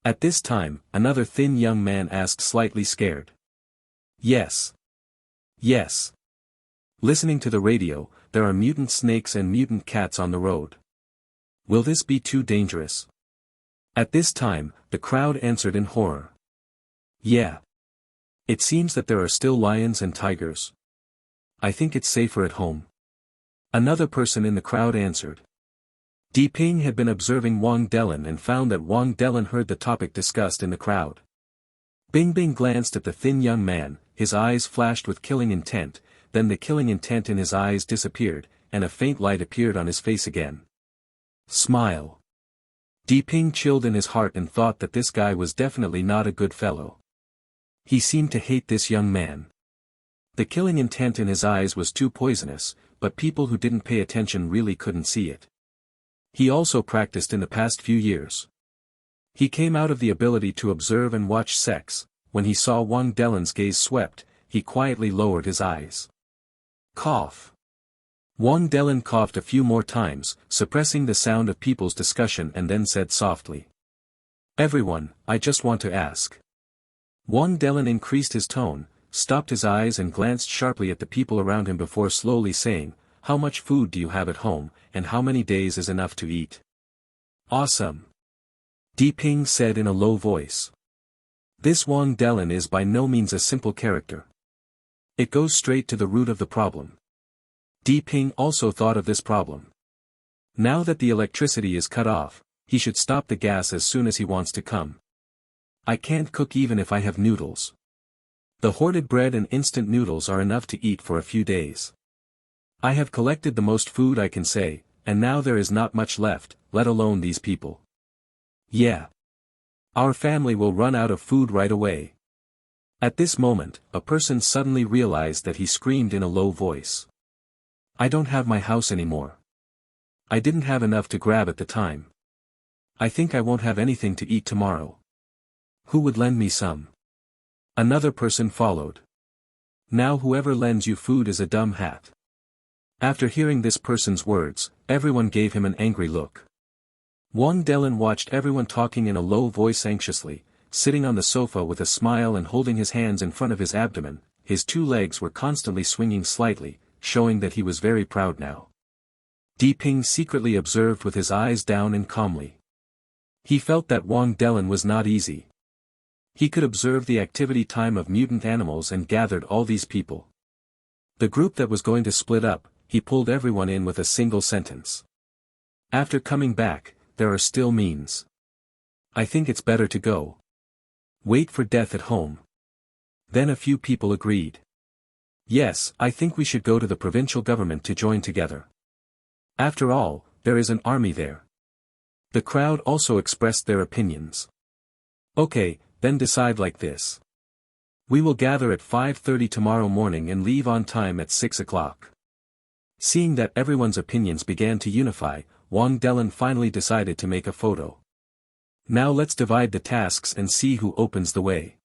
At this time, another thin young man asked slightly scared. "Yes. Yes. Listening to the radio, there are mutant snakes and mutant cats on the road. Will this be too dangerous?" At this time, the crowd answered in horror. "Yeah. It seems that there are still lions and tigers. I think it's safer at home." Another person in the crowd answered. Di Ping had been observing Wang Delin and found that Wang Delin heard the topic discussed in the crowd. Bing Bing glanced at the thin young man, his eyes flashed with killing intent, then the killing intent in his eyes disappeared, and a faint light appeared on his face again. Smile. Di Ping chilled in his heart and thought that this guy was definitely not a good fellow. He seemed to hate this young man. The killing intent in his eyes was too poisonous, but people who didn't pay attention really couldn't see it. He also practiced in the past few years. He came out of the ability to observe and watch sex. When he saw Wang Delin's gaze swept, he quietly lowered his eyes. Cough. Wang Delin coughed a few more times, suppressing the sound of people's discussion, and then said softly. Everyone, I just want to ask. Wang Delin increased his tone, stopped his eyes and glanced sharply at the people around him before slowly saying, how much food do you have at home, and how many days is enough to eat? Awesome. Di Ping said in a low voice. This Wang Delin is by no means a simple character. It goes straight to the root of the problem. Di Ping also thought of this problem. Now that the electricity is cut off, he should stop the gas as soon as he wants to come. I can't cook even if I have noodles. The hoarded bread and instant noodles are enough to eat for a few days. I have collected the most food I can say, and now there is not much left, let alone these people. Yeah. Our family will run out of food right away. At this moment, a person suddenly realized that he screamed in a low voice. I don't have my house anymore. I didn't have enough to grab at the time. I think I won't have anything to eat tomorrow. Who would lend me some? Another person followed. Now whoever lends you food is a dumb hat. After hearing this person's words, everyone gave him an angry look. Wang Delin watched everyone talking in a low voice anxiously, sitting on the sofa with a smile and holding his hands in front of his abdomen. His two legs were constantly swinging slightly, showing that he was very proud now. Di Ping secretly observed with his eyes down and calmly. He felt that Wang Delin was not easy. He could observe the activity time of mutant animals and gathered all these people. The group that was going to split up, he pulled everyone in with a single sentence. After coming back, there are still means. I think it's better to go. Wait for death at home. Then a few people agreed. Yes, I think we should go to the provincial government to join together. After all, there is an army there. The crowd also expressed their opinions. Okay, then decide like this. We will gather at 5:30 tomorrow morning and leave on time at 6 o'clock. Seeing that everyone's opinions began to unify, Wang Delin finally decided to make a photo. Now let's divide the tasks and see who opens the way.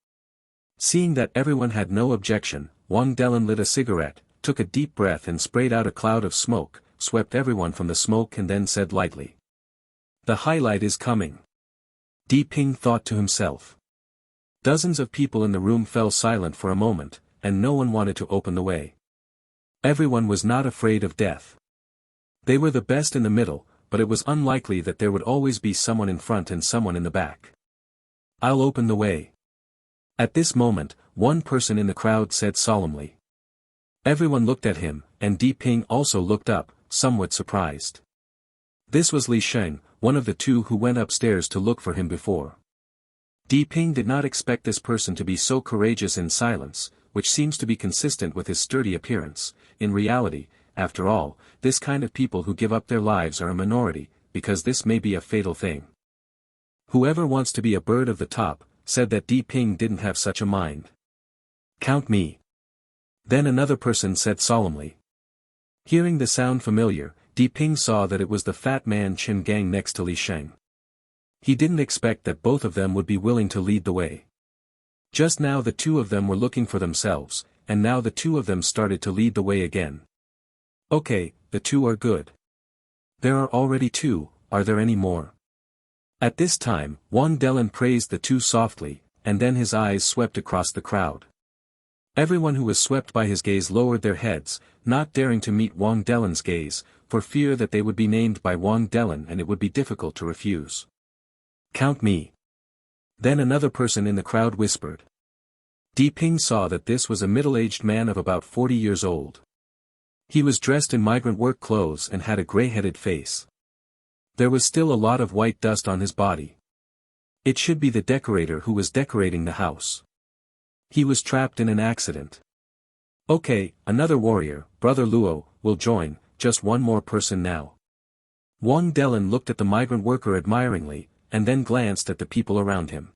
Seeing that everyone had no objection, Wang Delin lit a cigarette, took a deep breath and sprayed out a cloud of smoke, swept everyone from the smoke and then said lightly. The highlight is coming. Di Ping thought to himself. Dozens of people in the room fell silent for a moment, and no one wanted to open the way. Everyone was not afraid of death. They were the best in the middle, but it was unlikely that there would always be someone in front and someone in the back. I'll open the way. At this moment, one person in the crowd said solemnly. Everyone looked at him, and Di Ping also looked up, somewhat surprised. This was Li Sheng, one of the two who went upstairs to look for him before. Di Ping did not expect this person to be so courageous in silence, which seems to be consistent with his sturdy appearance. In reality, after all, this kind of people who give up their lives are a minority, because this may be a fatal thing. Whoever wants to be a bird of the top, said that Di Ping didn't have such a mind. Count me. Then another person said solemnly. Hearing the sound familiar, Di Ping saw that it was the fat man Chen Gang next to Li Sheng. He didn't expect that both of them would be willing to lead the way. Just now the two of them were looking for themselves, and now the two of them started to lead the way again. Okay, the two are good. There are already two, are there any more? At this time, Wang Delin praised the two softly, and then his eyes swept across the crowd. Everyone who was swept by his gaze lowered their heads, not daring to meet Wang Delin's gaze, for fear that they would be named by Wang Delin and it would be difficult to refuse. Count me. Then another person in the crowd whispered. Di Ping saw that this was a middle-aged man of about 40 years old. He was dressed in migrant work clothes and had a gray-headed face. There was still a lot of white dust on his body. It should be the decorator who was decorating the house. He was trapped in an accident. Okay, another warrior, Brother Luo, will join, just one more person now. Wang Delin looked at the migrant worker admiringly, and then glanced at the people around him.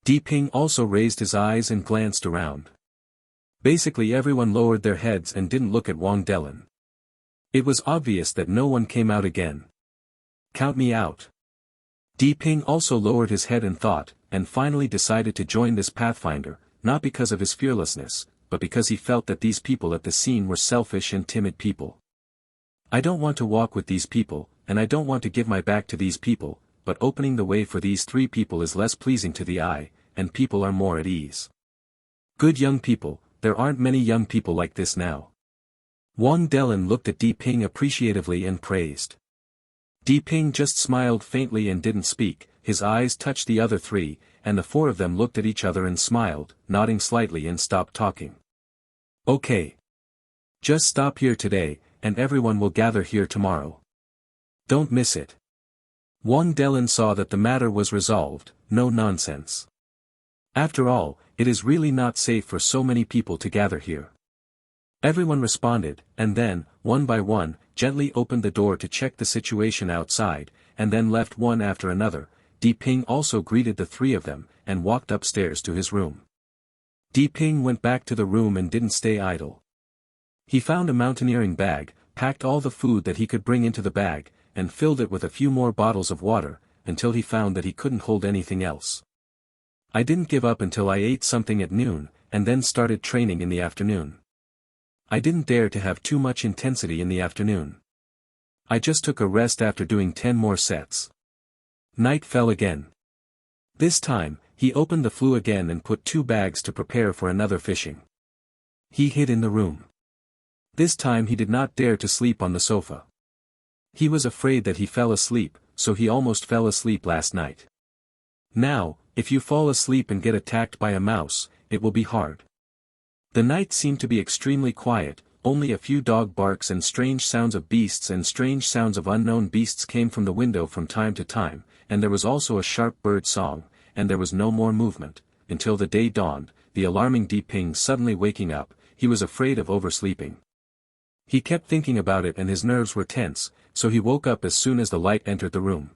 Di Ping also raised his eyes and glanced around. Basically everyone lowered their heads and didn't look at Wang Delin. It was obvious that no one came out again. Count me out. Di Ping also lowered his head and thought, and finally decided to join this pathfinder, not because of his fearlessness, but because he felt that these people at the scene were selfish and timid people. I don't want to walk with these people, and I don't want to give my back to these people, but opening the way for these three people is less pleasing to the eye, and people are more at ease. Good young people, there aren't many young people like this now. Wang Delin looked at Di Ping appreciatively and praised. Di Ping just smiled faintly and didn't speak. His eyes touched the other three, and the four of them looked at each other and smiled, nodding slightly and stopped talking. Okay. Just stop here today, and everyone will gather here tomorrow. Don't miss it. Wang Delin saw that the matter was resolved, no nonsense. After all, it is really not safe for so many people to gather here. Everyone responded, and then, one by one, gently opened the door to check the situation outside, and then left one after another. Di Ping also greeted the three of them, and walked upstairs to his room. Di Ping went back to the room and didn't stay idle. He found a mountaineering bag, packed all the food that he could bring into the bag, and filled it with a few more bottles of water, until he found that he couldn't hold anything else. I didn't give up until I ate something at noon, and then started training in the afternoon. I didn't dare to have too much intensity in the afternoon. I just took a rest after doing 10 more sets. Night fell again. This time, he opened the flue again and put 2 bags to prepare for another fishing. He hid in the room. This time he did not dare to sleep on the sofa. He was afraid that he fell asleep, so he almost fell asleep last night. Now, if you fall asleep and get attacked by a mouse, it will be hard. The night seemed to be extremely quiet, only a few dog barks and strange sounds of beasts and strange sounds of unknown beasts came from the window from time to time, and there was also a sharp bird song, and there was no more movement, until the day dawned, the alarming Di Ping suddenly waking up. He was afraid of oversleeping. He kept thinking about it and his nerves were tense, so he woke up as soon as the light entered the room.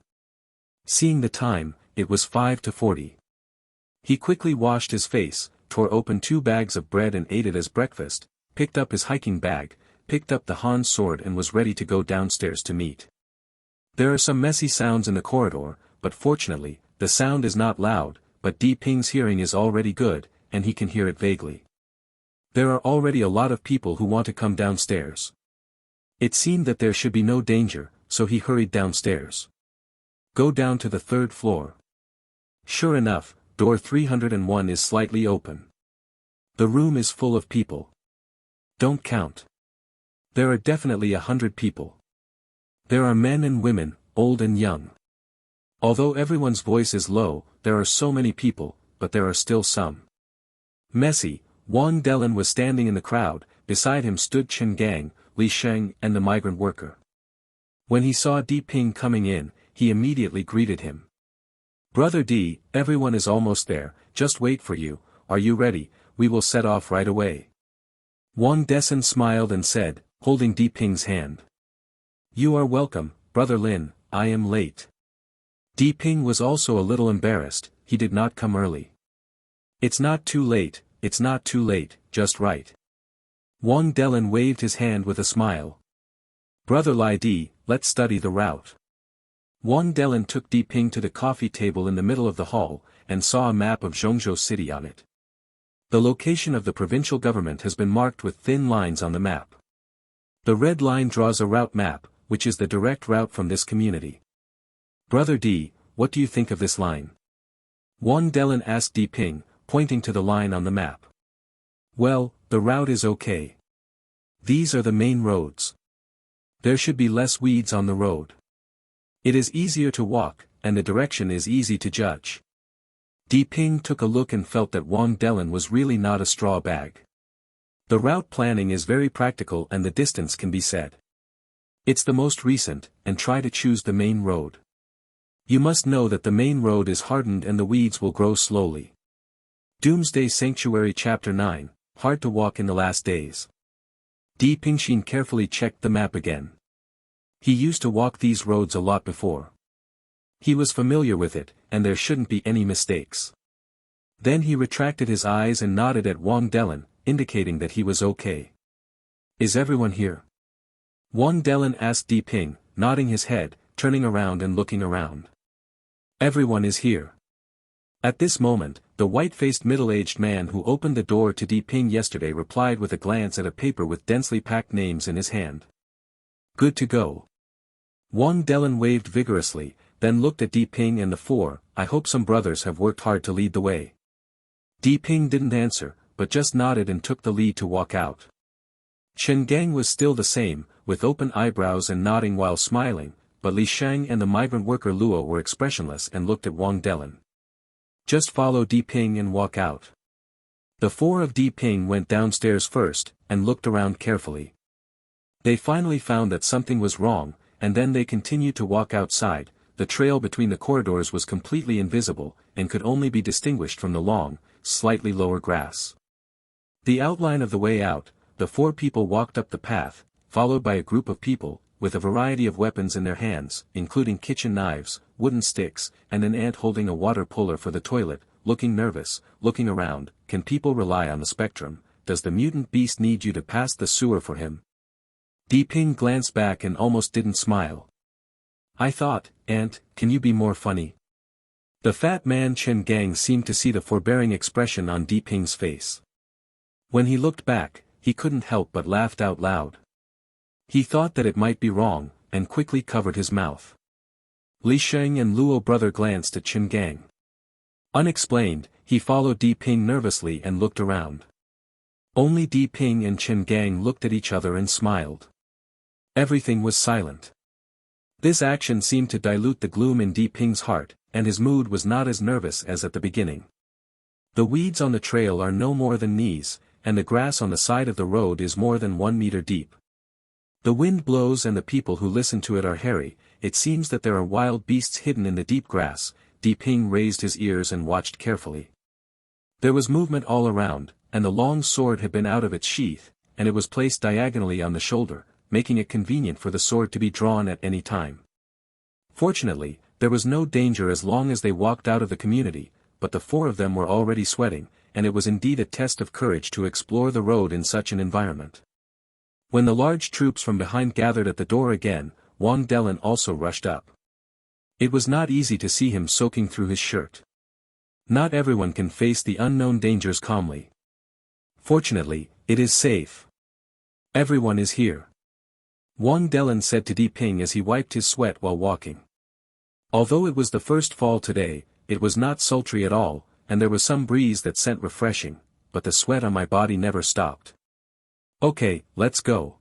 Seeing the time, it was 5:40. He quickly washed his face, tore open 2 bags of bread and ate it as breakfast, picked up his hiking bag, picked up the Han sword and was ready to go downstairs to meet. There are some messy sounds in the corridor, but fortunately, the sound is not loud, but Di Ping's hearing is already good, and he can hear it vaguely. There are already a lot of people who want to come downstairs. It seemed that there should be no danger, so he hurried downstairs. Go down to the 3rd floor. Sure enough, door 301 is slightly open. The room is full of people. Don't count. There are definitely 100 people. There are men and women, old and young. Although everyone's voice is low, there are so many people, but there are still some. Messy. Wang Delin was standing in the crowd, beside him stood Chen Gang, Li Sheng and the migrant worker. When he saw Di Ping coming in, he immediately greeted him. Brother Di, everyone is almost there, just wait for you, are you ready, we will set off right away. Wang Delin smiled and said, holding Di Ping's hand. You are welcome, Brother Lin, I am late. Di Ping was also a little embarrassed, he did not come early. It's not too late, just right. Wang Delin waved his hand with a smile. Brother Lai Di, let's study the route. Wang Delin took Di Ping to the coffee table in the middle of the hall, and saw a map of Zhongzhou city on it. The location of the provincial government has been marked with thin lines on the map. The red line draws a route map, which is the direct route from this community. Brother Di, what do you think of this line? Wang Delin asked Di Ping, pointing to the line on the map. Well, the route is okay. These are the main roads. There should be less weeds on the road. It is easier to walk, and the direction is easy to judge. Di Ping took a look and felt that Wang Delin was really not a straw bag. The route planning is very practical and the distance can be said. It's the most recent, and try to choose the main road. You must know that the main road is hardened and the weeds will grow slowly. Doomsday Sanctuary Chapter 9, Hard to Walk in the Last Days. Di Pingxin carefully checked the map again. He used to walk these roads a lot before. He was familiar with it, and there shouldn't be any mistakes. Then he retracted his eyes and nodded at Wang Delin, indicating that he was okay. Is everyone here? Wang Delin asked Di Ping, nodding his head, turning around and looking around. Everyone is here. At this moment, the white-faced middle-aged man who opened the door to Di Ping yesterday replied with a glance at a paper with densely packed names in his hand. Good to go. Wang Delin waved vigorously, then looked at Di Ping and the four. I hope some brothers have worked hard to lead the way. Di Ping didn't answer, but just nodded and took the lead to walk out. Chen Gang was still the same, with open eyebrows and nodding while smiling, but Li Shang and the migrant worker Luo were expressionless and looked at Wang Delin. Just follow Di Ping and walk out. The four of Di Ping went downstairs first, and looked around carefully. They finally found that something was wrong, and then they continued to walk outside. The trail between the corridors was completely invisible, and could only be distinguished from the long, slightly lower grass. The outline of the way out, the four people walked up the path, followed by a group of people, with a variety of weapons in their hands, including kitchen knives, wooden sticks, and an ant holding a water puller for the toilet, looking nervous, looking around. Can people rely on the spectrum? Does the mutant beast need you to pass the sewer for him? Di Ping glanced back and almost didn't smile. I thought, Ant, can you be more funny? The fat man Chen Gang seemed to see the forbearing expression on Di Ping's face. When he looked back, he couldn't help but laughed out loud. He thought that it might be wrong, and quickly covered his mouth. Li Sheng and Luo brother glanced at Chen Gang. Unexplained, he followed Di Ping nervously and looked around. Only Di Ping and Chen Gang looked at each other and smiled. Everything was silent. This action seemed to dilute the gloom in Di Ping's heart, and his mood was not as nervous as at the beginning. The weeds on the trail are no more than knees, and the grass on the side of the road is more than 1 meter deep. The wind blows and the people who listen to it are hairy. It seems that there are wild beasts hidden in the deep grass. Di Ping raised his ears and watched carefully. There was movement all around, and the long sword had been out of its sheath, and it was placed diagonally on the shoulder, making it convenient for the sword to be drawn at any time. Fortunately, there was no danger as long as they walked out of the community, but the four of them were already sweating, and it was indeed a test of courage to explore the road in such an environment. When the large troops from behind gathered at the door again, Wang Delin also rushed up. It was not easy to see him soaking through his shirt. Not everyone can face the unknown dangers calmly. Fortunately, it is safe. Everyone is here. Wang Delin said to Di Ping as he wiped his sweat while walking. Although it was the first fall today, it was not sultry at all, and there was some breeze that sent refreshing, but the sweat on my body never stopped. Okay, let's go.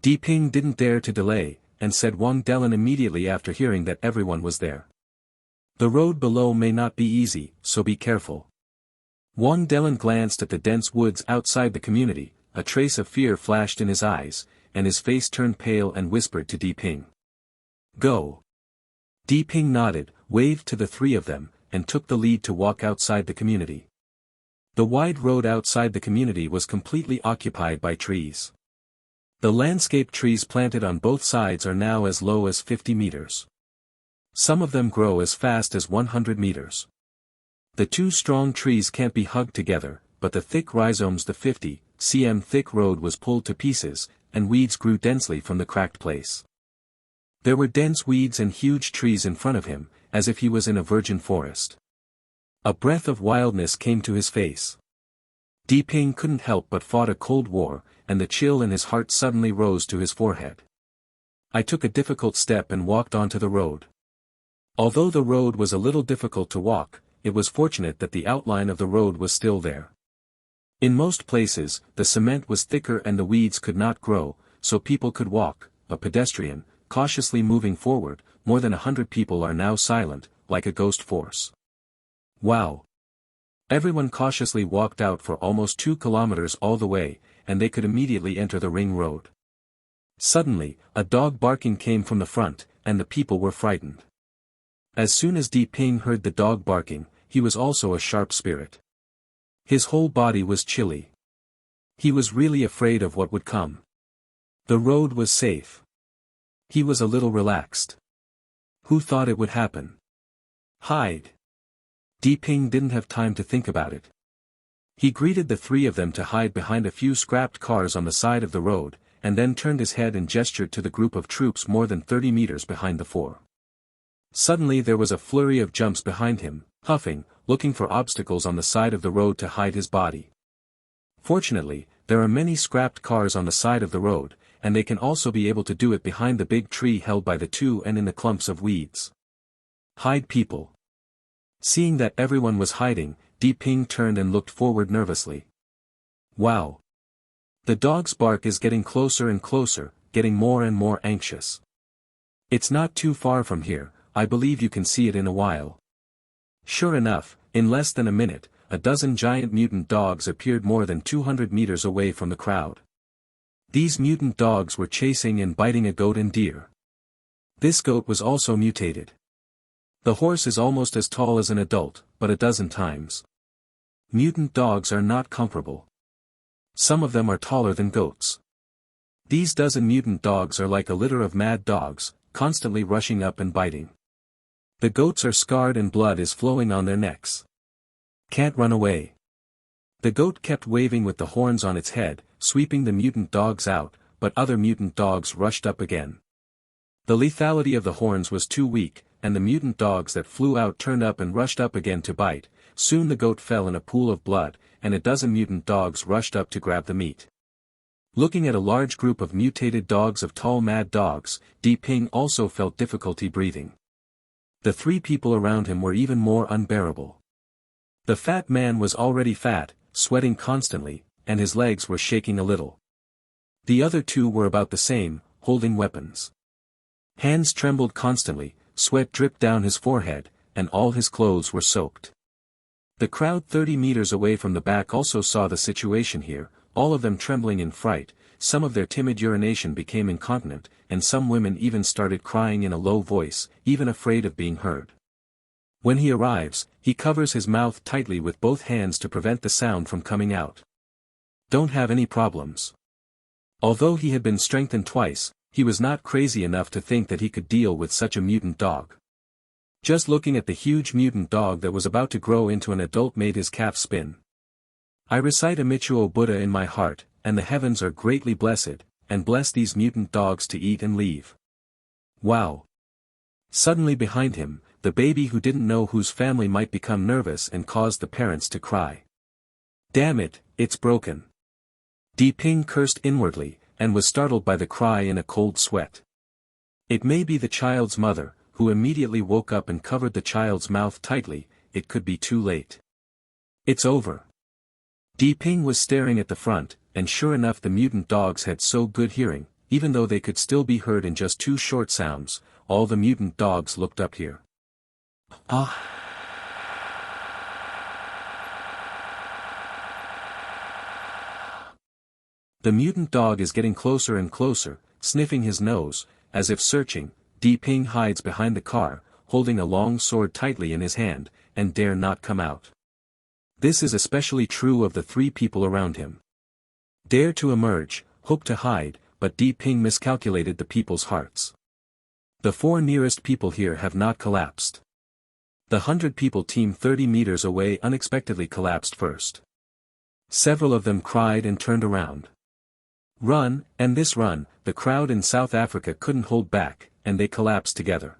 Di Ping didn't dare to delay, and said Wang Delin immediately after hearing that everyone was there. The road below may not be easy, so be careful. Wang Delin glanced at the dense woods outside the community. A trace of fear flashed in his eyes, and his face turned pale and whispered to Di Ping. Go. Di Ping nodded, waved to the three of them, and took the lead to walk outside the community. The wide road outside the community was completely occupied by trees. The landscape trees planted on both sides are now as low as 50 meters. Some of them grow as fast as 100 meters. The two strong trees can't be hugged together, but the thick rhizomes, the 50 cm thick road was pulled to pieces, and weeds grew densely from the cracked place. There were dense weeds and huge trees in front of him, as if he was in a virgin forest. A breath of wildness came to his face. Di Ping couldn't help but fought a cold war, and the chill in his heart suddenly rose to his forehead. I took a difficult step and walked onto the road. Although the road was a little difficult to walk, it was fortunate that the outline of the road was still there. In most places, the cement was thicker and the weeds could not grow, so people could walk. A pedestrian, cautiously moving forward. More than 100 people are now silent, like a ghost force. Wow! Everyone cautiously walked out for almost 2 kilometers all the way, and they could immediately enter the ring road. Suddenly, a dog barking came from the front, and the people were frightened. As soon as Di Ping heard the dog barking, he was also a sharp spirit. His whole body was chilly. He was really afraid of what would come. The road was safe. He was a little relaxed. Who thought it would happen? Hide. Di Ping didn't have time to think about it. He greeted the three of them to hide behind a few scrapped cars on the side of the road, and then turned his head and gestured to the group of troops more than 30 meters behind the four. Suddenly there was a flurry of jumps behind him, huffing, looking for obstacles on the side of the road to hide his body. Fortunately, there are many scrapped cars on the side of the road, and they can also be able to do it behind the big tree held by the two and in the clumps of weeds. Hide people. Seeing that everyone was hiding, Di Ping turned and looked forward nervously. Wow! The dog's bark is getting closer and closer, getting more and more anxious. It's not too far from here, I believe you can see it in a while. Sure enough, in less than a minute, a dozen giant mutant dogs appeared more than 200 meters away from the crowd. These mutant dogs were chasing and biting a goat and deer. This goat was also mutated. The horse is almost as tall as an adult, but a dozen times. Mutant dogs are not comparable. Some of them are taller than goats. These dozen mutant dogs are like a litter of mad dogs, constantly rushing up and biting. The goats are scarred and blood is flowing on their necks. Can't run away. The goat kept waving with the horns on its head, sweeping the mutant dogs out, but other mutant dogs rushed up again. The lethality of the horns was too weak, and the mutant dogs that flew out turned up and rushed up again to bite. Soon the goat fell in a pool of blood, and a dozen mutant dogs rushed up to grab the meat. Looking at a large group of mutated dogs of tall mad dogs, Di Ping also felt difficulty breathing. The three people around him were even more unbearable. The fat man was already fat, sweating constantly, and his legs were shaking a little. The other two were about the same, holding weapons. Hands trembled constantly, sweat dripped down his forehead, and all his clothes were soaked. The crowd 30 meters away from the back also saw the situation here, all of them trembling in fright. Some of their timid urination became incontinent, and some women even started crying in a low voice, even afraid of being heard. When he arrives, he covers his mouth tightly with both hands to prevent the sound from coming out. Don't have any problems. Although he had been strengthened twice, he was not crazy enough to think that he could deal with such a mutant dog. Just looking at the huge mutant dog that was about to grow into an adult made his calf spin. I recite a Michuo Buddha in my heart, and the heavens are greatly blessed, and bless these mutant dogs to eat and leave. Wow! Suddenly behind him, the baby who didn't know whose family might become nervous and caused the parents to cry. Damn it, it's broken. Di Ping cursed inwardly, and was startled by the cry in a cold sweat. It may be the child's mother, who immediately woke up and covered the child's mouth tightly. It could be too late. It's over. Di Ping was staring at the front, and sure enough the mutant dogs had so good hearing, even though they could still be heard in just two short sounds. All the mutant dogs looked up here. Ah! The mutant dog is getting closer and closer, sniffing his nose, as if searching. Di Ping hides behind the car, holding a long sword tightly in his hand, and dare not come out. This is especially true of the three people around him. Dare to emerge, hope to hide, but Di Ping miscalculated the people's hearts. The four nearest people here have not collapsed. The 100 people team 30 meters away unexpectedly collapsed first. Several of them cried and turned around. Run, and this run, the crowd in South Africa couldn't hold back, and they collapsed together.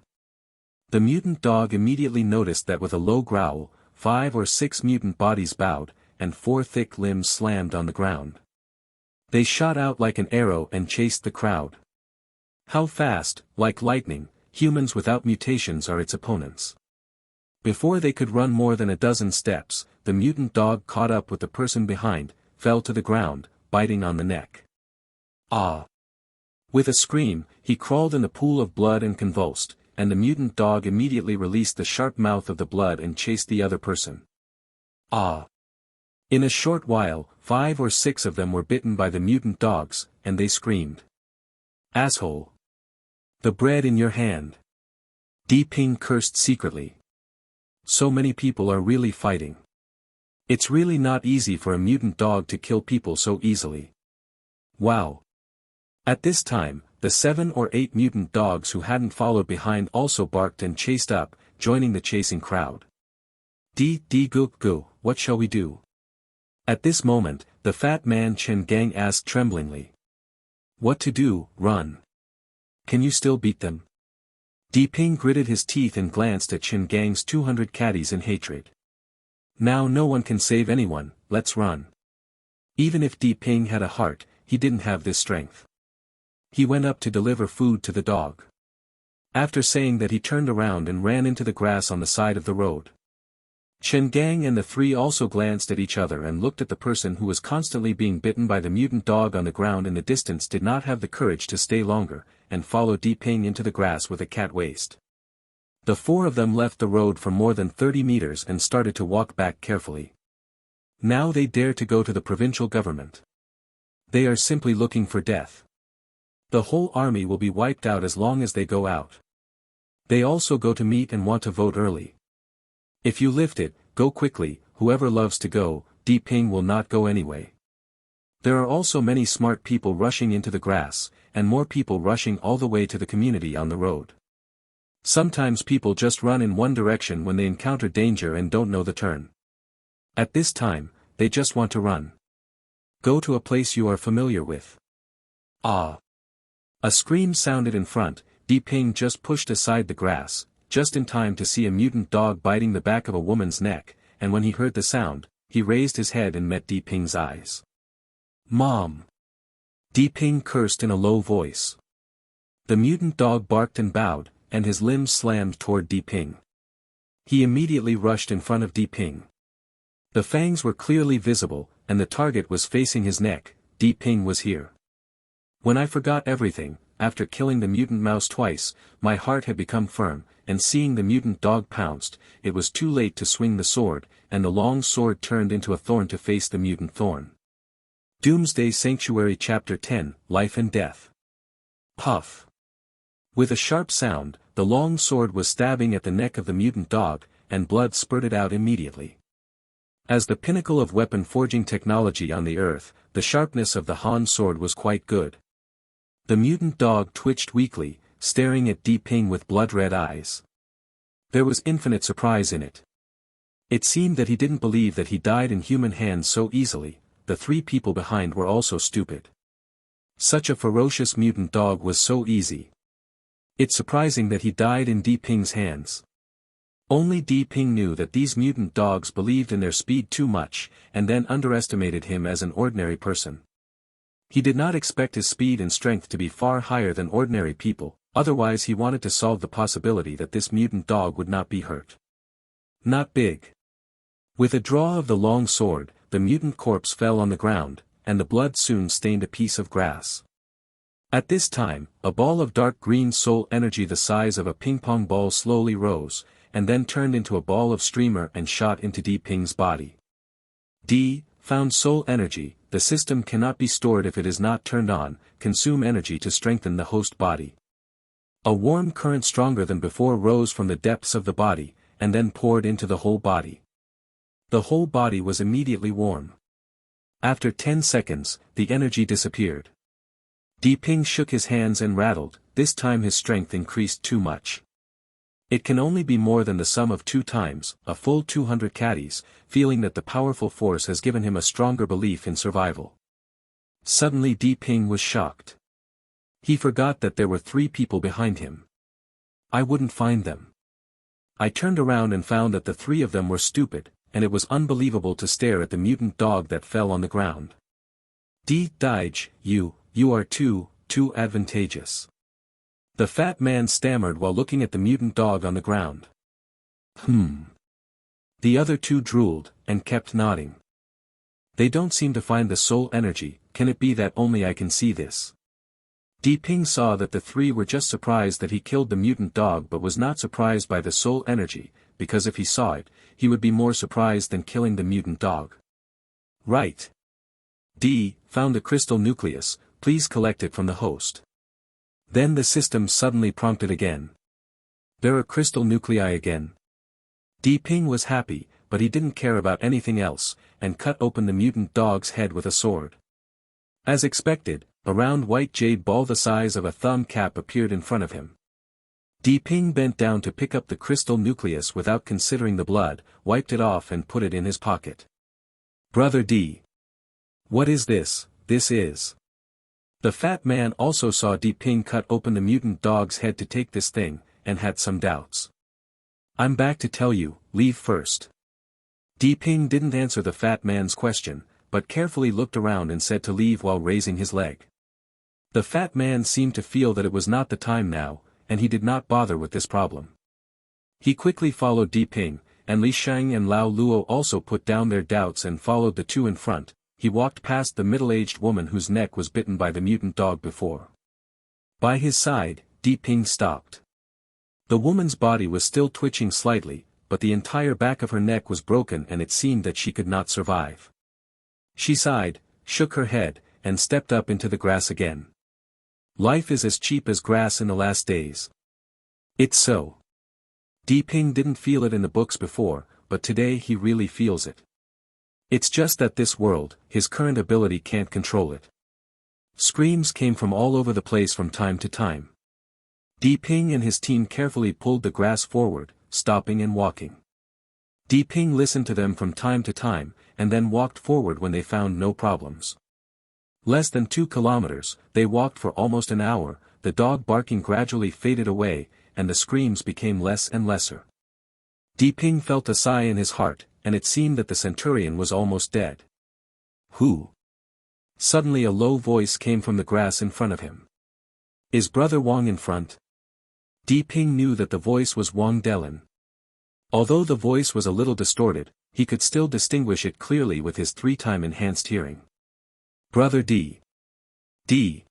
The mutant dog immediately noticed that with a low growl, 5 or 6 mutant bodies bowed, and 4 thick limbs slammed on the ground. They shot out like an arrow and chased the crowd. How fast, like lightning, humans without mutations are its opponents. Before they could run more than a dozen steps, the mutant dog caught up with the person behind, fell to the ground, biting on the neck. Ah! With a scream, he crawled in the pool of blood and convulsed, and the mutant dog immediately released the sharp mouth of the blood and chased the other person. Ah! In a short while, 5 or 6 of them were bitten by the mutant dogs, and they screamed. Asshole! The bread in your hand! Di Ping cursed secretly. So many people are really fighting. It's really not easy for a mutant dog to kill people so easily. Wow! At this time, the 7 or 8 mutant dogs who hadn't followed behind also barked and chased up, joining the chasing crowd. Go, what shall we do? At this moment, the fat man Chen Gang asked tremblingly. What to do, run. Can you still beat them? Di Ping gritted his teeth and glanced at Chen Gang's 200 caddies in hatred. Now no one can save anyone, let's run. Even if Di Ping had a heart, he didn't have this strength. He went up to deliver food to the dog. After saying that, he turned around and ran into the grass on the side of the road. Chen Gang and the three also glanced at each other and looked at the person who was constantly being bitten by the mutant dog on the ground in the distance. Did not have the courage to stay longer, and followed Di Ping into the grass with a cat waist. The four of them left the road for more than 30 meters and started to walk back carefully. Now they dare to go to the provincial government. They are simply looking for death. The whole army will be wiped out as long as they go out. They also go to meet and want to vote early. If you lift it, go quickly. Whoever loves to go, Di Ping will not go anyway. There are also many smart people rushing into the grass, and more people rushing all the way to the community on the road. Sometimes people just run in one direction when they encounter danger and don't know the turn. At this time, they just want to run. Go to a place you are familiar with. Ah! A scream sounded in front. Di Ping just pushed aside the grass, just in time to see a mutant dog biting the back of a woman's neck, and when he heard the sound, he raised his head and met Di Ping's eyes. Mom! Di Ping cursed in a low voice. The mutant dog barked and bowed, and his limbs slammed toward Di Ping. He immediately rushed in front of Di Ping. The fangs were clearly visible, and the target was facing his neck. Di Ping was here. When I forgot everything, after killing the mutant mouse twice, my heart had become firm, and seeing the mutant dog pounced, it was too late to swing the sword, and the long sword turned into a thorn to face the mutant thorn. Doomsday Sanctuary Chapter 10, Life and Death. Puff. With a sharp sound, the long sword was stabbing at the neck of the mutant dog, and blood spurted out immediately. As the pinnacle of weapon forging technology on the earth, the sharpness of the Han sword was quite good. The mutant dog twitched weakly, staring at Di Ping with blood-red eyes. There was infinite surprise in it. It seemed that he didn't believe that he died in human hands so easily. The three people behind were also stupid. Such a ferocious mutant dog was so easy. It's surprising that he died in Di Ping's hands. Only Di Ping knew that these mutant dogs believed in their speed too much, and then underestimated him as an ordinary person. He did not expect his speed and strength to be far higher than ordinary people, otherwise he wanted to solve the possibility that this mutant dog would not be hurt. Not big. With a draw of the long sword, the mutant corpse fell on the ground, and the blood soon stained a piece of grass. At this time, a ball of dark green soul energy the size of a ping-pong ball slowly rose, and then turned into a ball of streamer and shot into Di Ping's body. Found soul energy. The system cannot be stored if it is not turned on. Consume energy to strengthen the host body. A warm current stronger than before rose from the depths of the body, and then poured into the whole body. The whole body was immediately warm. After 10 seconds, the energy disappeared. Di Ping shook his hands and rattled. This time his strength increased too much. It can only be more than the sum of 2 times, a full 200 caddies, feeling that the powerful force has given him a stronger belief in survival. Suddenly Di Ping was shocked. He forgot that there were 3 people behind him. I wouldn't find them. I turned around and found that the 3 of them were stupid, and it was unbelievable to stare at the mutant dog that fell on the ground. Daige, you are too advantageous. The fat man stammered while looking at the mutant dog on the ground. The other 2 drooled, and kept nodding. They don't seem to find the soul energy. Can it be that only I can see this? Di Ping saw that the 3 were just surprised that he killed the mutant dog but was not surprised by the soul energy, because if he saw it, he would be more surprised than killing the mutant dog. Right. Found the crystal nucleus, please collect it from the host. Then the system suddenly prompted again. There are crystal nuclei again. Di Ping was happy, but he didn't care about anything else, and cut open the mutant dog's head with a sword. As expected, a round white jade ball the size of a thumb cap appeared in front of him. Di Ping bent down to pick up the crystal nucleus without considering the blood, wiped it off and put it in his pocket. Brother Di. What is this? This is. The fat man also saw Di Ping cut open the mutant dog's head to take this thing, and had some doubts. I'm back to tell you, leave first. Di Ping didn't answer the fat man's question, but carefully looked around and said to leave while raising his leg. The fat man seemed to feel that it was not the time now, and he did not bother with this problem. He quickly followed Di Ping, and Li Shang and Lao Luo also put down their doubts and followed the two in front. He walked past the middle-aged woman whose neck was bitten by the mutant dog before. By his side, Di Ping stopped. The woman's body was still twitching slightly, but the entire back of her neck was broken and it seemed that she could not survive. She sighed, shook her head, and stepped up into the grass again. Life is as cheap as grass in the last days. It's so. Di Ping didn't feel it in the books before, but today he really feels it. It's just that this world, his current ability can't control it. Screams came from all over the place from time to time. Di Ping and his team carefully pulled the grass forward, stopping and walking. Di Ping listened to them from time to time, and then walked forward when they found no problems. Less than 2 kilometers, they walked for almost an hour, the dog barking gradually faded away, and the screams became less and lesser. Di Ping felt a sigh in his heart, and it seemed that the centurion was almost dead. Who? Suddenly a low voice came from the grass in front of him. Is Brother Wang in front? Di Ping knew that the voice was Wang Delin. Although the voice was a little distorted, he could still distinguish it clearly with his 3-time enhanced hearing. Brother D. D.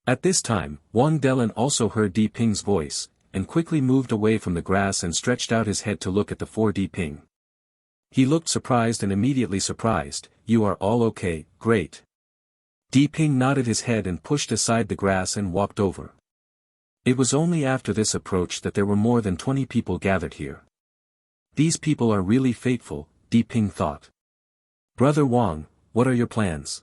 At this time, Wang Delin also heard Di Ping's voice, and quickly moved away from the grass and stretched out his head to look at the 4 Di Ping. He looked surprised and immediately surprised. You are all okay, great. Di Ping nodded his head and pushed aside the grass and walked over. It was only after this approach that there were more than 20 people gathered here. These people are really faithful, Di Ping thought. Brother Wang, what are your plans?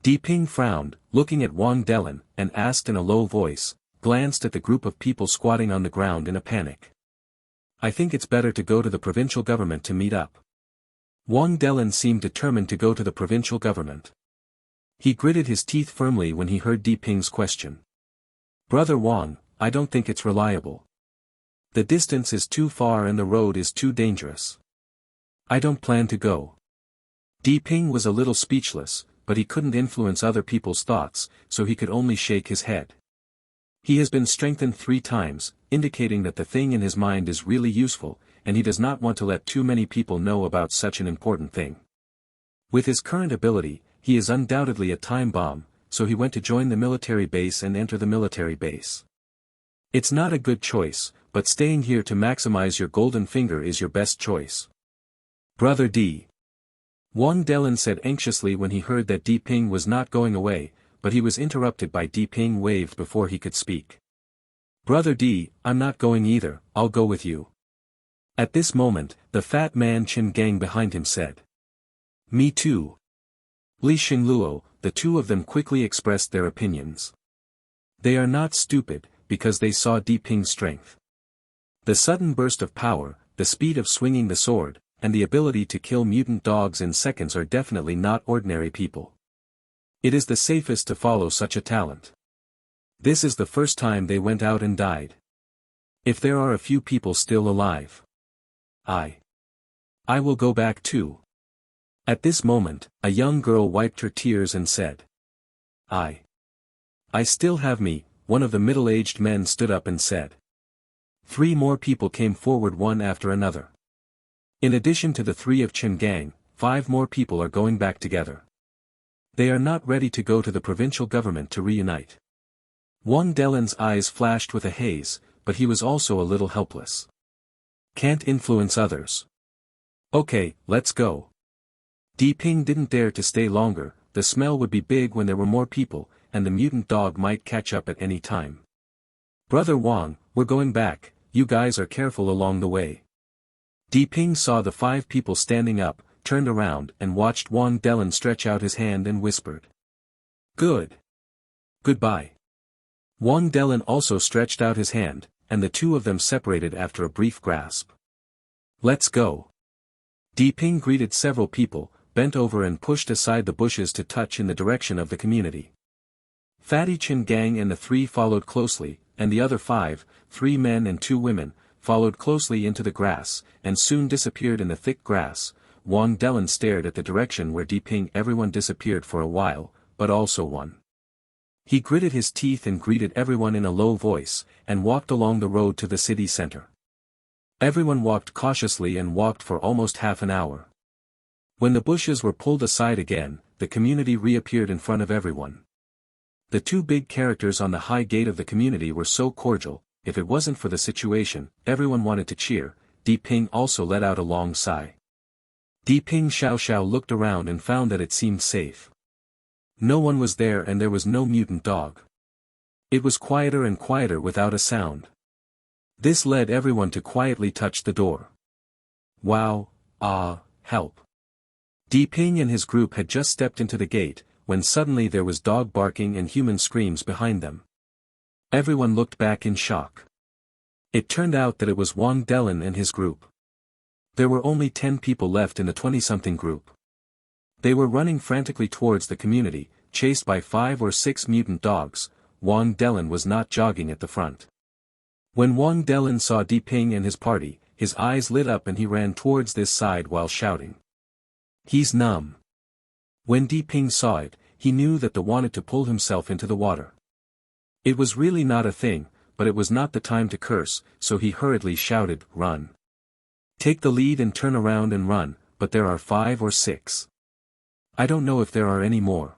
Di Ping frowned, looking at Wang Delin, and asked in a low voice, glanced at the group of people squatting on the ground in a panic. I think it's better to go to the provincial government to meet up. Wang Delin seemed determined to go to the provincial government. He gritted his teeth firmly when he heard Di Ping's question. Brother Wang, I don't think it's reliable. The distance is too far and the road is too dangerous. I don't plan to go. Di Ping was a little speechless, but he couldn't influence other people's thoughts, so he could only shake his head. He has been strengthened 3 times, indicating that the thing in his mind is really useful, and he does not want to let too many people know about such an important thing. With his current ability, he is undoubtedly a time bomb, so he went to join the military base and enter the military base. It's not a good choice, but staying here to maximize your golden finger is your best choice. Brother D. Wang Delin said anxiously when he heard that Di Ping was not going away, but he was interrupted by Di Ping waved before he could speak. Brother D, I'm not going either, I'll go with you. At this moment, the fat man Chen Gang behind him said. Me too. Li Xingluo, the two of them quickly expressed their opinions. They are not stupid, because they saw Di Ping's strength. The sudden burst of power, the speed of swinging the sword, and the ability to kill mutant dogs in seconds are definitely not ordinary people. It is the safest to follow such a talent. This is the first time they went out and died. If there are a few people still alive, I will go back too. At this moment, a young girl wiped her tears and said, I still have me. One of the middle-aged men stood up and said. 3 more people came forward one after another. In addition to the 3 of Chen Gang, 5 more people are going back together. They are not ready to go to the provincial government to reunite. Wang Delin's eyes flashed with a haze, but he was also a little helpless. Can't influence others. Okay, let's go. Di Ping didn't dare to stay longer, the smell would be big when there were more people, and the mutant dog might catch up at any time. Brother Wang, we're going back, you guys are careful along the way. Di Ping saw the 5 people standing up, turned around and watched Wang Delin stretch out his hand and whispered. Good. Goodbye. Wang Delin also stretched out his hand, and the 2 of them separated after a brief grasp. Let's go. Di Ping greeted several people, bent over and pushed aside the bushes to touch in the direction of the community. Fatty Chen Gang and the 3 followed closely, and the other 5, 3 men and 2 women, followed closely into the grass, and soon disappeared in the thick grass. Wang Delin stared at the direction where Di Ping everyone disappeared for a while, but also one. He gritted his teeth and greeted everyone in a low voice, and walked along the road to the city center. Everyone walked cautiously and walked for almost half an hour. When the bushes were pulled aside again, the community reappeared in front of everyone. The two big characters on the high gate of the community were so cordial. If it wasn't for the situation, everyone wanted to cheer. Di Ping also let out a long sigh. Di Ping Xiao looked around and found that it seemed safe. No one was there and there was no mutant dog. It was quieter and quieter without a sound. This led everyone to quietly touch the door. Wow, help. Di Ping and his group had just stepped into the gate, when suddenly there was dog barking and human screams behind them. Everyone looked back in shock. It turned out that it was Wang Delin and his group. There were only 10 people left in the 20-something group. They were running frantically towards the community, chased by 5 or 6 mutant dogs. Wang Delin was not jogging at the front. When Wang Delin saw Di Ping and his party, his eyes lit up and he ran towards this side while shouting. He's numb. When Di Ping saw it, he knew that the wanted to pull himself into the water. It was really not a thing, but it was not the time to curse, so he hurriedly shouted, run. Take the lead and turn around and run, but there are 5 or 6. I don't know if there are any more.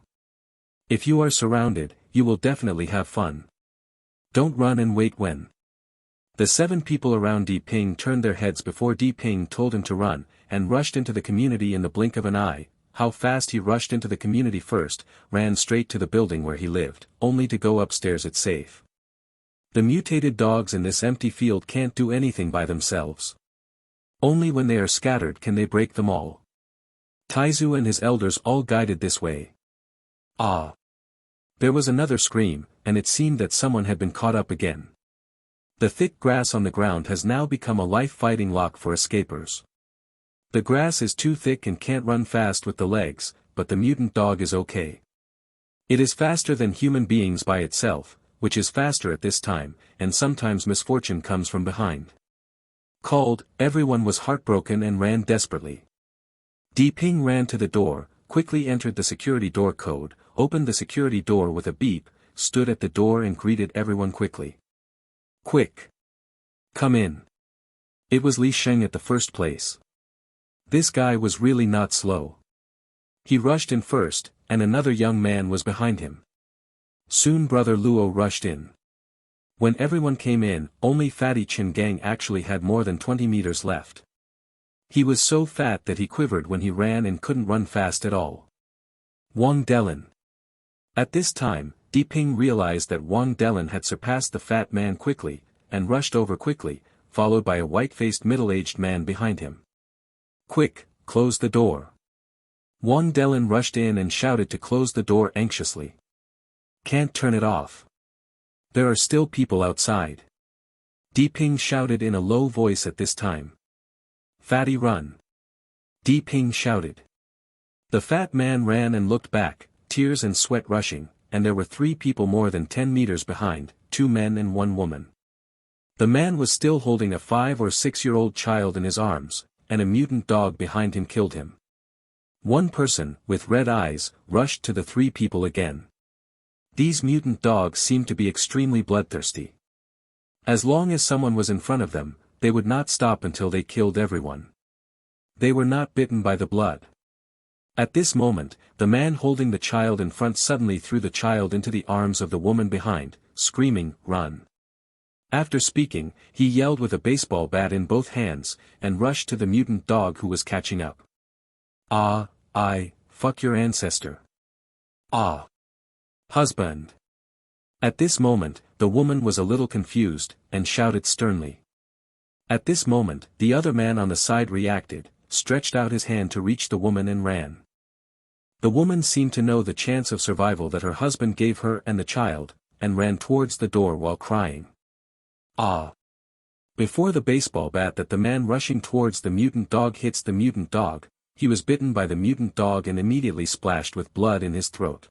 If you are surrounded, you will definitely have fun. Don't run and wait when. The 7 people around Di Ping turned their heads before Di Ping told him to run, and rushed into the community in the blink of an eye. How fast he rushed into the community first, ran straight to the building where he lived, only to go upstairs it's safe. The mutated dogs in this empty field can't do anything by themselves. Only when they are scattered can they break them all. Taizu and his elders all guided this way. There was another scream, and it seemed that someone had been caught up again. The thick grass on the ground has now become a life-fighting lock for escapers. The grass is too thick and can't run fast with the legs, but the mutant dog is okay. It is faster than human beings by itself, which is faster at this time, and sometimes misfortune comes from behind. Called, everyone was heartbroken and ran desperately. Di Ping ran to the door, quickly entered the security door code, opened the security door with a beep, stood at the door and greeted everyone quickly. Quick! Come in. It was Li Sheng at the first place. This guy was really not slow. He rushed in first, and another young man was behind him. Soon Brother Luo rushed in. When everyone came in, only Fatty Chin Gang actually had more than 20 meters left. He was so fat that he quivered when he ran and couldn't run fast at all. Wang Delin. At this time, Di Ping realized that Wang Delin had surpassed the fat man quickly, and rushed over quickly, followed by a white-faced middle-aged man behind him. Quick, close the door. Wang Delin rushed in and shouted to close the door anxiously. Can't turn it off. There are still people outside. Di Ping shouted in a low voice at this time. Fatty run. Di Ping shouted. The fat man ran and looked back, tears and sweat rushing, and there were 3 people more than 10 meters behind, 2 men and 1 woman. The man was still holding a 5 or 6-year-old child in his arms, and a mutant dog behind him killed him. One person, with red eyes, rushed to the 3 people again. These mutant dogs seemed to be extremely bloodthirsty. As long as someone was in front of them, they would not stop until they killed everyone. They were not bitten by the blood. At this moment, the man holding the child in front suddenly threw the child into the arms of the woman behind, screaming, "Run!" After speaking, he yelled with a baseball bat in both hands, and rushed to the mutant dog who was catching up. Fuck your ancestor. Husband. At this moment, the woman was a little confused, and shouted sternly. At this moment, the other man on the side reacted, stretched out his hand to reach the woman and ran. The woman seemed to know the chance of survival that her husband gave her and the child, and ran towards the door while crying. Before the baseball bat that the man rushing towards the mutant dog hits the mutant dog, he was bitten by the mutant dog and immediately splashed with blood in his throat.